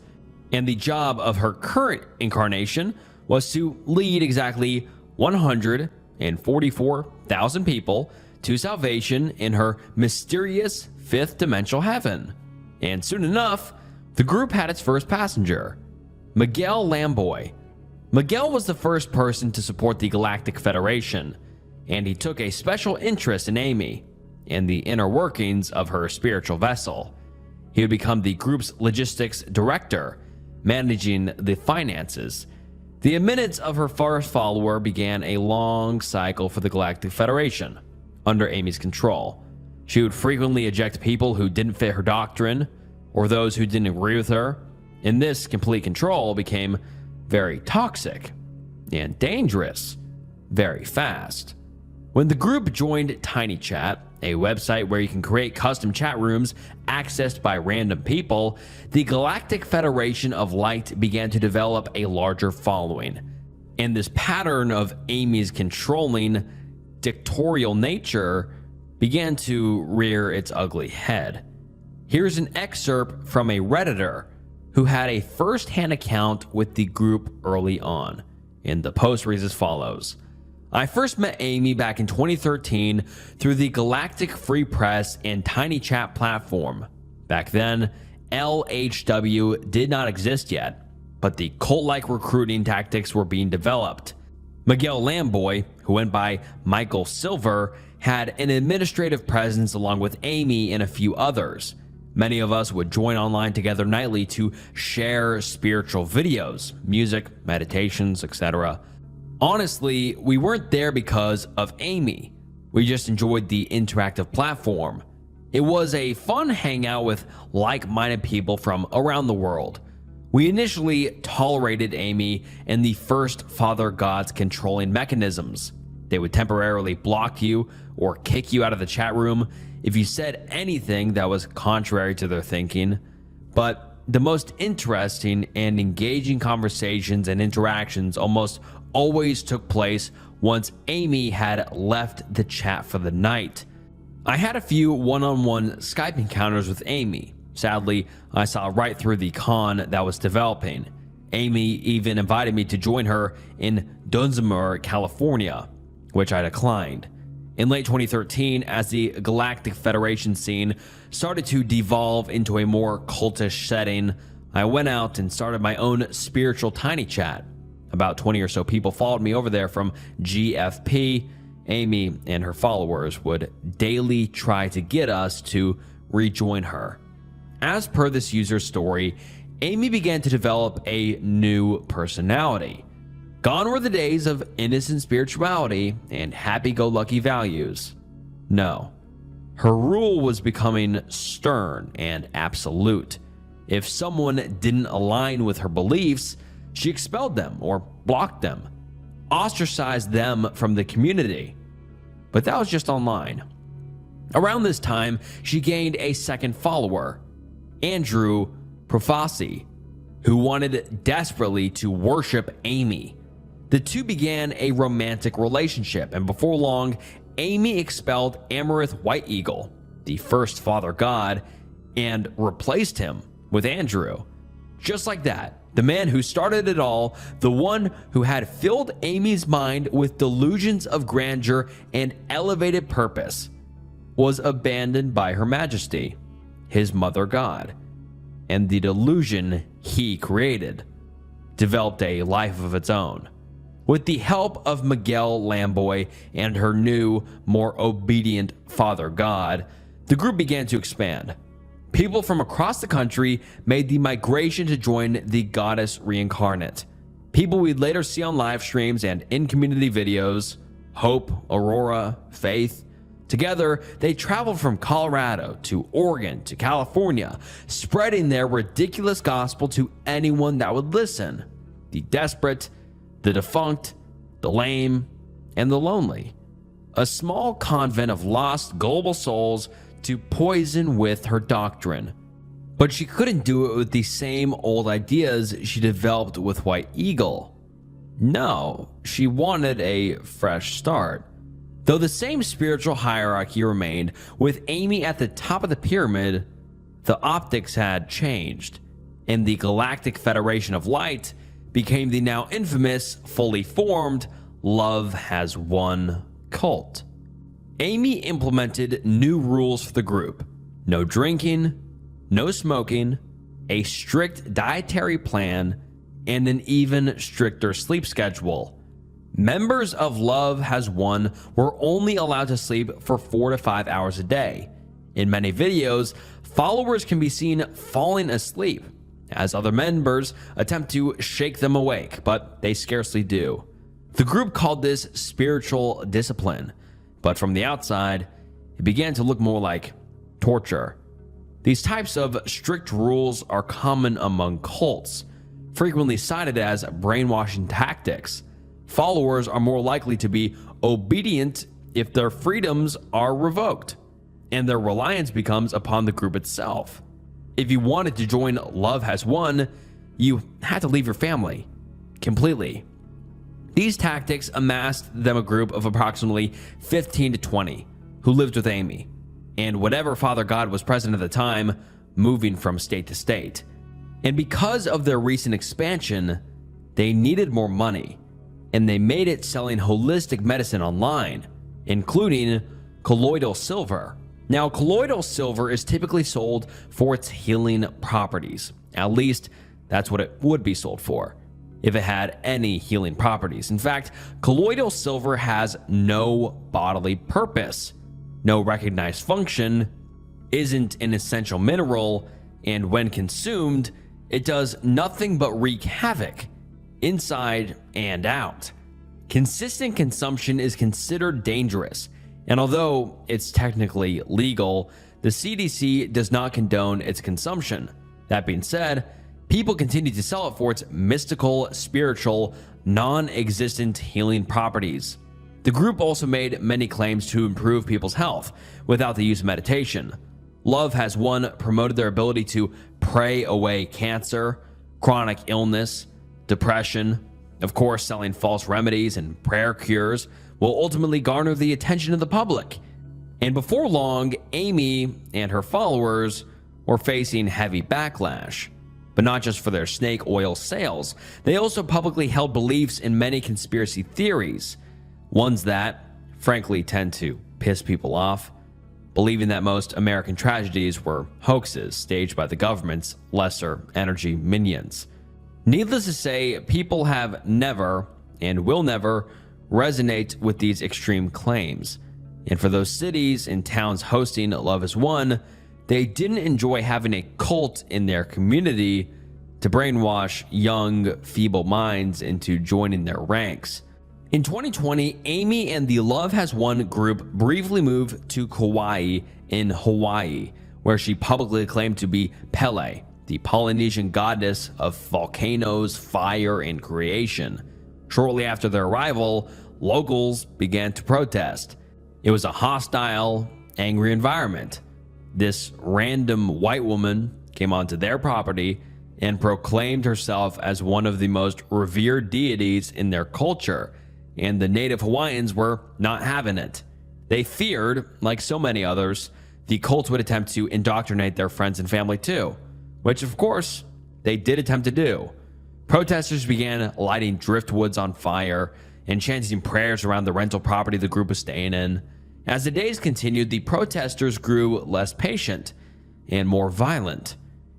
and the job of her current incarnation was to lead exactly 144,000 people to salvation in her mysterious 5th dimensional heaven. And soon enough, the group had its first passenger, Miguel Lamboy. Miguel was the first person to support the Galactic Federation, and he took a special interest in Amy and the inner workings of her spiritual vessel. He would become the group's logistics director, managing the finances. The minutes of her first follower began a long cycle for the Galactic Federation under Amy's control. She would frequently eject people who didn't fit her doctrine or those who didn't agree with her, and this complete control became very toxic and dangerous very fast. When the group joined TinyChat, a website where you can create custom chat rooms accessed by random people, the Galactic Federation of Light began to develop a larger following. And this pattern of Amy's controlling, dictatorial nature began to rear its ugly head. Here's an excerpt from a Redditor who had a first-hand account with the group early on, and the post reads as follows. I first met Amy back in 2013 through the Galactic Free Press and TinyChat platform. Back then, LHW did not exist yet, but the cult-like recruiting tactics were being developed. Miguel Lamboy, who went by Michael Silver, had an administrative presence along with Amy and a few others. Many of us would join online together nightly to share spiritual videos, music, meditations, etc. Honestly, we weren't there because of Amy. We just enjoyed the interactive platform. It was a fun hangout with like-minded people from around the world. We initially tolerated Amy and the first Father God's controlling mechanisms. They would temporarily block you or kick you out of the chat room if you said anything that was contrary to their thinking. But the most interesting and engaging conversations and interactions almost always took place once Amy had left the chat for the night. I had a few one-on-one Skype encounters with Amy. Sadly, I saw right through the con that was developing. Amy even invited me to join her in Dunsmuir, California, which I declined. In late 2013, as the Galactic Federation scene started to devolve into a more cultish setting, I went out and started my own spiritual TinyChat. About 20 or so people followed me over there from GFP. Amy and her followers would daily try to get us to rejoin her. As per this user's story, Amy began to develop a new personality. Gone were the days of innocent spirituality and happy-go-lucky values. No, her rule was becoming stern and absolute. If someone didn't align with her beliefs, she expelled them or blocked them, ostracized them from the community. But that was just online. Around this time, she gained a second follower, Andrew Profasi, who wanted desperately to worship Amy. The two began a romantic relationship, and before long, Amy expelled Amarith White Eagle, the first Father God, and replaced him with Andrew. Just like that, the man who started it all, the one who had filled Amy's mind with delusions of grandeur and elevated purpose, was abandoned by Her Majesty, his mother god, and the delusion he created developed a life of its own. With the help of Miguel Lamboy and her new, more obedient Father God, the group began to expand. People from across the country made the migration to join the goddess reincarnate. People we'd later see on live streams and in community videos, Hope, Aurora, Faith. Together, they traveled from Colorado to Oregon to California, spreading their ridiculous gospel to anyone that would listen. The desperate, the defunct, the lame, and the lonely. A small convent of lost, gullible souls to poison with her doctrine. But she couldn't do it with the same old ideas she developed with White Eagle. No, she wanted a fresh start. Though the same spiritual hierarchy remained, with Amy at the top of the pyramid, the optics had changed, and the Galactic Federation of Light became the now infamous, fully formed Love Has Won cult. Amy implemented new rules for the group: no drinking, no smoking, a strict dietary plan, and an even stricter sleep schedule. Members of Love Has Won were only allowed to sleep for 4 to 5 hours a day. In many videos, followers can be seen falling asleep as other members attempt to shake them awake, but they scarcely do. The group called this spiritual discipline, but from the outside, it began to look more like torture. These types of strict rules are common among cults, frequently cited as brainwashing tactics. Followers are more likely to be obedient if their freedoms are revoked, and their reliance becomes upon the group itself. If you wanted to join Love Has Won, you had to leave your family completely. These tactics amassed them a group of approximately 15 to 20 who lived with Amy, and whatever father god was present at the time, moving from state to state. And because of their recent expansion, they needed more money, and they made it selling holistic medicine online, including colloidal silver. Now, colloidal silver is typically sold for its healing properties. At least, that's what it would be sold for, if it had any healing properties. In fact, colloidal silver has no bodily purpose, no recognized function, isn't an essential mineral, and when consumed, it does nothing but wreak havoc, inside and out. Consistent consumption is considered dangerous, and although it's technically legal, the CDC does not condone its consumption. That being said, people continue to sell it for its mystical, spiritual, non-existent healing properties. The group also made many claims to improve people's health without the use of meditation. Love Has Won promoted their ability to pray away cancer, chronic illness, depression. Of course, selling false remedies and prayer cures will ultimately garner the attention of the public. And before long, Amy and her followers were facing heavy backlash. But not just for their snake oil sales, they also publicly held beliefs in many conspiracy theories, ones that, frankly, tend to piss people off, believing that most American tragedies were hoaxes staged by the government's lesser energy minions. Needless to say, people have never and will never resonate with these extreme claims. And for those cities and towns hosting Love Has Won, they didn't enjoy having a cult in their community to brainwash young, feeble minds into joining their ranks. In 2020, Amy and the Love Has Won group briefly moved to Kauai in Hawaii, where she publicly claimed to be Pele, the Polynesian goddess of volcanoes, fire, and creation. Shortly after their arrival, locals began to protest. It was a hostile, angry environment. This random white woman came onto their property and proclaimed herself as one of the most revered deities in their culture, and the native Hawaiians were not having it. They feared, like so many others, the cult would attempt to indoctrinate their friends and family too, which of course they did attempt to do. Protesters began lighting driftwoods on fire and chanting prayers around the rental property the group was staying in. As the days continued, the protesters grew less patient and more violent.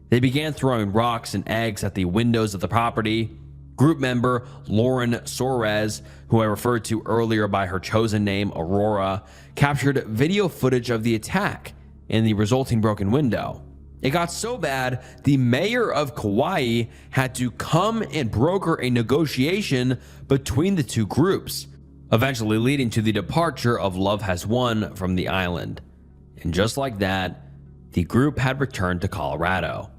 They began throwing rocks and eggs at the windows of the property. Group member Lauren Soares, who I referred to earlier by her chosen name, Aurora, captured video footage of the attack and the resulting broken window. It got so bad, the mayor of Kauai had to come and broker a negotiation between the two groups, eventually leading to the departure of Love Has Won from the island. And just like that, the group had returned to Colorado.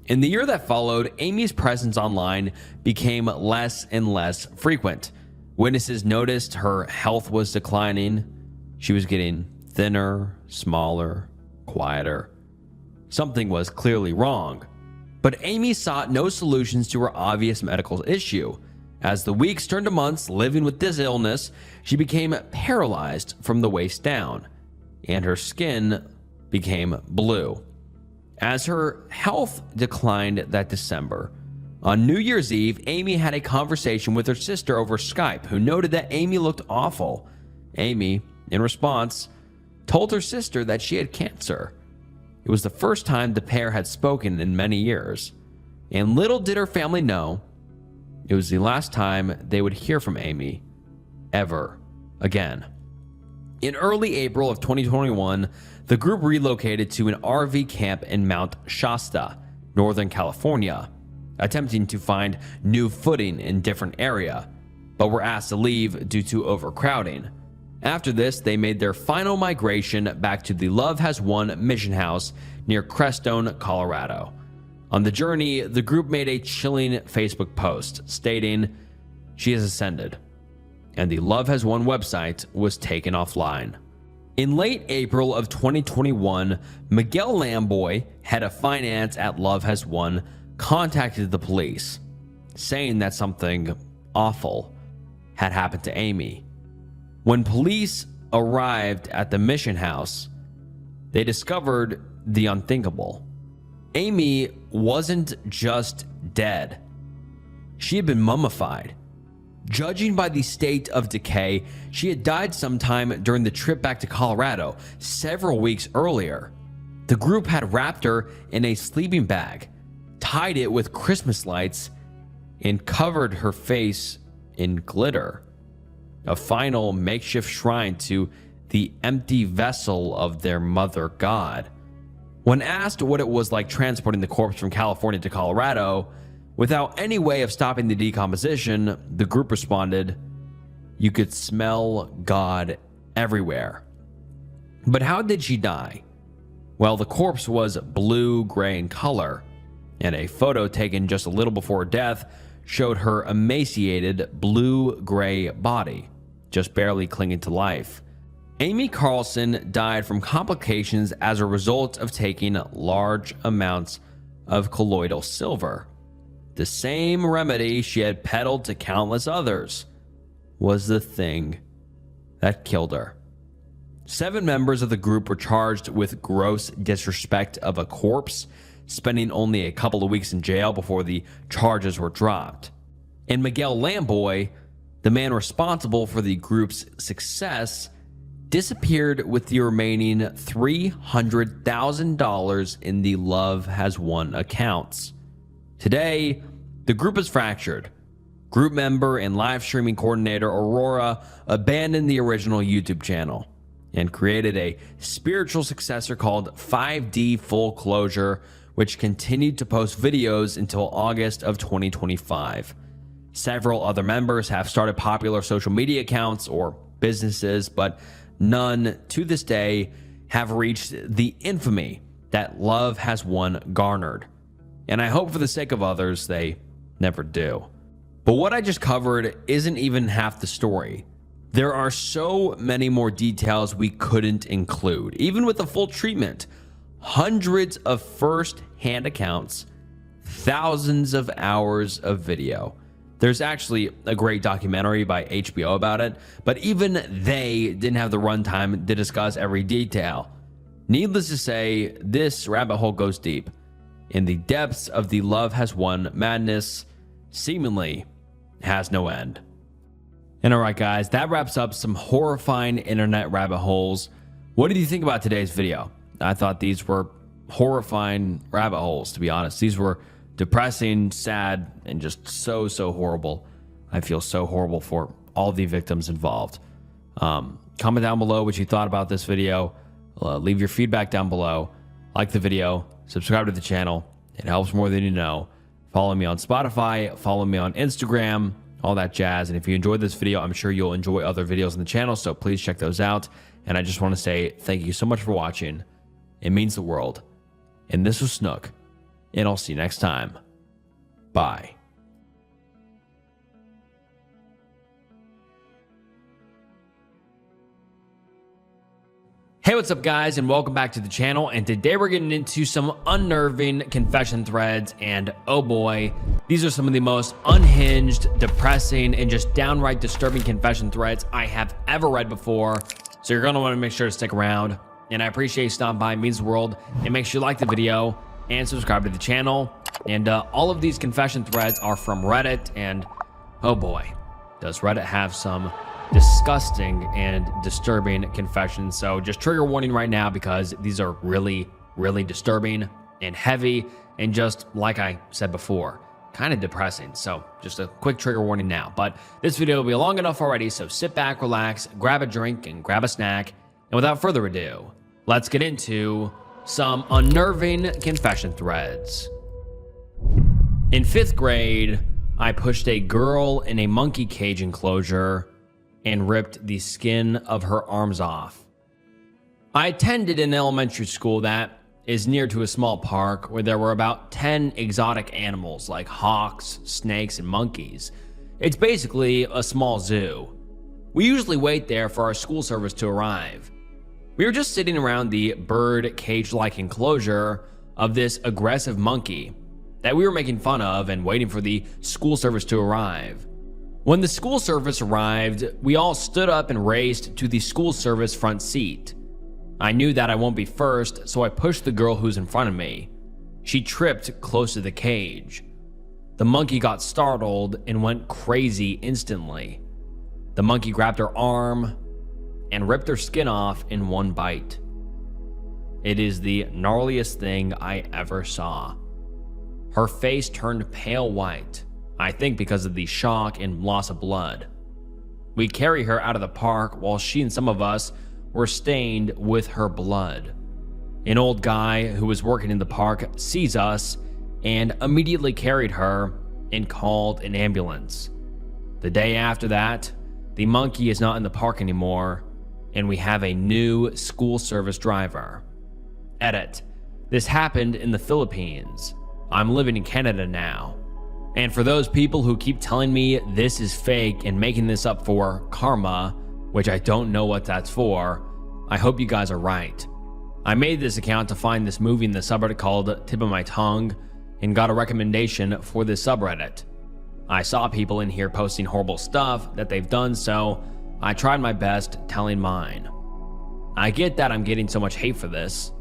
In the year that followed, Amy's presence online became less and less frequent. Witnesses noticed her health was declining. She was getting thinner, smaller, quieter. Something was clearly wrong. But Amy sought no solutions to her obvious medical issue. As the weeks turned to months living with this illness, she became paralyzed from the waist down, and her skin became blue. As her health declined that December, on New Year's Eve, Amy had a conversation with her sister over Skype, who noted that Amy looked awful. Amy, in response, told her sister that she had cancer. It was the first time the pair had spoken in many years, and little did her family know, It was the last time they would hear from Amy ever again. In early April of 2021, the group relocated to an RV camp in Mount Shasta, Northern California, attempting to find new footing in different area, but were asked to leave due to overcrowding. After this, they made their final migration back to the Love Has Won mission house near Crestone, Colorado. On the journey, the group made a chilling Facebook post stating, "She has ascended," and the Love Has Won website was taken offline. In late April of 2021, Miguel Lamboy, head of finance at Love Has Won, contacted the police, saying that something awful had happened to Amy. When police arrived at the mission house, they discovered the unthinkable. Amy wasn't just dead. She had been mummified. Judging by the state of decay, she had died sometime during the trip back to Colorado several weeks earlier. The group had wrapped her in a sleeping bag, tied it with Christmas lights, and covered her face in glitter, a final makeshift shrine to the empty vessel of their mother god. When asked what it was like transporting the corpse from California to Colorado, without any way of stopping the decomposition, the group responded, "You could smell God everywhere." But how did she die? Well, the corpse was blue-gray in color, and a photo taken just a little before death showed her emaciated blue-gray body, just barely clinging to life. Amy Carlson died from complications as a result of taking large amounts of colloidal silver. The same remedy she had peddled to countless others was the thing that killed her. 7 members of the group were charged with gross disrespect of a corpse, spending only a couple of weeks in jail before the charges were dropped. And Miguel Lamboy, the man responsible for the group's success, disappeared with the remaining $300,000 in the Love Has Won accounts. Today, the group is fractured. Group member and live streaming coordinator Aurora abandoned the original YouTube channel and created a spiritual successor called 5D Full Closure, which continued to post videos until August of 2025. Several other members have started popular social media accounts or businesses, but none to this day have reached the infamy that Love Has Won garnered. And I hope for the sake of others, they never do. But what I just covered isn't even half the story. There are so many more details we couldn't include, even with the full treatment. Hundreds of first-hand accounts, thousands of hours of video. There's actually a great documentary by HBO about it, but even they didn't have the runtime to discuss every detail. Needless to say, this rabbit hole goes deep. In the depths of the Love Has Won madness, seemingly has no end. And alright guys, that wraps up some horrifying internet rabbit holes. What did you think about today's video? I thought these were horrifying rabbit holes, to be honest. These were depressing, sad, and just so horrible. I feel so horrible for all the victims involved. Comment down below what you thought about this video. Leave your feedback down below. Like the video, subscribe to the channel. It helps more than you know. Follow me on Spotify, follow me on Instagram, all that jazz. And if you enjoyed this video, I'm sure you'll enjoy other videos on the channel, so please check those out. And I just want to say thank you so much for watching. It means the world. And this was Snook, and I'll see you next time. Bye. Hey, what's up guys, and welcome back to the channel. And today we're getting into some unnerving confession threads, and oh boy, these are some of the most unhinged, depressing, and just downright disturbing confession threads I have ever read before. So you're gonna wanna make sure to stick around. And I appreciate you stopping by, it means the world. And make sure you like the video and subscribe to the channel. And all of these confession threads are from Reddit, and oh boy, does Reddit have some disgusting and disturbing confessions. So just trigger warning right now, because these are really disturbing and heavy, and just like I said before, kind of depressing. So just a quick trigger warning now. But this video will be long enough already, so sit back, relax, grab a drink, and grab a snack. And without further ado, let's get into some unnerving confession threads. In 5th grade, I pushed a girl in a monkey cage enclosure and ripped the skin of her arms off. I attended an elementary school that is near to a small park where there were about 10 exotic animals like hawks, snakes, and monkeys. It's basically a small zoo. We usually wait there for our school service to arrive. We were just sitting around the bird cage-like enclosure of this aggressive monkey that we were making fun of and waiting for the school service to arrive. When the school service arrived, we all stood up and raced to the school service front seat. I knew that I won't be first, so I pushed the girl who's in front of me. She tripped close to the cage. The monkey got startled and went crazy instantly. The monkey grabbed her arm and ripped her skin off in one bite. It is the gnarliest thing I ever saw. Her face turned pale white, I think because of the shock and loss of blood. We carry her out of the park while she and some of us were stained with her blood. An old guy who was working in the park sees us and immediately carried her and called an ambulance. The day after that, the monkey is not in the park anymore, and we have a new school service driver. Edit. This happened in the Philippines. I'm living in Canada now. And for those people who keep telling me this is fake and making this up for karma, which I don't know what that's for, I hope you guys are right. I made this account to find this movie in the subreddit called Tip of My Tongue and got a recommendation for this subreddit. I saw people in here posting horrible stuff that they've done, so I tried my best telling mine. I get that I'm getting so much hate for this.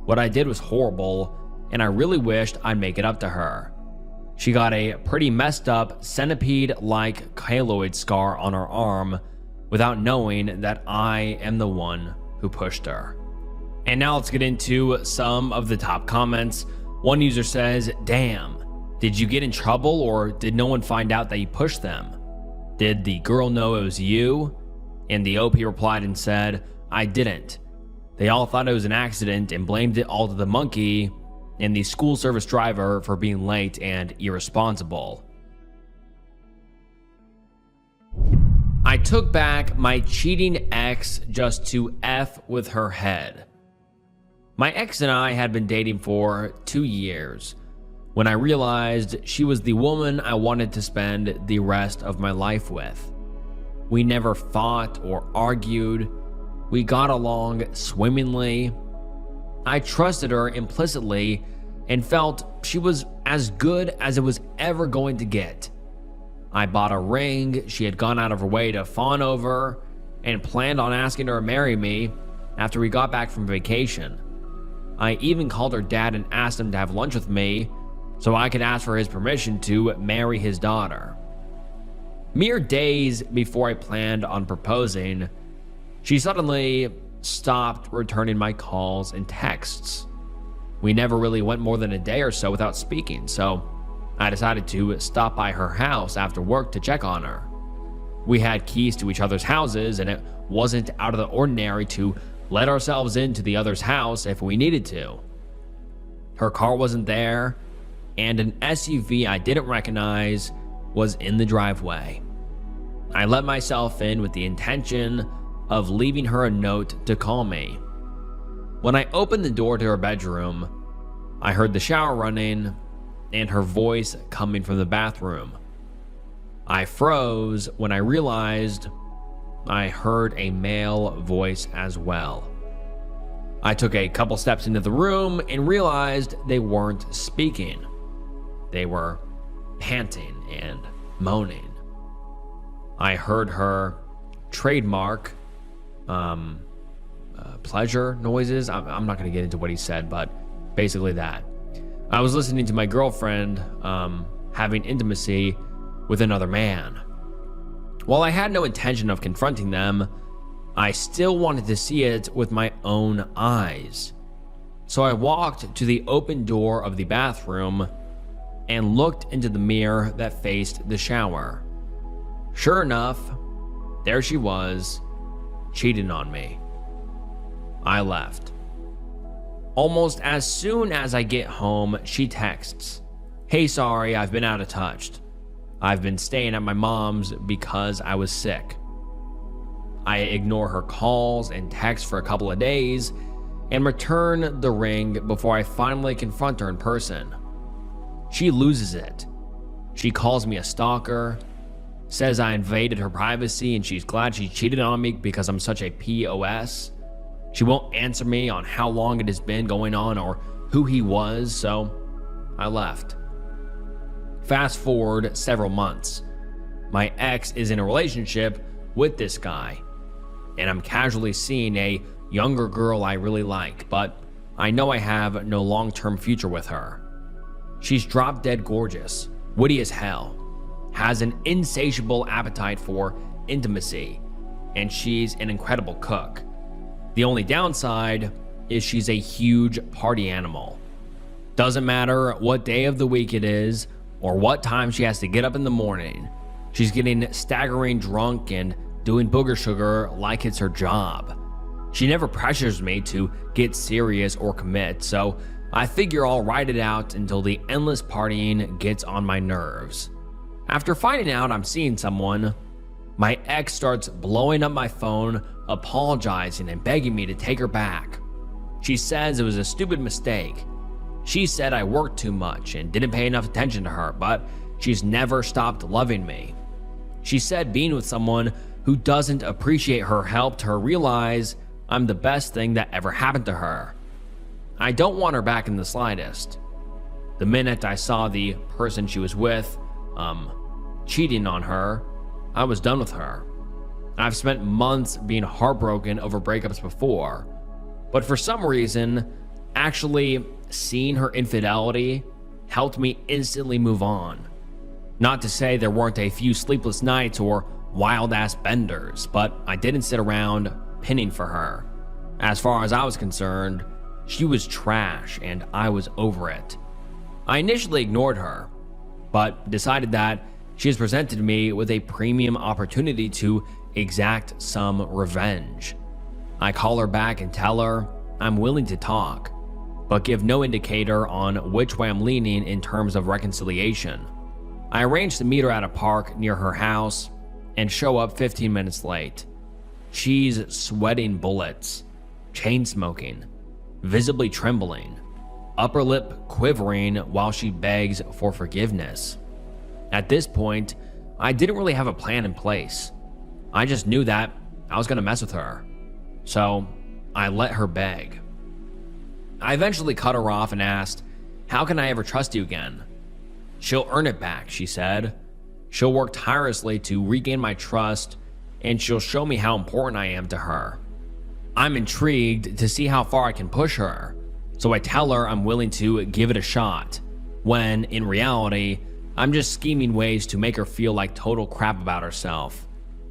What I did was horrible, and I really wished I'd make it up to her. She got a pretty messed up centipede-like keloid scar on her arm without knowing that I am the one who pushed her. And now let's get into some of the top comments. One user says, "Damn, did you get in trouble or did no one find out that you pushed them? Did the girl know it was you?" And the OP replied and said, "I didn't. They all thought it was an accident and blamed it all to the monkey and the school service driver for being late and irresponsible." I took back my cheating ex just to F with her head. My ex and I had been dating for 2 years when I realized she was the woman I wanted to spend the rest of my life with. We never fought or argued. We got along swimmingly. I trusted her implicitly and felt she was as good as it was ever going to get. I bought a ring she had gone out of her way to fawn over and planned on asking her to marry me after we got back from vacation. I even called her dad and asked him to have lunch with me so I could ask for his permission to marry his daughter. Mere days before I planned on proposing, she suddenly stopped returning my calls and texts. We never really went more than a day or so without speaking, so I decided to stop by her house after work to check on her. We had keys to each other's houses, and it wasn't out of the ordinary to let ourselves into the other's house if we needed to. Her car wasn't there, and an SUV I didn't recognize was in the driveway. I let myself in with the intention of leaving her a note to call me. When I opened the door to her bedroom, I heard the shower running and her voice coming from the bathroom. I froze when I realized I heard a male voice as well. I took a couple steps into the room and realized they weren't speaking. They were panting and moaning. I heard her trademark pleasure noises. I'm not going to get into what he said, but basically that. I was listening to my girlfriend having intimacy with another man. While I had no intention of confronting them, I still wanted to see it with my own eyes. So I walked to the open door of the bathroom and looked into the mirror that faced the shower. Sure enough, there she was, cheating on me. I left. Almost as soon as I get home, she texts, "Hey, sorry, I've been out of touch. I've been staying at my mom's because I was sick." I ignore her calls and texts for a couple of days and return the ring before I finally confront her in person. She loses it. She calls me a stalker, says I invaded her privacy and she's glad she cheated on me because I'm such a POS. She won't answer me on how long it has been going on or who he was, so I left. Fast forward several months. My ex is in a relationship with this guy, and I'm casually seeing a younger girl I really like, but I know I have no long-term future with her. She's drop-dead gorgeous, witty as hell, has an insatiable appetite for intimacy, and she's an incredible cook. The only downside is she's a huge party animal. Doesn't matter what day of the week it is or what time she has to get up in the morning, she's getting staggering drunk and doing booger sugar like it's her job. She never pressures me to get serious or commit, so I figure I'll ride it out until the endless partying gets on my nerves. After finding out I'm seeing someone, my ex starts blowing up my phone, apologizing and begging me to take her back. She says it was a stupid mistake. She said I worked too much and didn't pay enough attention to her, but she's never stopped loving me. She said being with someone who doesn't appreciate her helped her realize I'm the best thing that ever happened to her. I don't want her back in the slightest. The minute I saw the person she was with, cheating on her, I was done with her. I've spent months being heartbroken over breakups before, but for some reason, actually seeing her infidelity helped me instantly move on. Not to say there weren't a few sleepless nights or wild-ass benders, but I didn't sit around pinning for her. As far as I was concerned, she was trash and I was over it. I initially ignored her, but decided that she has presented me with a premium opportunity to exact some revenge. I call her back and tell her I'm willing to talk, but give no indicator on which way I'm leaning in terms of reconciliation. I arrange to meet her at a park near her house and show up 15 minutes late. She's sweating bullets, chain smoking, visibly trembling, upper lip quivering while she begs for forgiveness. At this point, I didn't really have a plan in place. I just knew that I was going to mess with her, so I let her beg. I eventually cut her off and asked, "How can I ever trust you again?" "She'll earn it back," she said. "She'll work tirelessly to regain my trust, and she'll show me how important I am to her." I'm intrigued to see how far I can push her, so I tell her I'm willing to give it a shot, when in reality, I'm just scheming ways to make her feel like total crap about herself.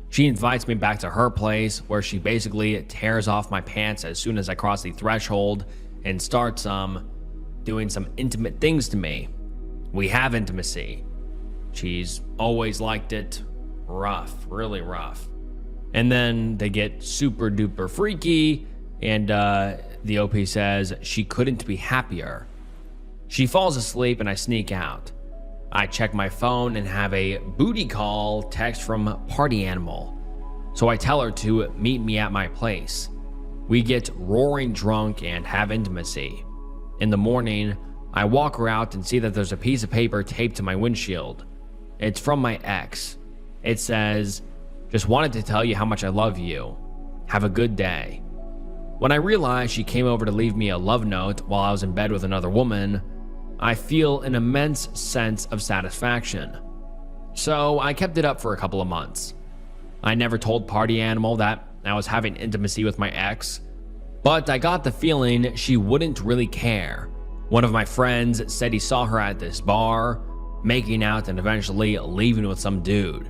She invites me back to her place, where she basically tears off my pants as soon as I cross the threshold and starts doing some intimate things to me. We have intimacy. She's always liked it rough, really rough. And then they get super duper freaky, and the OP says she couldn't be happier. She falls asleep and I sneak out. I check my phone and have a booty call text from Party Animal, so I tell her to meet me at my place. We get roaring drunk and have intimacy. In the morning, I walk her out and see that there's a piece of paper taped to my windshield. It's from my ex. It says, "Just wanted to tell you how much I love you. Have a good day." When I realized she came over to leave me a love note while I was in bed with another woman, I feel an immense sense of satisfaction. So I kept it up for a couple of months. I never told Party Animal that I was having intimacy with my ex, but I got the feeling she wouldn't really care. One of my friends said he saw her at this bar, making out and eventually leaving with some dude.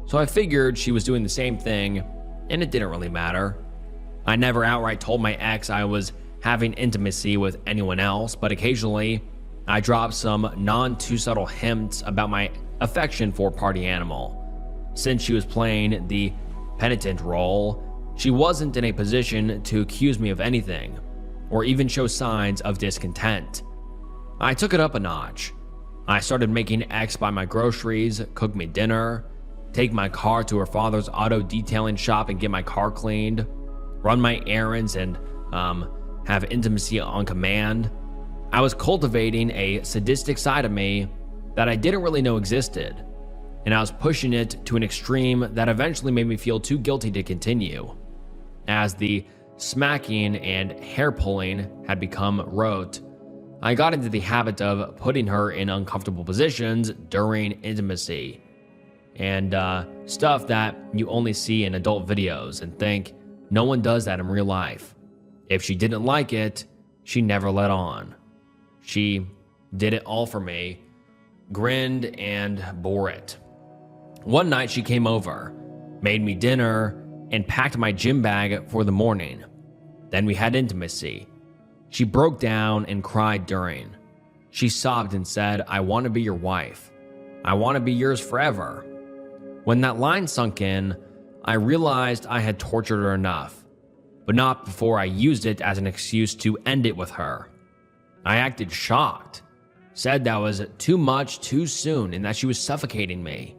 So I figured she was doing the same thing, and it didn't really matter. I never outright told my ex I was having intimacy with anyone else, but occasionally I dropped some non-too-subtle hints about my affection for Party Animal. Since she was playing the penitent role, she wasn't in a position to accuse me of anything, or even show signs of discontent. I took it up a notch. I started making X buy my groceries, cook me dinner, take my car to her father's auto detailing shop and get my car cleaned, run my errands, and have intimacy on command. I was cultivating a sadistic side of me that I didn't really know existed, and I was pushing it to an extreme that eventually made me feel too guilty to continue. As the smacking and hair pulling had become rote, I got into the habit of putting her in uncomfortable positions during intimacy, and stuff that you only see in adult videos and think no one does that in real life. If she didn't like it, she never let on. She did it all for me, grinned and bore it. One night she came over, made me dinner, and packed my gym bag for the morning. Then we had intimacy. She broke down and cried during. She sobbed and said, "I want to be your wife. I want to be yours forever." When that line sunk in, I realized I had tortured her enough, but not before I used it as an excuse to end it with her. I acted shocked, said that was too much too soon and that she was suffocating me.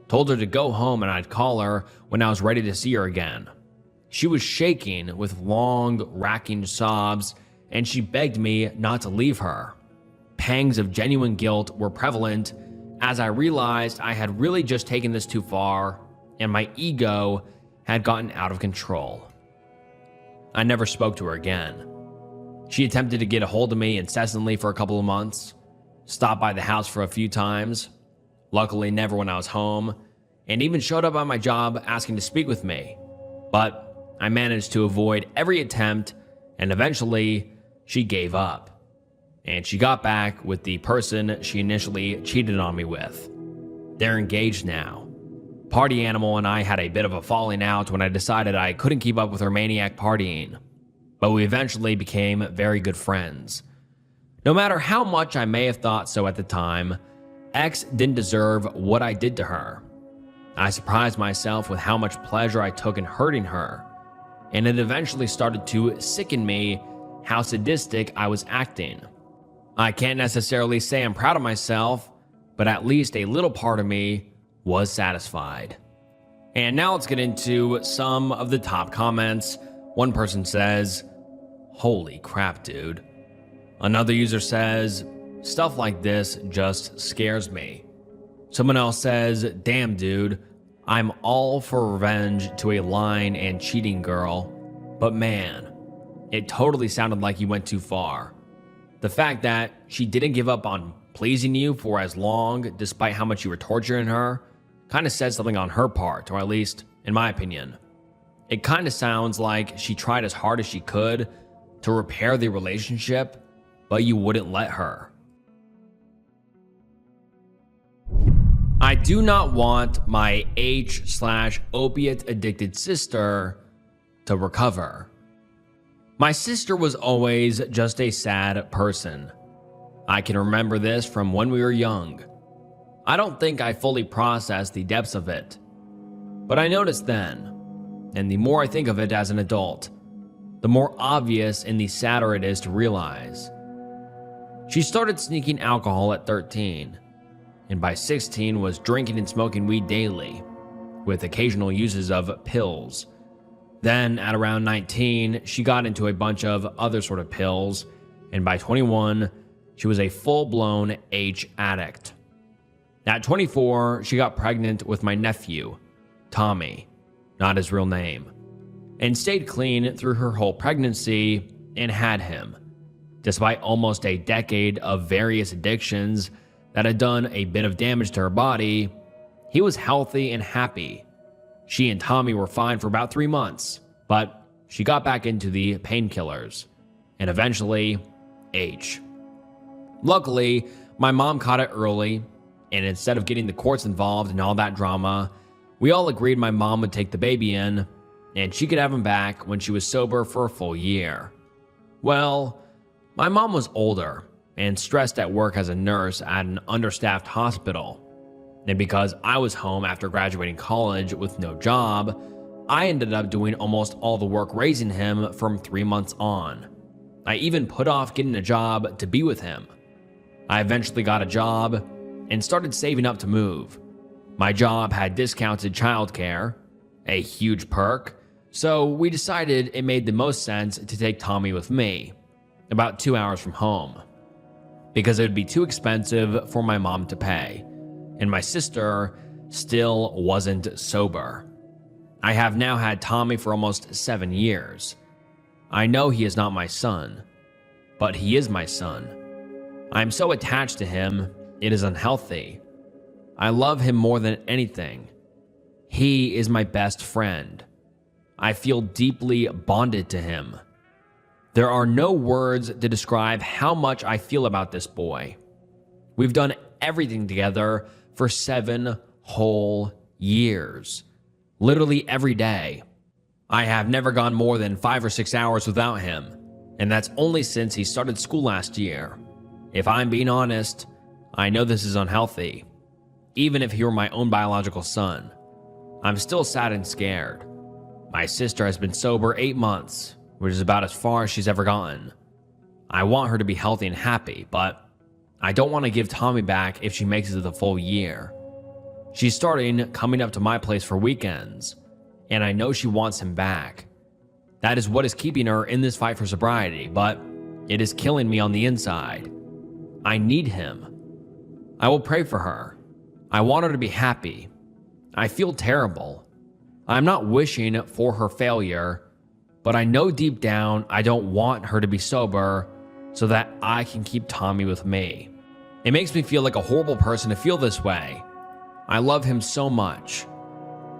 Told her to go home and I'd call her when I was ready to see her again. She was shaking with long, racking sobs, and she begged me not to leave her. Pangs of genuine guilt were prevalent as I realized I had really just taken this too far and my ego had gotten out of control. I never spoke to her again. She attempted to get a hold of me incessantly for a couple of months, stopped by the house for a few times, luckily never when I was home, and even showed up at my job asking to speak with me. But I managed to avoid every attempt, and eventually she gave up. And she got back with the person she initially cheated on me with. They're engaged now. Party Animal and I had a bit of a falling out when I decided I couldn't keep up with her maniac partying, but we eventually became very good friends. No matter how much I may have thought so at the time, X didn't deserve what I did to her. I surprised myself with how much pleasure I took in hurting her, and it eventually started to sicken me how sadistic I was acting. I can't necessarily say I'm proud of myself, but at least a little part of me was satisfied. And now let's get into some of the top comments. One person says, "Holy crap, dude." Another user says, "Stuff like this just scares me." Someone else says, "Damn, dude, I'm all for revenge to a lying and cheating girl, but man, it totally sounded like you went too far. The fact that she didn't give up on pleasing you for as long, despite how much you were torturing her, kind of says something on her part, or at least, in my opinion. It kind of sounds like she tried as hard as she could to repair the relationship, but you wouldn't let her." I do not want my H/opiate addicted sister to recover. My sister was always just a sad person. I can remember this from when we were young. I don't think I fully processed the depths of it, but I noticed then, and the more I think of it as an adult, the more obvious and the sadder it is to realize. She started sneaking alcohol at 13, and by 16 was drinking and smoking weed daily, with occasional uses of pills. Then at around 19, she got into a bunch of other sort of pills, and by 21, she was a full-blown H addict. At 24, she got pregnant with my nephew, Tommy, not his real name, and stayed clean through her whole pregnancy and had him, despite almost a decade of various addictions that had done a bit of damage to her body. He was healthy and happy. She and Tommy were fine for about 3 months, but she got back into the painkillers, and eventually, H. Luckily, my mom caught it early, and instead of getting the courts involved and all that drama, we all agreed my mom would take the baby in, and she could have him back when she was sober for a full year. Well, my mom was older, and stressed at work as a nurse at an understaffed hospital. And because I was home after graduating college with no job, I ended up doing almost all the work raising him from 3 months on. I even put off getting a job to be with him. I eventually got a job and started saving up to move. My job had discounted childcare, a huge perk, so we decided it made the most sense to take Tommy with me, about 2 hours from home, because it would be too expensive for my mom to pay, and my sister still wasn't sober. I have now had Tommy for almost 7 years. I know he is not my son, but he is my son. I am so attached to him, it is unhealthy. I love him more than anything. He is my best friend. I feel deeply bonded to him. There are no words to describe how much I feel about this boy. We've done everything together for 7 whole years. Literally every day. I have never gone more than 5 or 6 hours without him, and that's only since he started school last year. If I'm being honest, I know this is unhealthy. Even if he were my own biological son, I'm still sad and scared. My sister has been sober 8 months, which is about as far as she's ever gotten. I want her to be healthy and happy, but I don't want to give Tommy back if she makes it the full year. She's starting coming up to my place for weekends, and I know she wants him back. That is what is keeping her in this fight for sobriety, but it is killing me on the inside. I need him. I will pray for her. I want her to be happy. I feel terrible. I'm not wishing for her failure, but I know deep down I don't want her to be sober so that I can keep Tommy with me. It makes me feel like a horrible person to feel this way. I love him so much.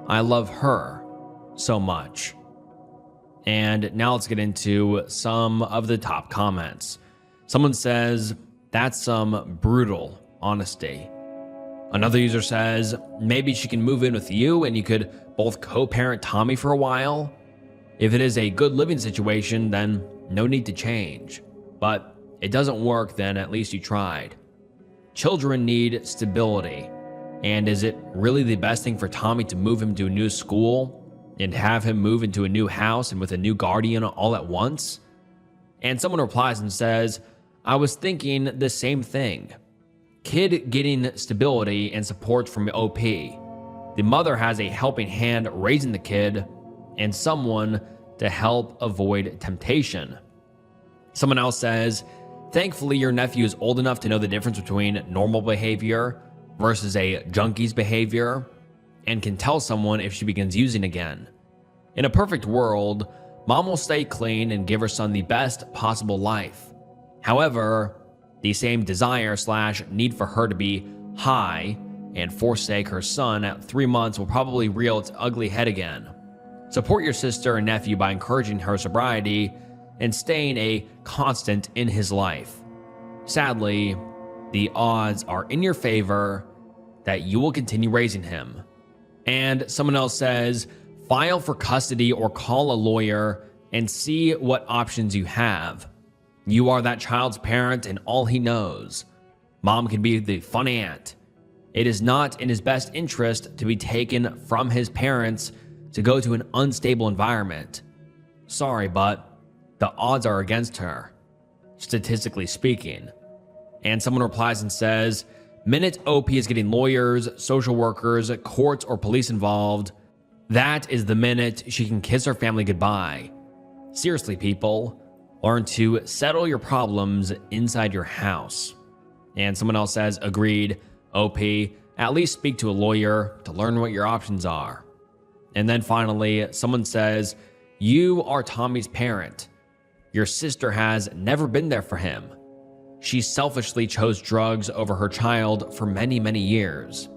I love her so much. And now let's get into some of the top comments. Someone says, that's some brutal honesty. Another user says, maybe she can move in with you and you could both co-parent Tommy for a while. If it is a good living situation, then no need to change. But it doesn't work, then at least you tried. Children need stability. And is it really the best thing for Tommy to move him to a new school and have him move into a new house and with a new guardian all at once? And someone replies and says, I was thinking the same thing. Kid getting stability and support from OP. The mother has a helping hand raising the kid and someone to help avoid temptation. Someone else says, thankfully your nephew is old enough to know the difference between normal behavior versus a junkie's behavior and can tell someone if she begins using again. In a perfect world, mom will stay clean and give her son the best possible life. However, the same desire/need for her to be high and forsake her son at 3 months will probably reel its ugly head again. Support your sister and nephew by encouraging her sobriety and staying a constant in his life. Sadly, the odds are in your favor that you will continue raising him. And someone else says, file for custody or call a lawyer and see what options you have. You are that child's parent and all he knows. Mom can be the fun aunt. It is not in his best interest to be taken from his parents to go to an unstable environment. Sorry, but the odds are against her, statistically speaking. And someone replies and says, minute OP is getting lawyers, social workers, courts, or police involved, that is the minute she can kiss her family goodbye. Seriously, people, learn to settle your problems inside your house. And someone else says, agreed, OP, at least speak to a lawyer to learn what your options are. And then finally, someone says, you are Tommy's parent. Your sister has never been there for him. She selfishly chose drugs over her child for many, many years.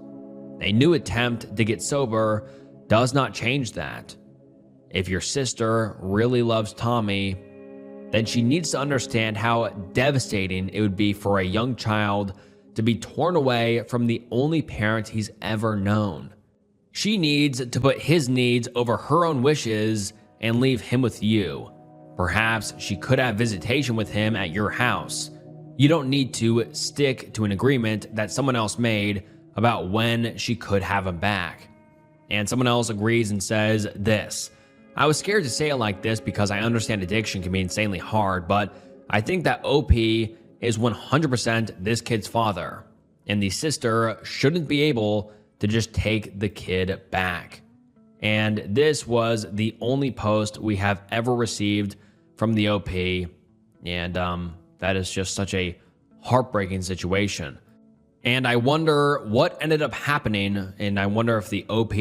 A new attempt to get sober does not change that. If your sister really loves Tommy, then she needs to understand how devastating it would be for a young child to be torn away from the only parent he's ever known. She needs to put his needs over her own wishes and leave him with you. Perhaps she could have visitation with him at your house, You don't need to stick to an agreement that someone else made about when she could have him back. And someone else agrees and says this. I was scared to say it like this because I understand addiction can be insanely hard, but I think that OP is 100% this kid's father, and the sister shouldn't be able to just take the kid back. And this was the only post we have ever received from the OP, and that is just such a heartbreaking situation. And I wonder what ended up happening, and I wonder if the OP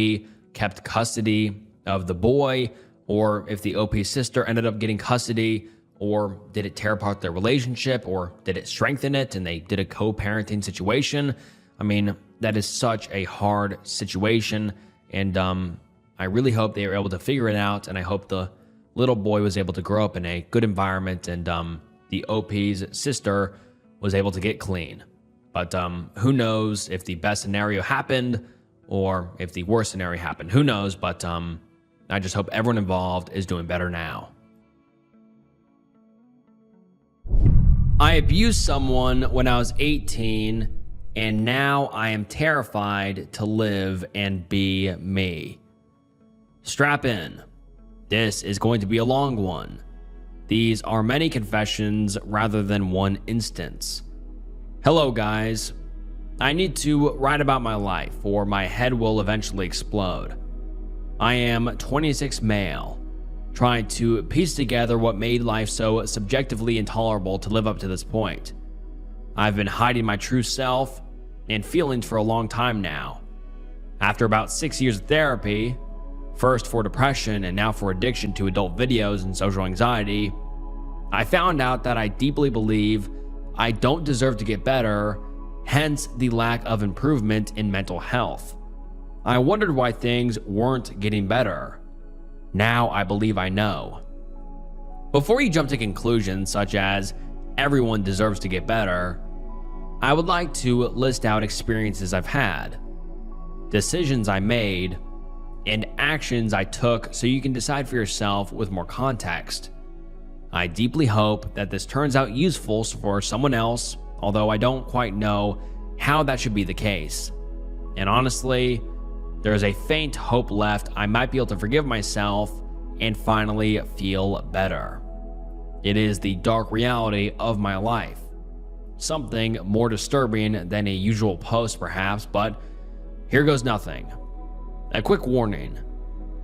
kept custody of the boy, or if the OP's sister ended up getting custody, or did it tear apart their relationship, or did it strengthen it and they did a co-parenting situation? I mean, that is such a hard situation, and I really hope they were able to figure it out, and I hope the little boy was able to grow up in a good environment, and the OP's sister was able to get clean. But who knows if the best scenario happened or if the worst scenario happened. Who knows, but I just hope everyone involved is doing better now. I abused someone when I was 18, and now I am terrified to live and be me. Strap in. This is going to be a long one. These are many confessions rather than one instance. Hello, guys. I need to write about my life, or my head will eventually explode. I am 26 male, trying to piece together what made life so subjectively intolerable to live up to this point. I've been hiding my true self and feelings for a long time now. After about 6 years of therapy, first for depression and now for addiction to adult videos and social anxiety, I found out that I deeply believe I don't deserve to get better, hence the lack of improvement in mental health. I wondered why things weren't getting better. Now I believe I know. Before you jump to conclusions such as everyone deserves to get better, I would like to list out experiences I've had, decisions I made, and actions I took so you can decide for yourself with more context. I deeply hope that this turns out useful for someone else, although I don't quite know how that should be the case. And honestly, there is a faint hope left I might be able to forgive myself and finally feel better. It is the dark reality of my life. Something more disturbing than a usual post perhaps, but here goes nothing. A quick warning.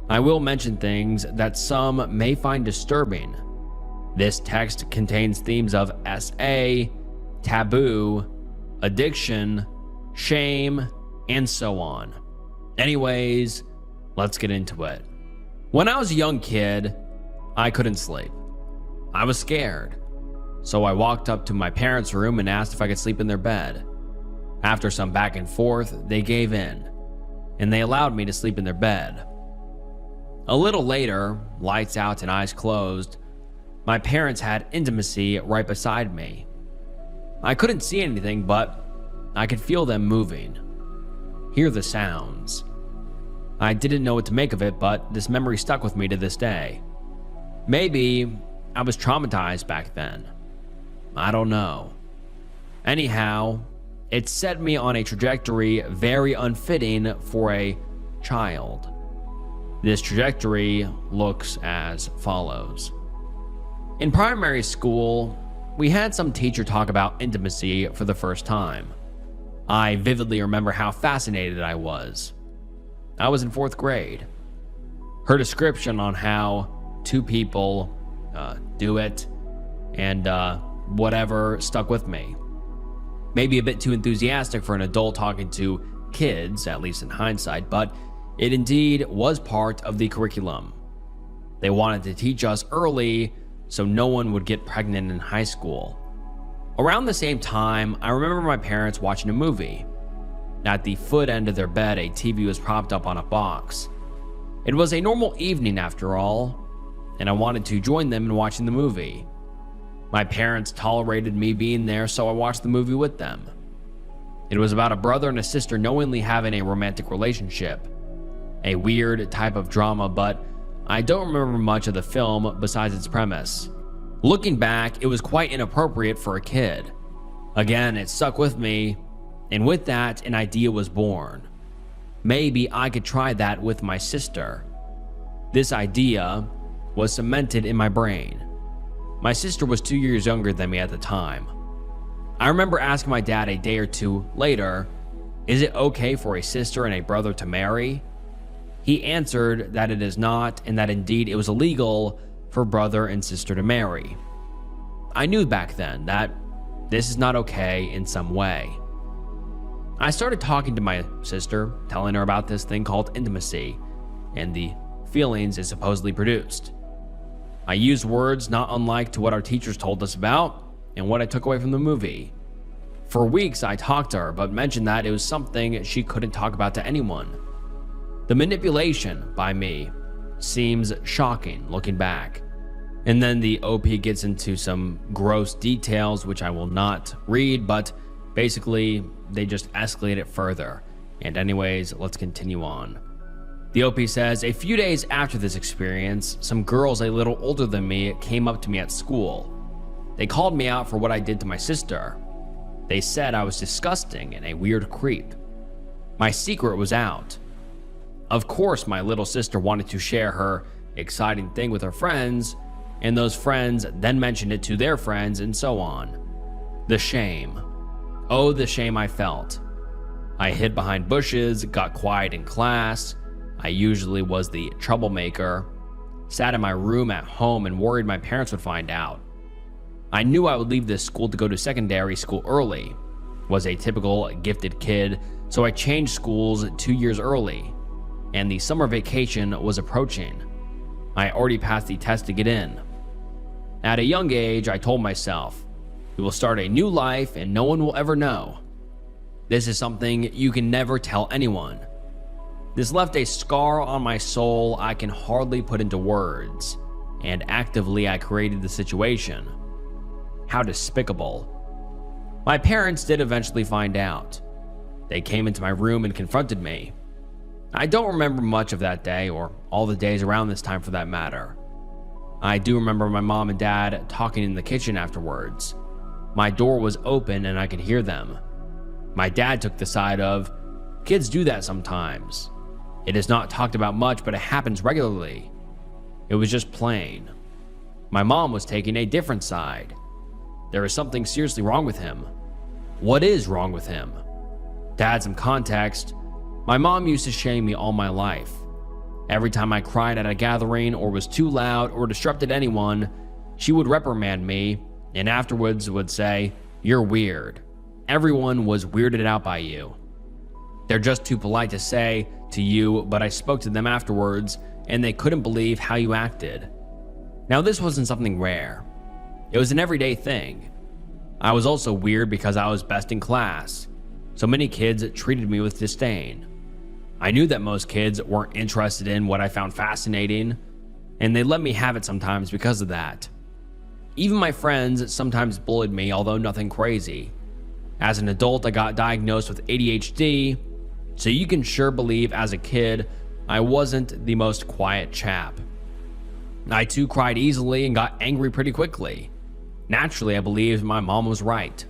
I will mention things that some may find disturbing. This text contains themes of SA, taboo, addiction, shame, and so on. Anyways, let's get into it. When I was a young kid, I couldn't sleep. I was scared. So I walked up to my parents' room and asked if I could sleep in their bed. After some back and forth, they gave in, and they allowed me to sleep in their bed. A little later, lights out and eyes closed, my parents had intimacy right beside me. I couldn't see anything, but I could feel them moving, hear the sounds. I didn't know what to make of it, but this memory stuck with me to this day. Maybe I was traumatized back then. I don't know. Anyhow, it set me on a trajectory very unfitting for a child. This trajectory looks as follows. In primary school, we had some teacher talk about intimacy for the first time. I vividly remember how fascinated I was. I was in 4th grade. Her description on how two people do it and whatever stuck with me. Maybe a bit too enthusiastic for an adult talking to kids, at least in hindsight, but it indeed was part of the curriculum. They wanted to teach us early so no one would get pregnant in high school. Around the same time, I remember my parents watching a movie. At the foot end of their bed, a TV was propped up on a box. It was a normal evening after all, and I wanted to join them in watching the movie. My parents tolerated me being there, so I watched the movie with them. It was about a brother and a sister knowingly having a romantic relationship. A weird type of drama, but I don't remember much of the film besides its premise. Looking back, it was quite inappropriate for a kid. Again, it stuck with me, and with that, an idea was born. Maybe I could try that with my sister. This idea was cemented in my brain. My sister was 2 years younger than me at the time. I remember asking my dad a day or two later, is it okay for a sister and a brother to marry? He answered that it is not, and that indeed it was illegal for brother and sister to marry. I knew back then that this is not okay in some way. I started talking to my sister, telling her about this thing called intimacy and the feelings it supposedly produced. I used words not unlike to what our teachers told us about and what I took away from the movie. For weeks I talked to her, but mentioned that it was something she couldn't talk about to anyone. The manipulation by me seems shocking looking back. And then the OP gets into some gross details which I will not read, but basically they just escalate it further. And anyways, let's continue on. The OP says, a few days after this experience, some girls a little older than me came up to me at school. They called me out for what I did to my sister. They said I was disgusting and a weird creep. My secret was out. Of course, my little sister wanted to share her exciting thing with her friends, and those friends then mentioned it to their friends, and so on. The shame. Oh, the shame I felt. I hid behind bushes, got quiet in class. I usually was the troublemaker, sat in my room at home and worried my parents would find out. I knew I would leave this school to go to secondary school early. Was a typical gifted kid, so I changed schools 2 years early, and the summer vacation was approaching. I already passed the test to get in. At a young age, I told myself, we will start a new life and no one will ever know. This is something you can never tell anyone. This left a scar on my soul I can hardly put into words, and actively I created the situation. How despicable. My parents did eventually find out. They came into my room and confronted me. I don't remember much of that day, or all the days around this time for that matter. I do remember my mom and dad talking in the kitchen afterwards. My door was open and I could hear them. My dad took the side of, kids do that sometimes. It is not talked about much, but it happens regularly. It was just plain. My mom was taking a different side. There is something seriously wrong with him. What is wrong with him? To add some context, my mom used to shame me all my life. Every time I cried at a gathering or was too loud or disrupted anyone, she would reprimand me and afterwards would say, "You're weird. Everyone was weirded out by you. They're just too polite to say to you, but I spoke to them afterwards and they couldn't believe how you acted." Now, this wasn't something rare. It was an everyday thing. I was also weird because I was best in class, so many kids treated me with disdain. I knew that most kids weren't interested in what I found fascinating, and they let me have it sometimes because of that. Even my friends sometimes bullied me, although nothing crazy. As an adult, I got diagnosed with ADHD, so you can sure believe as a kid, I wasn't the most quiet chap. I too cried easily and got angry pretty quickly. Naturally, I believed my mom was right.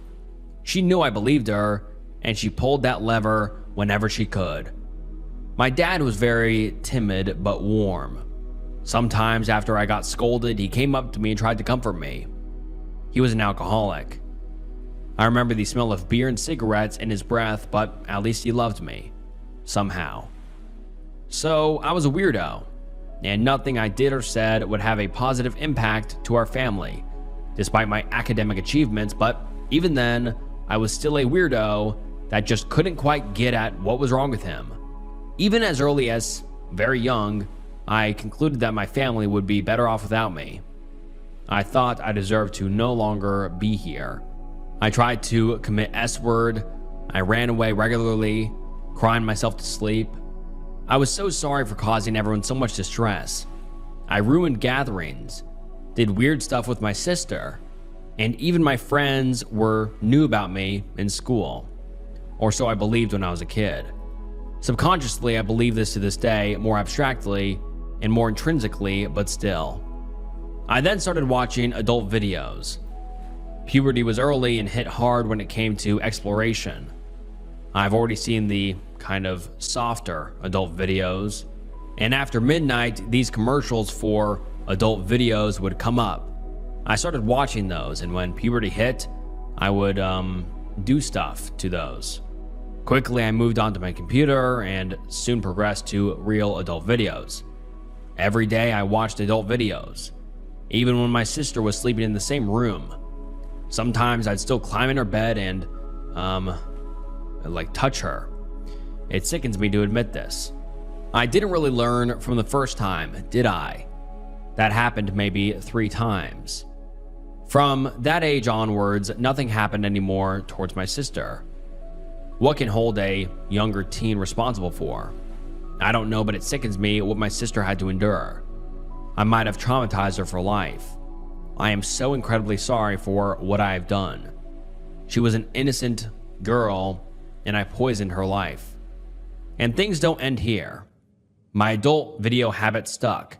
She knew I believed her, and she pulled that lever whenever she could. My dad was very timid but warm. Sometimes after I got scolded, he came up to me and tried to comfort me. He was an alcoholic. I remember the smell of beer and cigarettes in his breath, but at least he loved me. Somehow. So I was a weirdo, and nothing I did or said would have a positive impact to our family, despite my academic achievements, but even then, I was still a weirdo that just couldn't quite get at what was wrong with him. Even as early as very young, I concluded that my family would be better off without me. I thought I deserved to no longer be here. I tried to commit S-word. I ran away regularly, crying myself to sleep. I was so sorry for causing everyone so much distress. I ruined gatherings, did weird stuff with my sister, and even my friends knew about me in school, or so I believed when I was a kid. Subconsciously, I believe this to this day, more abstractly and more intrinsically, but still. I then started watching adult videos. Puberty was early and hit hard when it came to exploration. I've already seen the kind of softer adult videos, and after midnight, these commercials for adult videos would come up. I started watching those, and when puberty hit, I would do stuff to those. Quickly, I moved on to my computer and soon progressed to real adult videos. Every day, I watched adult videos, even when my sister was sleeping in the same room. Sometimes I'd still climb in her bed and, touch her. It sickens me to admit this. I didn't really learn from the first time, did I? That happened maybe 3 times. From that age onwards, nothing happened anymore towards my sister. What can hold a younger teen responsible for? I don't know, but it sickens me what my sister had to endure. I might have traumatized her for life. I am so incredibly sorry for what I have done. She was an innocent girl, and I poisoned her life. And things don't end here. My adult video habit stuck.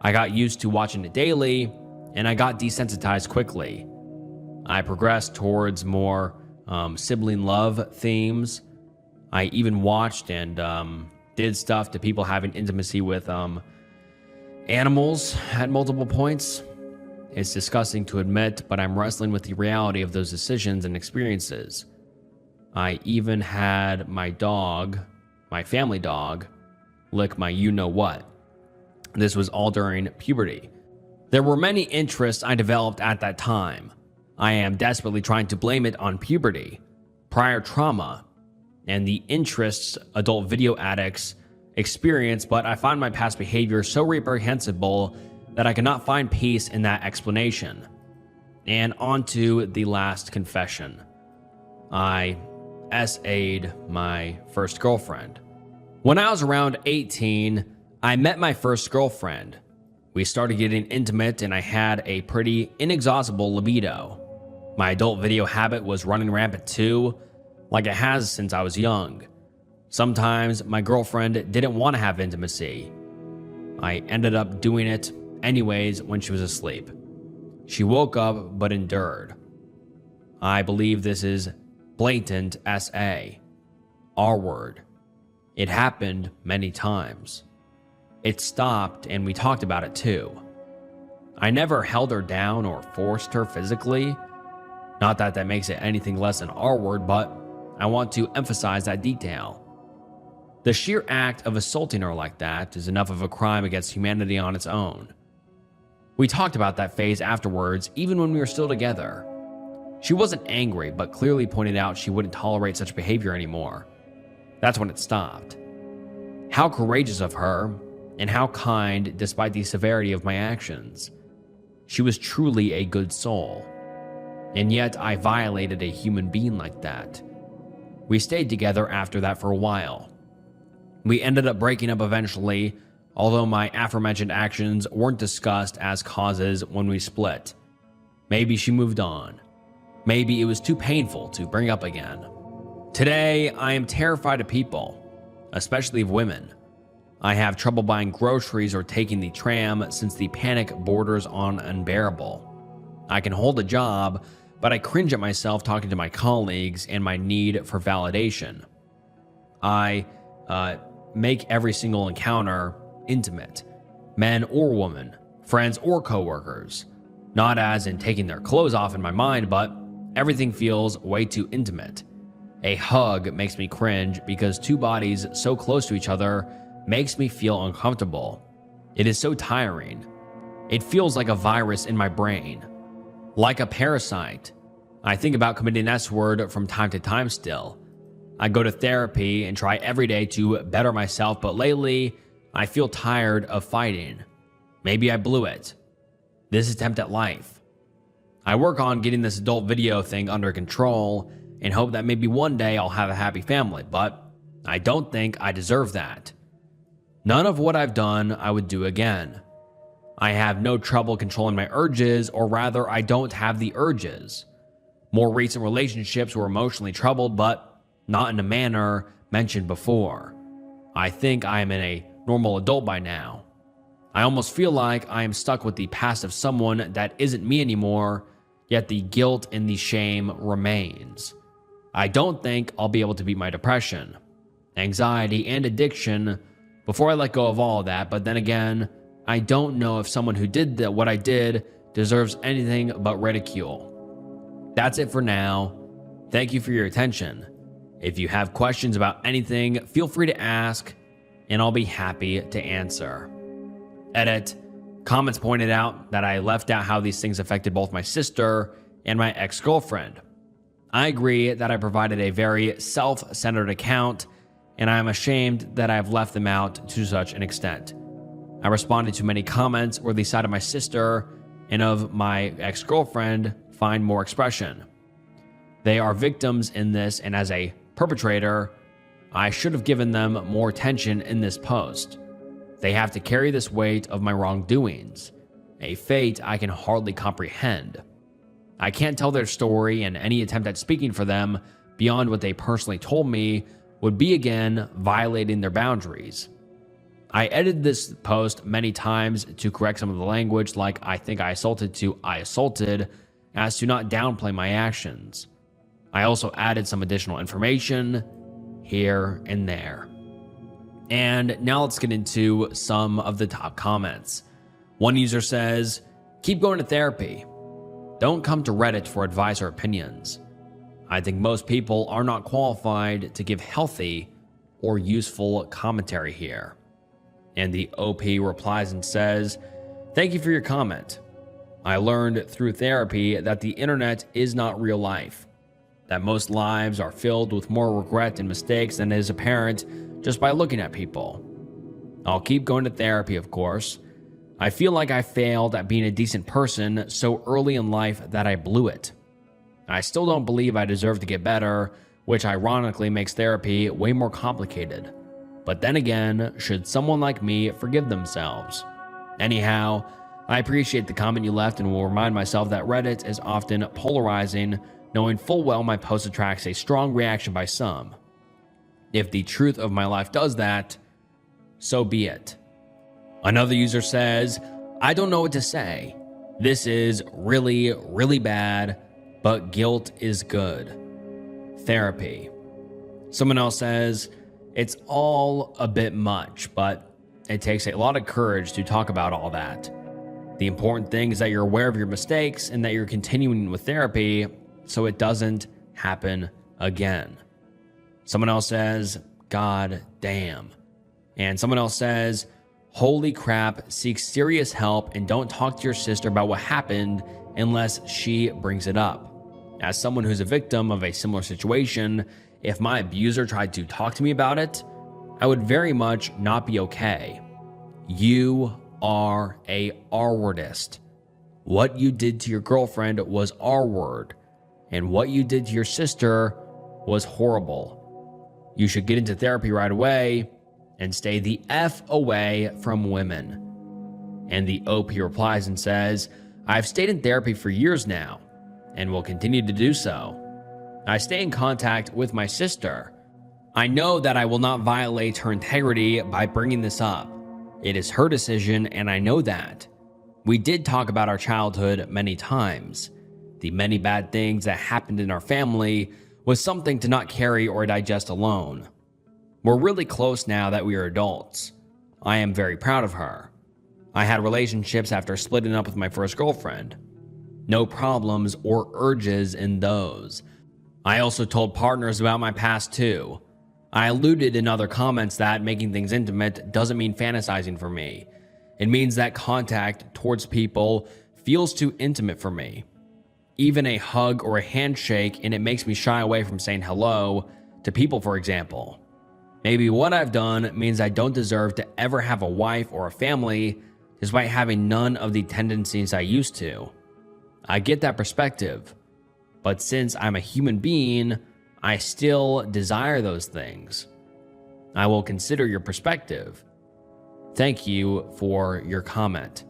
I got used to watching it daily, and I got desensitized quickly. I progressed towards more sibling love themes. I even watched and did stuff to people having intimacy with animals at multiple points. It's disgusting to admit, but I'm wrestling with the reality of those decisions and experiences. I even had my dog, my family dog, lick my you-know-what. This was all during puberty. There were many interests I developed at that time. I am desperately trying to blame it on puberty, prior trauma, and the interests adult video addicts experience, but I find my past behavior so reprehensible that I cannot find peace in that explanation. And on to the last confession. I SA'd my first girlfriend. When I was around 18, I met my first girlfriend. We started getting intimate and I had a pretty inexhaustible libido. My adult video habit was running rampant too, like it has since I was young. Sometimes my girlfriend didn't want to have intimacy. I ended up doing it anyways when she was asleep. She woke up but endured. I believe this is blatant SA. R word. It happened many times. It stopped and we talked about it too. I never held her down or forced her physically. Not that that makes it anything less than R word, but I want to emphasize that detail. The sheer act of assaulting her like that is enough of a crime against humanity on its own. We talked about that phase afterwards, even when we were still together. She wasn't angry, but clearly pointed out she wouldn't tolerate such behavior anymore. That's when it stopped. How courageous of her, and how kind despite the severity of my actions. She was truly a good soul. And yet I violated a human being like that. We stayed together after that for a while. We ended up breaking up eventually, although my aforementioned actions weren't discussed as causes when we split. Maybe she moved on. Maybe it was too painful to bring up again. Today, I am terrified of people, especially of women. I have trouble buying groceries or taking the tram since the panic borders on unbearable. I can hold a job, but I cringe at myself talking to my colleagues and my need for validation. I make every single encounter intimate, men or women, friends or coworkers. Not as in taking their clothes off in my mind, but everything feels way too intimate. A hug makes me cringe because two bodies so close to each other makes me feel uncomfortable. It is so tiring. It feels like a virus in my brain. Like a parasite. I think about committing S-word from time to time still. I go to therapy and try every day to better myself, but lately, I feel tired of fighting. Maybe I blew it. This attempt at life. I work on getting this adult video thing under control and hope that maybe one day I'll have a happy family, but I don't think I deserve that. None of what I've done I would do again. I have no trouble controlling my urges, or rather, I don't have the urges. More recent relationships were emotionally troubled, but not in a manner mentioned before. I think I am a normal adult by now. I almost feel like I am stuck with the past of someone that isn't me anymore, yet the guilt and the shame remains. I don't think I'll be able to beat my depression, anxiety, and addiction before I let go of all of that, but then again, I don't know if someone who did what I did deserves anything but ridicule. That's it for now. Thank you for your attention. If you have questions about anything, feel free to ask, and I'll be happy to answer. Edit. Comments pointed out that I left out how these things affected both my sister and my ex-girlfriend. I agree that I provided a very self-centered account, and I am ashamed that I have left them out to such an extent. I responded to many comments where the side of my sister and of my ex-girlfriend find more expression. They are victims in this, and as a perpetrator, I should have given them more attention in this post. They have to carry this weight of my wrongdoings, a fate I can hardly comprehend. I can't tell their story, and any attempt at speaking for them beyond what they personally told me would be again violating their boundaries. I edited this post many times to correct some of the language, like I think I assaulted to I assaulted, as to not downplay my actions. I also added some additional information here and there. And now let's get into some of the top comments. One user says, "Keep going to therapy. Don't come to Reddit for advice or opinions. I think most people are not qualified to give healthy or useful commentary here." And the OP replies and says, "Thank you for your comment. I learned through therapy that the internet is not real life, that most lives are filled with more regret and mistakes than is apparent just by looking at people. I'll keep going to therapy, of course. I feel like I failed at being a decent person so early in life that I blew it. I still don't believe I deserve to get better, which ironically makes therapy way more complicated. But then again, should someone like me forgive themselves? Anyhow, I appreciate the comment you left and will remind myself that Reddit is often polarizing, knowing full well my post attracts a strong reaction by some. If the truth of my life does that, so be it." Another user says, "I don't know what to say. This is really, really bad, but guilt is good. Therapy." Someone else says, "It's all a bit much, but it takes a lot of courage to talk about all that. The important thing is that you're aware of your mistakes and that you're continuing with therapy so it doesn't happen again." Someone else says, "God damn." And someone else says, "Holy crap, seek serious help and don't talk to your sister about what happened unless she brings it up. As someone who's a victim of a similar situation, if my abuser tried to talk to me about it, I would very much not be okay. You are a R-wordist. What you did to your girlfriend was R-word, and what you did to your sister was horrible. You should get into therapy right away and stay the F away from women." And the OP replies and says, "I've stayed in therapy for years now and will continue to do so. I stay in contact with my sister. I know that I will not violate her integrity by bringing this up. It is her decision, and I know that. We did talk about our childhood many times. The many bad things that happened in our family was something to not carry or digest alone. We're really close now that we are adults. I am very proud of her. I had relationships after splitting up with my first girlfriend. No problems or urges in those. I also told partners about my past too. I alluded in other comments that making things intimate doesn't mean fantasizing for me. It means that contact towards people feels too intimate for me. Even a hug or a handshake, and it makes me shy away from saying hello to people, for example. Maybe what I've done means I don't deserve to ever have a wife or a family despite having none of the tendencies I used to. I get that perspective, but since I'm a human being, I still desire those things. I will consider your perspective. Thank you for your comment."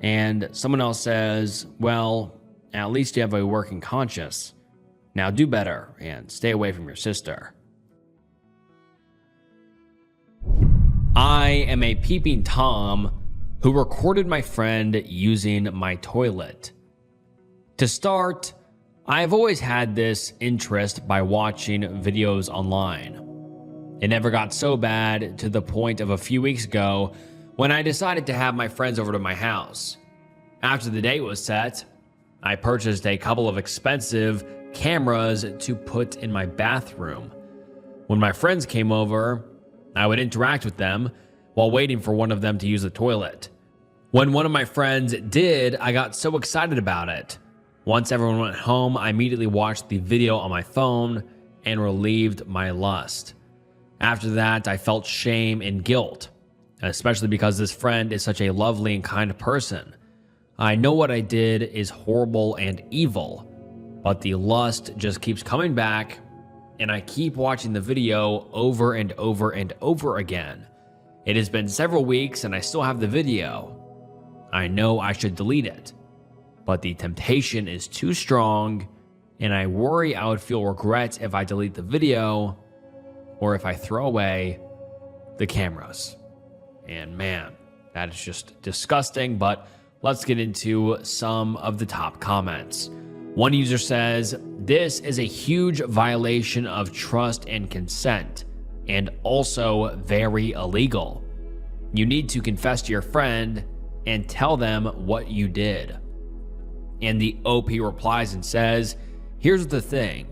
And someone else says, "Well, at least you have a working conscience. Now do better and stay away from your sister." I am a peeping Tom who recorded my friend using my toilet. To start, I've always had this interest by watching videos online. It never got so bad to the point of a few weeks ago when I decided to have my friends over to my house. After the date was set, I purchased a couple of expensive cameras to put in my bathroom. When my friends came over, I would interact with them while waiting for one of them to use the toilet. When one of my friends did, I got so excited about it. Once everyone went home, I immediately watched the video on my phone and relieved my lust. After that, I felt shame and guilt, especially because this friend is such a lovely and kind person. I know what I did is horrible and evil, but the lust just keeps coming back, and I keep watching the video over and over and over again. It has been several weeks and I still have the video. I know I should delete it, but the temptation is too strong, and I worry I would feel regret if I delete the video or if I throw away the cameras. And man, that is just disgusting, but let's get into some of the top comments. One user says, "This is a huge violation of trust and consent, and also very illegal. You need to confess to your friend and tell them what you did." And the OP replies and says, "Here's the thing.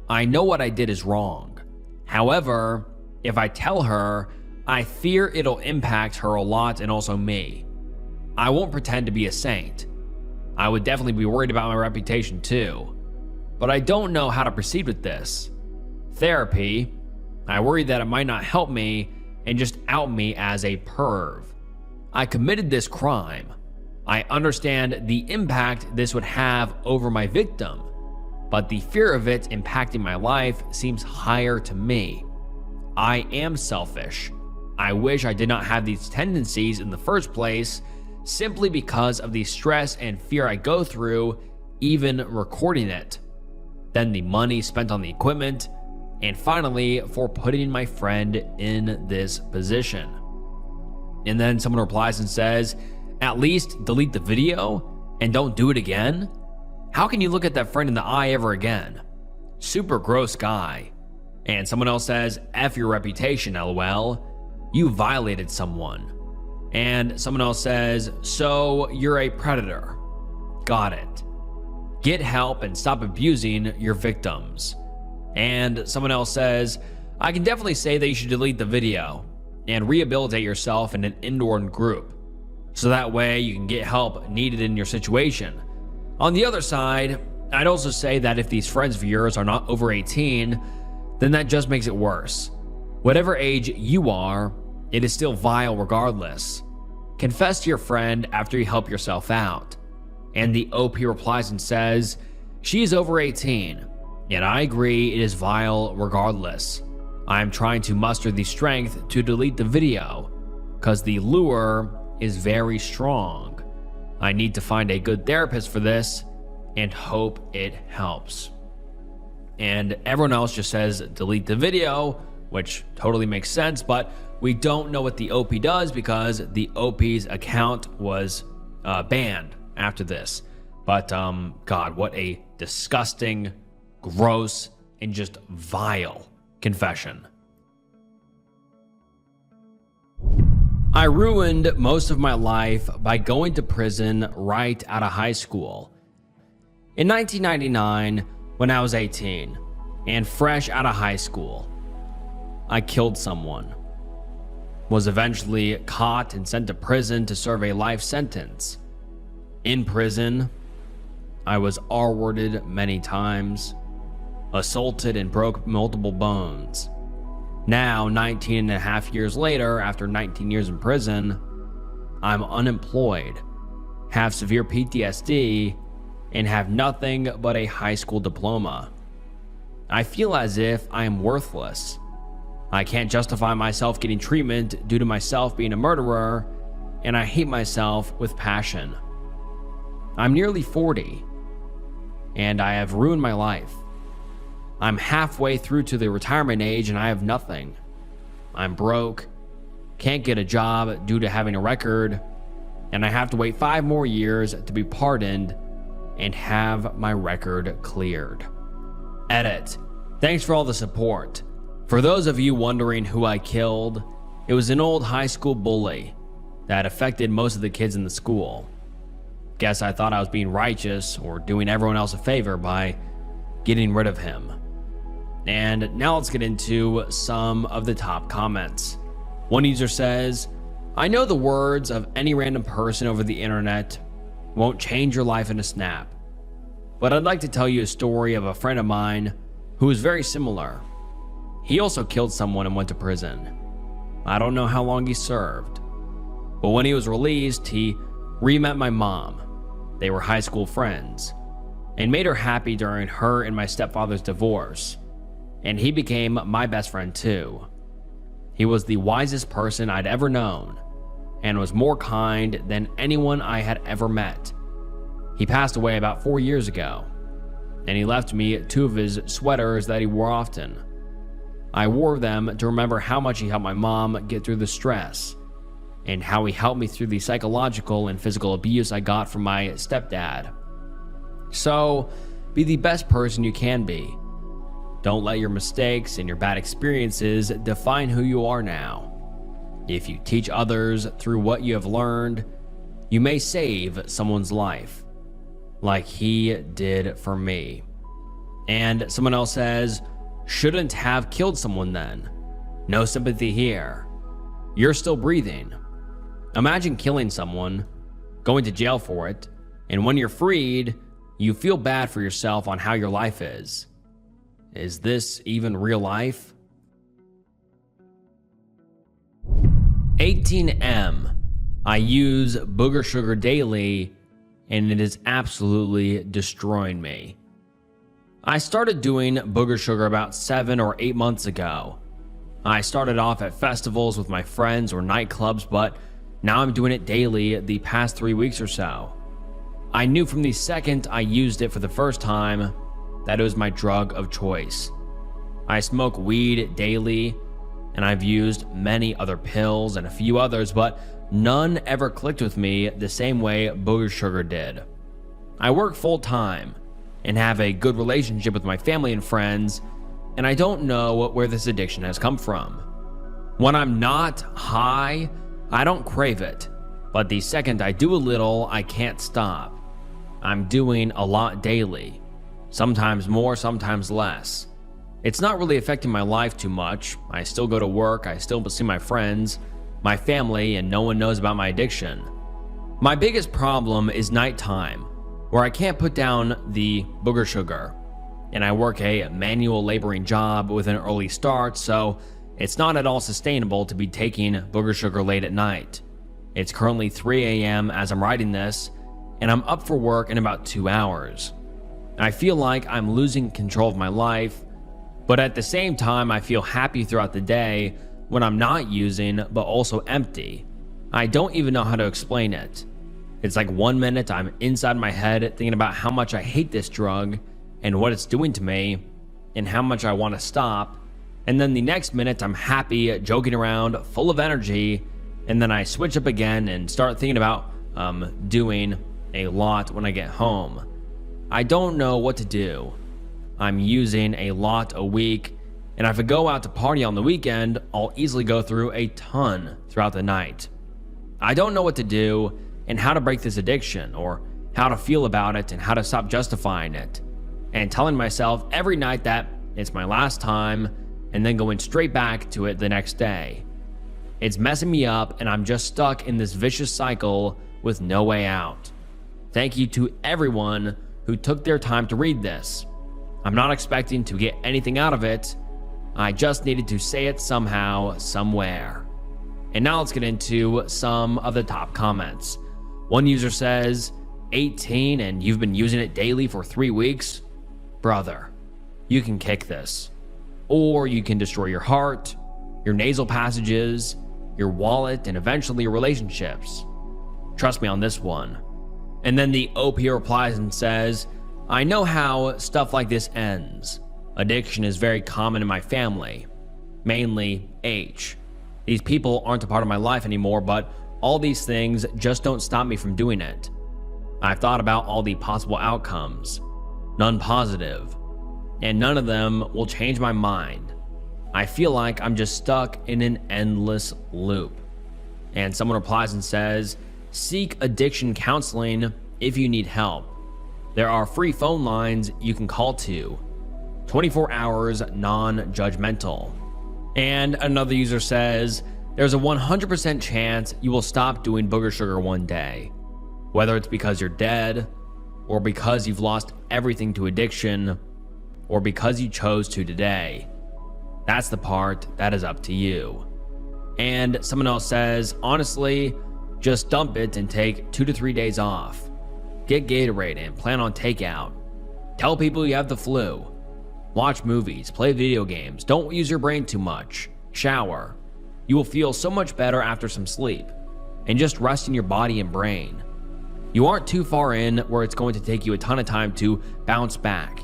I know what I did is wrong. However, if I tell her, I fear it'll impact her a lot and also me. I won't pretend to be a saint. I would definitely be worried about my reputation too. But I don't know how to proceed with this. Therapy, I worry that it might not help me and just out me as a perv. I committed this crime. I understand the impact this would have over my victim, but the fear of it impacting my life seems higher to me. I am selfish. I wish I did not have these tendencies in the first place, simply because of the stress and fear I go through even recording it. Then the money spent on the equipment, and finally for putting my friend in this position." And then someone replies and says, "At least delete the video and don't do it again? How can you look at that friend in the eye ever again? Super gross guy." And someone else says, "F your reputation, LOL. You violated someone." And someone else says, "So you're a predator. Got it. Get help and stop abusing your victims." And someone else says, "I can definitely say that you should delete the video and rehabilitate yourself in an indoor group, so that way you can get help needed in your situation." On the other side, I'd also say that if these friends of yours are not over 18, then that just makes it worse. Whatever age you are, it is still vile regardless. Confess to your friend after you help yourself out. And the OP replies and says, "She is over 18, and I agree it is vile regardless. I am trying to muster the strength to delete the video, because the lure is very strong. I need to find a good therapist for this and hope it helps." And everyone else just says delete the video, which totally makes sense, but we don't know what the OP does because the OP's account was banned after this. But God, what a disgusting, gross, and just vile confession. I ruined most of my life by going to prison right out of high school. In 1999, when I was 18 and fresh out of high school, I killed someone. Was eventually caught and sent to prison to serve a life sentence. In prison, I was R-worded many times, assaulted and broke multiple bones. Now, 19 and a half years later, after 19 years in prison, I'm unemployed, have severe PTSD, and have nothing but a high school diploma. I feel as if I am worthless. I can't justify myself getting treatment due to myself being a murderer, and I hate myself with passion. I'm nearly 40, and I have ruined my life. I'm halfway through to the retirement age and I have nothing. I'm broke, can't get a job due to having a record, and I have to wait 5 more years to be pardoned and have my record cleared. Edit. Thanks for all the support. For those of you wondering who I killed, it was an old high school bully that affected most of the kids in the school. Guess I thought I was being righteous or doing everyone else a favor by getting rid of him. And now let's get into some of the top comments. One user says, I know the words of any random person over the internet won't change your life in a snap, but I'd like to tell you a story of a friend of mine who was very similar. He also killed someone and went to prison. I don't know how long he served, but when he was released, he re-met my mom. They were high school friends and made her happy during her and my stepfather's divorce. And he became my best friend too. He was the wisest person I'd ever known and was more kind than anyone I had ever met. He passed away about 4 years ago, and he left me 2 of his sweaters that he wore often. I wore them to remember how much he helped my mom get through the stress and how he helped me through the psychological and physical abuse I got from my stepdad. So, be the best person you can be. Don't let your mistakes and your bad experiences define who you are now. If you teach others through what you have learned, you may save someone's life, like he did for me. And someone else says, shouldn't have killed someone then. No sympathy here. You're still breathing. Imagine killing someone, going to jail for it, and when you're freed, you feel bad for yourself on how your life is. Is this even real life? 18M. I use booger sugar daily, and it is absolutely destroying me. I started doing booger sugar about 7 or 8 months ago. I started off at festivals with my friends or nightclubs, but now I'm doing it daily the past 3 weeks or so. I knew from the second I used it for the first time that it was my drug of choice. I smoke weed daily, and I've used many other pills and a few others, but none ever clicked with me the same way booger sugar did. I work full time and have a good relationship with my family and friends, and I don't know where this addiction has come from. When I'm not high, I don't crave it, but the second I do a little, I can't stop. I'm doing a lot daily, sometimes more, sometimes less. It's not really affecting my life too much. I still go to work, I still see my friends, my family, and no one knows about my addiction. My biggest problem is nighttime, where I can't put down the booger sugar, and I work a manual laboring job with an early start, so it's not at all sustainable to be taking booger sugar late at night. It's currently 3 a.m. as I'm writing this, and I'm up for work in about 2 hours. I feel like I'm losing control of my life, but at the same time I feel happy throughout the day when I'm not using but also empty. I don't even know how to explain it. It's like 1 minute I'm inside my head thinking about how much I hate this drug and what it's doing to me and how much I want to stop, and then the next minute I'm happy, joking around, full of energy, and then I switch up again and start thinking about doing a lot when I get home. I don't know what to do. I'm using a lot a week, and if I go out to party on the weekend, I'll easily go through a ton throughout the night. I don't know what to do and how to break this addiction, or how to feel about it and how to stop justifying it, and telling myself every night that it's my last time and then going straight back to it the next day. It's messing me up, and I'm just stuck in this vicious cycle with no way out. Thank you to everyone who took their time to read this. I'm not expecting to get anything out of it. I just needed to say it somehow, somewhere. And now let's get into some of the top comments. One user says, 18 and you've been using it daily for 3 weeks? Brother, you can kick this. Or you can destroy your heart, your nasal passages, your wallet, and eventually your relationships. Trust me on this one. And then the OP replies and says, I know how stuff like this ends. Addiction is very common in my family, mainly H. These people aren't a part of my life anymore, but all these things just don't stop me from doing it. I've thought about all the possible outcomes, none positive, and none of them will change my mind. I feel like I'm just stuck in an endless loop. And someone replies and says, seek addiction counseling if you need help. There are free phone lines you can call to, 24 hours non-judgmental. And another user says, there's a 100% chance you will stop doing booger sugar one day, whether it's because you're dead, or because you've lost everything to addiction, or because you chose to today. That's the part that is up to you. And someone else says, honestly, just dump it and take 2 to 3 days off. Get Gatorade and plan on takeout. Tell people you have the flu. Watch movies, play video games, don't use your brain too much. Shower. You will feel so much better after some sleep. And just resting your body and brain. You aren't too far in where it's going to take you a ton of time to bounce back.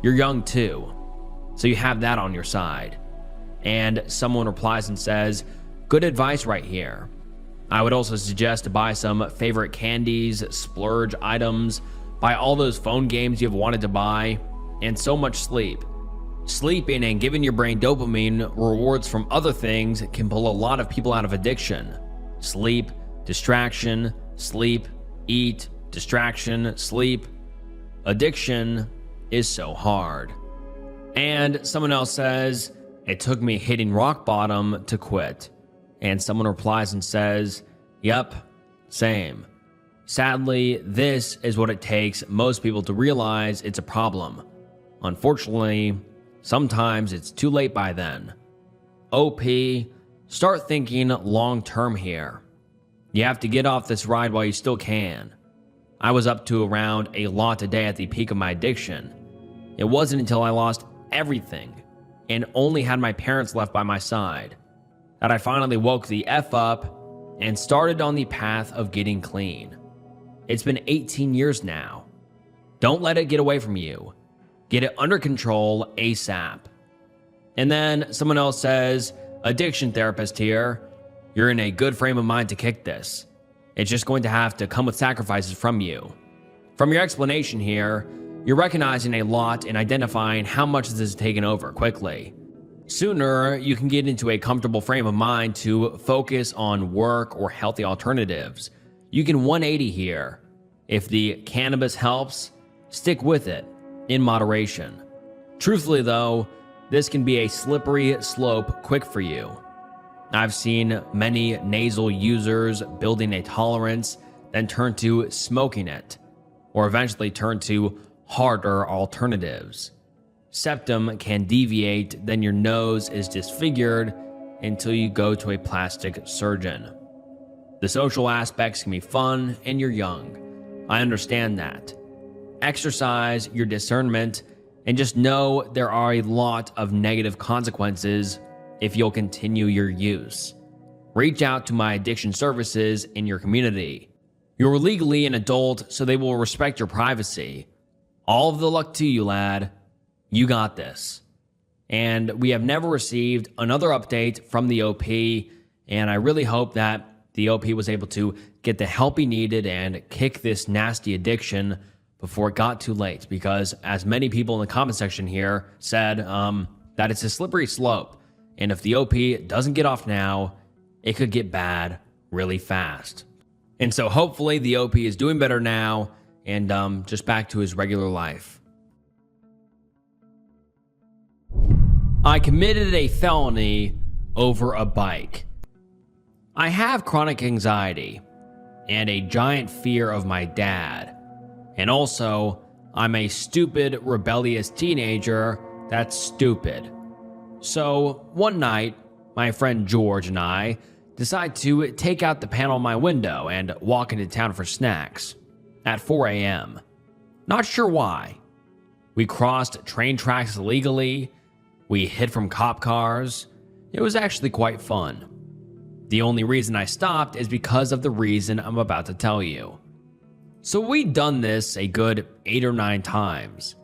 You're young too, so you have that on your side. And someone replies and says, good advice right here. I would also suggest to buy some favorite candies, splurge items, buy all those phone games you've wanted to buy, and so much sleep. Sleeping and giving your brain dopamine rewards from other things can pull a lot of people out of addiction. Sleep, distraction, sleep, eat, distraction, sleep. Addiction is so hard. And someone else says, it took me hitting rock bottom to quit. And someone replies and says, yep, same. Sadly, this is what it takes most people to realize it's a problem. Unfortunately, sometimes it's too late by then. OP, start thinking long-term here. You have to get off this ride while you still can. I was up to around a lot a day at the peak of my addiction. It wasn't until I lost everything and only had my parents left by my side that I finally woke the F up and started on the path of getting clean. It's been 18 years now. Don't let it get away from you. Get it under control ASAP. And then someone else says, addiction therapist here, you're in a good frame of mind to kick this. It's just going to have to come with sacrifices from you. From your explanation here, you're recognizing a lot and identifying how much this has taken over quickly. Sooner, you can get into a comfortable frame of mind to focus on work or healthy alternatives. You can 180 here. If the cannabis helps, stick with it in moderation. Truthfully though, this can be a slippery slope quick for you. I've seen many nasal users building a tolerance, then turn to smoking it, or eventually turn to harder alternatives. Septum can deviate, then your nose is disfigured until you go to a plastic surgeon. The social aspects can be fun and you're young. I understand that. Exercise your discernment and just know there are a lot of negative consequences if you'll continue your use. Reach out to my addiction services in your community. You're legally an adult, so they will respect your privacy. All of the luck to you, lad. You got this. And we have never received another update from the OP, and I really hope that the OP was able to get the help he needed and kick this nasty addiction before it got too late, because as many people in the comment section here said, that it's a slippery slope, and if the OP doesn't get off now, it could get bad really fast. And so hopefully the OP is doing better now and just back to his regular life. I committed a felony over a bike. I have chronic anxiety and a giant fear of my dad. And also, I'm a stupid, rebellious teenager that's stupid. So, one night, my friend George and I decide to take out the panel of my window and walk into town for snacks at 4 a.m. Not sure why. We crossed train tracks illegally. We hid from cop cars. It was actually quite fun. The only reason I stopped is because of the reason I'm about to tell you. So we'd done this a good 8 or 9 times,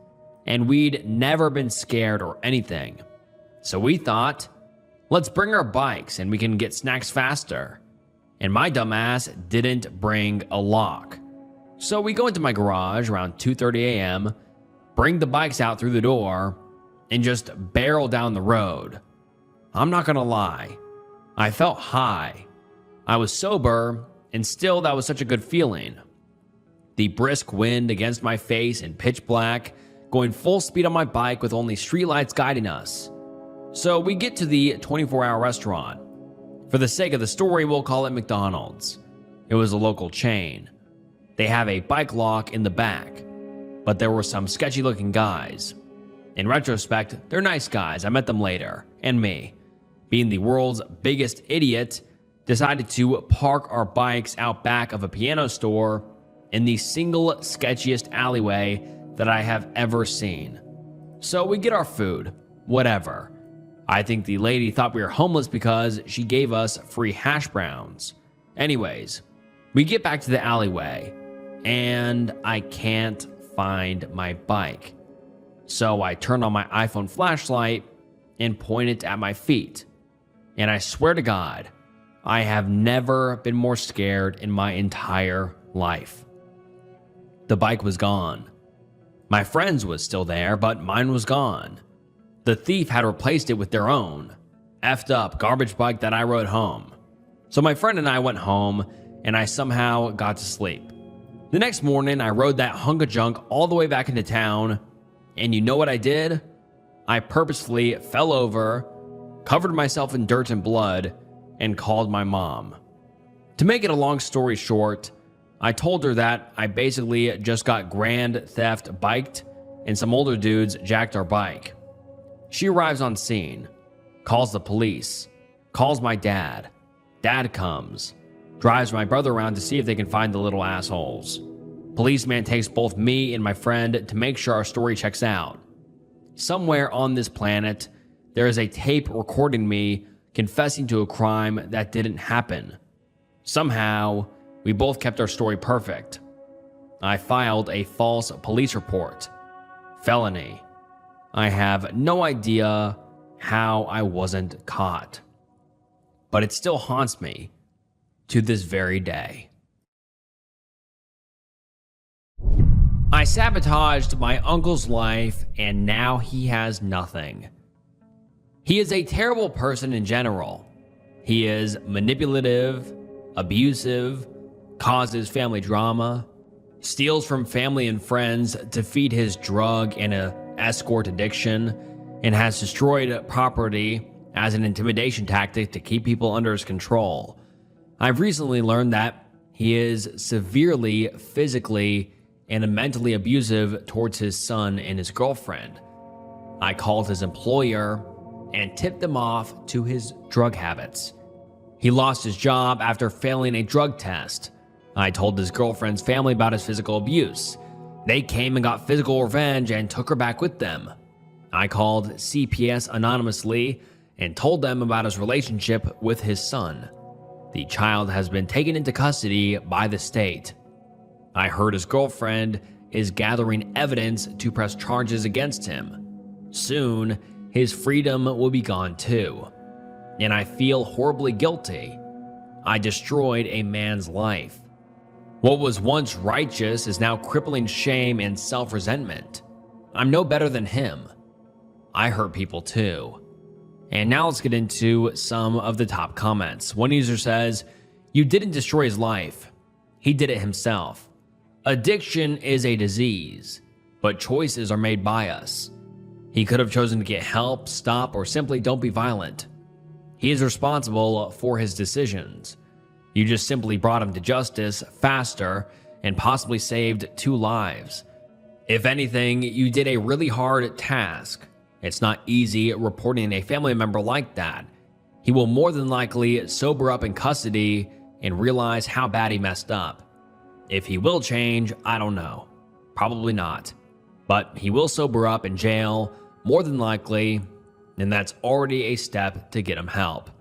and we'd never been scared or anything. So we thought, let's bring our bikes and we can get snacks faster. And my dumbass didn't bring a lock. So we go into my garage around 2:30 a.m., bring the bikes out through the door, and just barrel down the road. I'm not gonna lie, I felt high. I was sober, and still that was such a good feeling. The brisk wind against my face in pitch black, going full speed on my bike with only streetlights guiding us. So we get to the 24-hour restaurant. For the sake of the story, we'll call it McDonald's. It was a local chain. They have a bike lock in the back, but there were some sketchy looking guys. In retrospect, they're nice guys. I met them later, and me, being the world's biggest idiot, decided to park our bikes out back of a piano store in the single sketchiest alleyway that I have ever seen. So we get our food, whatever. I think the lady thought we were homeless because she gave us free hash browns. Anyways, we get back to the alleyway, and I can't find my bike. So I turn on my iPhone flashlight and point it at my feet. And I swear to God, I have never been more scared in my entire life. The bike was gone. My friend's was still there, but mine was gone. The thief had replaced it with their own, effed up garbage bike that I rode home. So my friend and I went home, and I somehow got to sleep. The next morning, I rode that hunk of junk all the way back into town, and you know what I did? I purposefully fell over, covered myself in dirt and blood, and called my mom. To make it a long story short, I told her that I basically just got grand theft biked and some older dudes jacked our bike. She arrives on scene, calls the police, calls my dad. Dad comes, drives my brother around to see if they can find the little assholes. Policeman takes both me and my friend to make sure our story checks out. Somewhere on this planet, there is a tape recording me confessing to a crime that didn't happen. Somehow, we both kept our story perfect. I filed a false police report. Felony. I have no idea how I wasn't caught. But it still haunts me to this very day. I sabotaged my uncle's life, and now he has nothing. He is a terrible person in general. He is manipulative, abusive, causes family drama, steals from family and friends to feed his drug and escort addiction, and has destroyed property as an intimidation tactic to keep people under his control. I've recently learned that he is severely physically and mentally abusive towards his son and his girlfriend. I called his employer and tipped them off to his drug habits. He lost his job after failing a drug test. I told his girlfriend's family about his physical abuse. They came and got physical revenge and took her back with them. I called CPS anonymously and told them about his relationship with his son. The child has been taken into custody by the state. I heard his girlfriend is gathering evidence to press charges against him. Soon, his freedom will be gone too. And I feel horribly guilty. I destroyed a man's life. What was once righteous is now crippling shame and self-resentment. I'm no better than him. I hurt people too. And now let's get into some of the top comments. One user says, "You didn't destroy his life. He did it himself. Addiction is a disease, but choices are made by us. He could have chosen to get help, stop, or simply don't be violent. He is responsible for his decisions. You just simply brought him to justice faster and possibly saved 2 lives. If anything, you did a really hard task. It's not easy reporting a family member like that. He will more than likely sober up in custody and realize how bad he messed up. If he will change, I don't know. Probably not. But he will sober up in jail, more than likely, and that's already a step to get him help."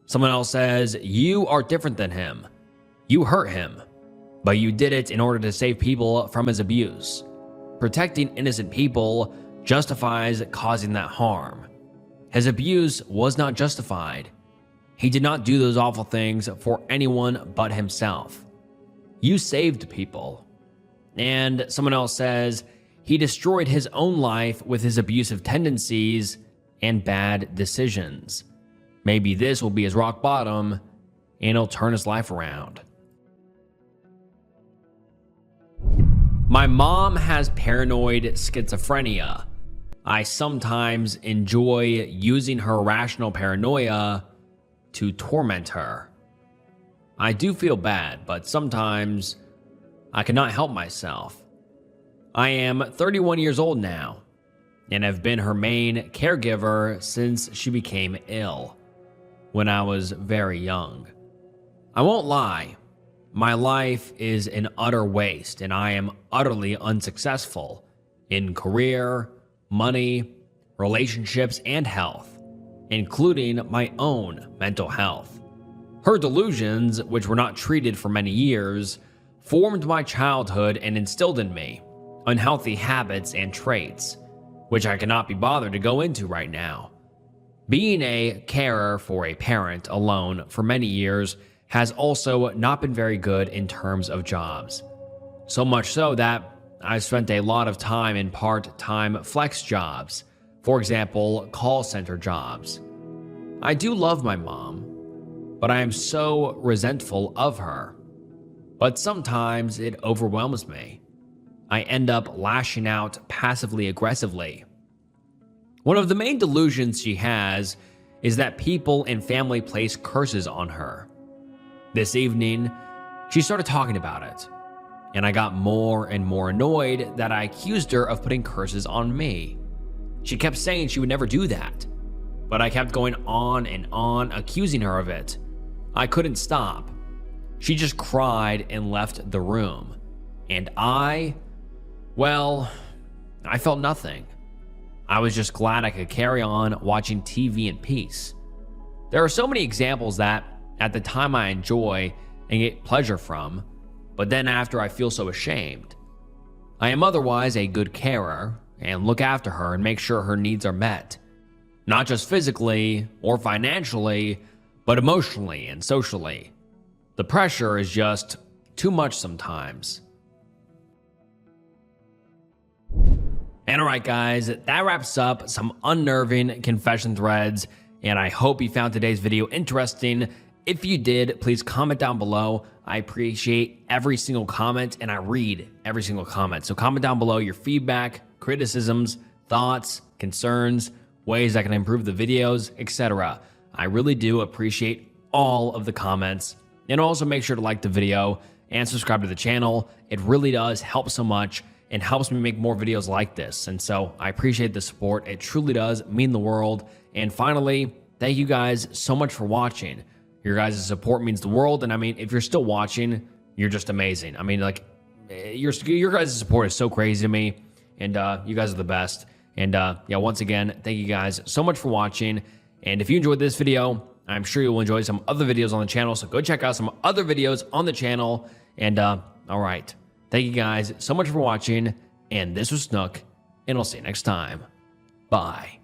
Someone else says, "You are different than him. You hurt him, but you did it in order to save people from his abuse. Protecting innocent people justifies causing that harm. His abuse was not justified. He did not do those awful things for anyone but himself. You saved people. And someone else says, he destroyed his own life with his abusive tendencies and bad decisions. Maybe this will be his rock bottom and he'll turn his life around. My mom has paranoid schizophrenia. I sometimes enjoy using her irrational paranoia to torment her. I do feel bad, but sometimes I cannot help myself. I am 31 years old now and have been her main caregiver since she became ill when I was very young. I won't lie, my life is an utter waste and I am utterly unsuccessful in career, money, relationships, and health, including my own mental health. Her delusions, which were not treated for many years, formed my childhood and instilled in me unhealthy habits and traits, which I cannot be bothered to go into right now. Being a carer for a parent alone for many years has also not been very good in terms of jobs. So much so that I've spent a lot of time in part-time flex jobs, for example, call center jobs. I do love my mom, but I am so resentful of her. But sometimes it overwhelms me. I end up lashing out passively aggressively. One of the main delusions she has is that people and family place curses on her. This evening, she started talking about it, and I got more and more annoyed that I accused her of putting curses on me. She kept saying she would never do that, but I kept going on and on accusing her of it. I couldn't stop. She just cried and left the room, and I felt nothing. I was just glad I could carry on watching TV in peace. There are so many examples that, at the time, I enjoy and get pleasure from, but then after I feel so ashamed. I am otherwise a good carer and look after her and make sure her needs are met, not just physically or financially, but emotionally and socially. The pressure is just too much sometimes. And alright guys, that wraps up some unnerving confession threads, and I hope you found today's video interesting. If you did, please comment down below. I appreciate every single comment and I read every single comment. So comment down below your feedback, criticisms, thoughts, concerns, ways I can improve the videos, etc. I really do appreciate all of the comments. And also make sure to like the video and subscribe to the channel. It really does help so much and helps me make more videos like this. And so I appreciate the support. It truly does mean the world. And finally, thank you guys so much for watching. Your guys' support means the world. And I mean, if you're still watching, you're just amazing. I mean, like, your guys' support is so crazy to me. And you guys are the best. And yeah, once again, thank you guys so much for watching. And if you enjoyed this video, I'm sure you'll enjoy some other videos on the channel. So go check out some other videos on the channel. And all right. Thank you guys so much for watching, and this was Snook, and I'll see you next time. Bye.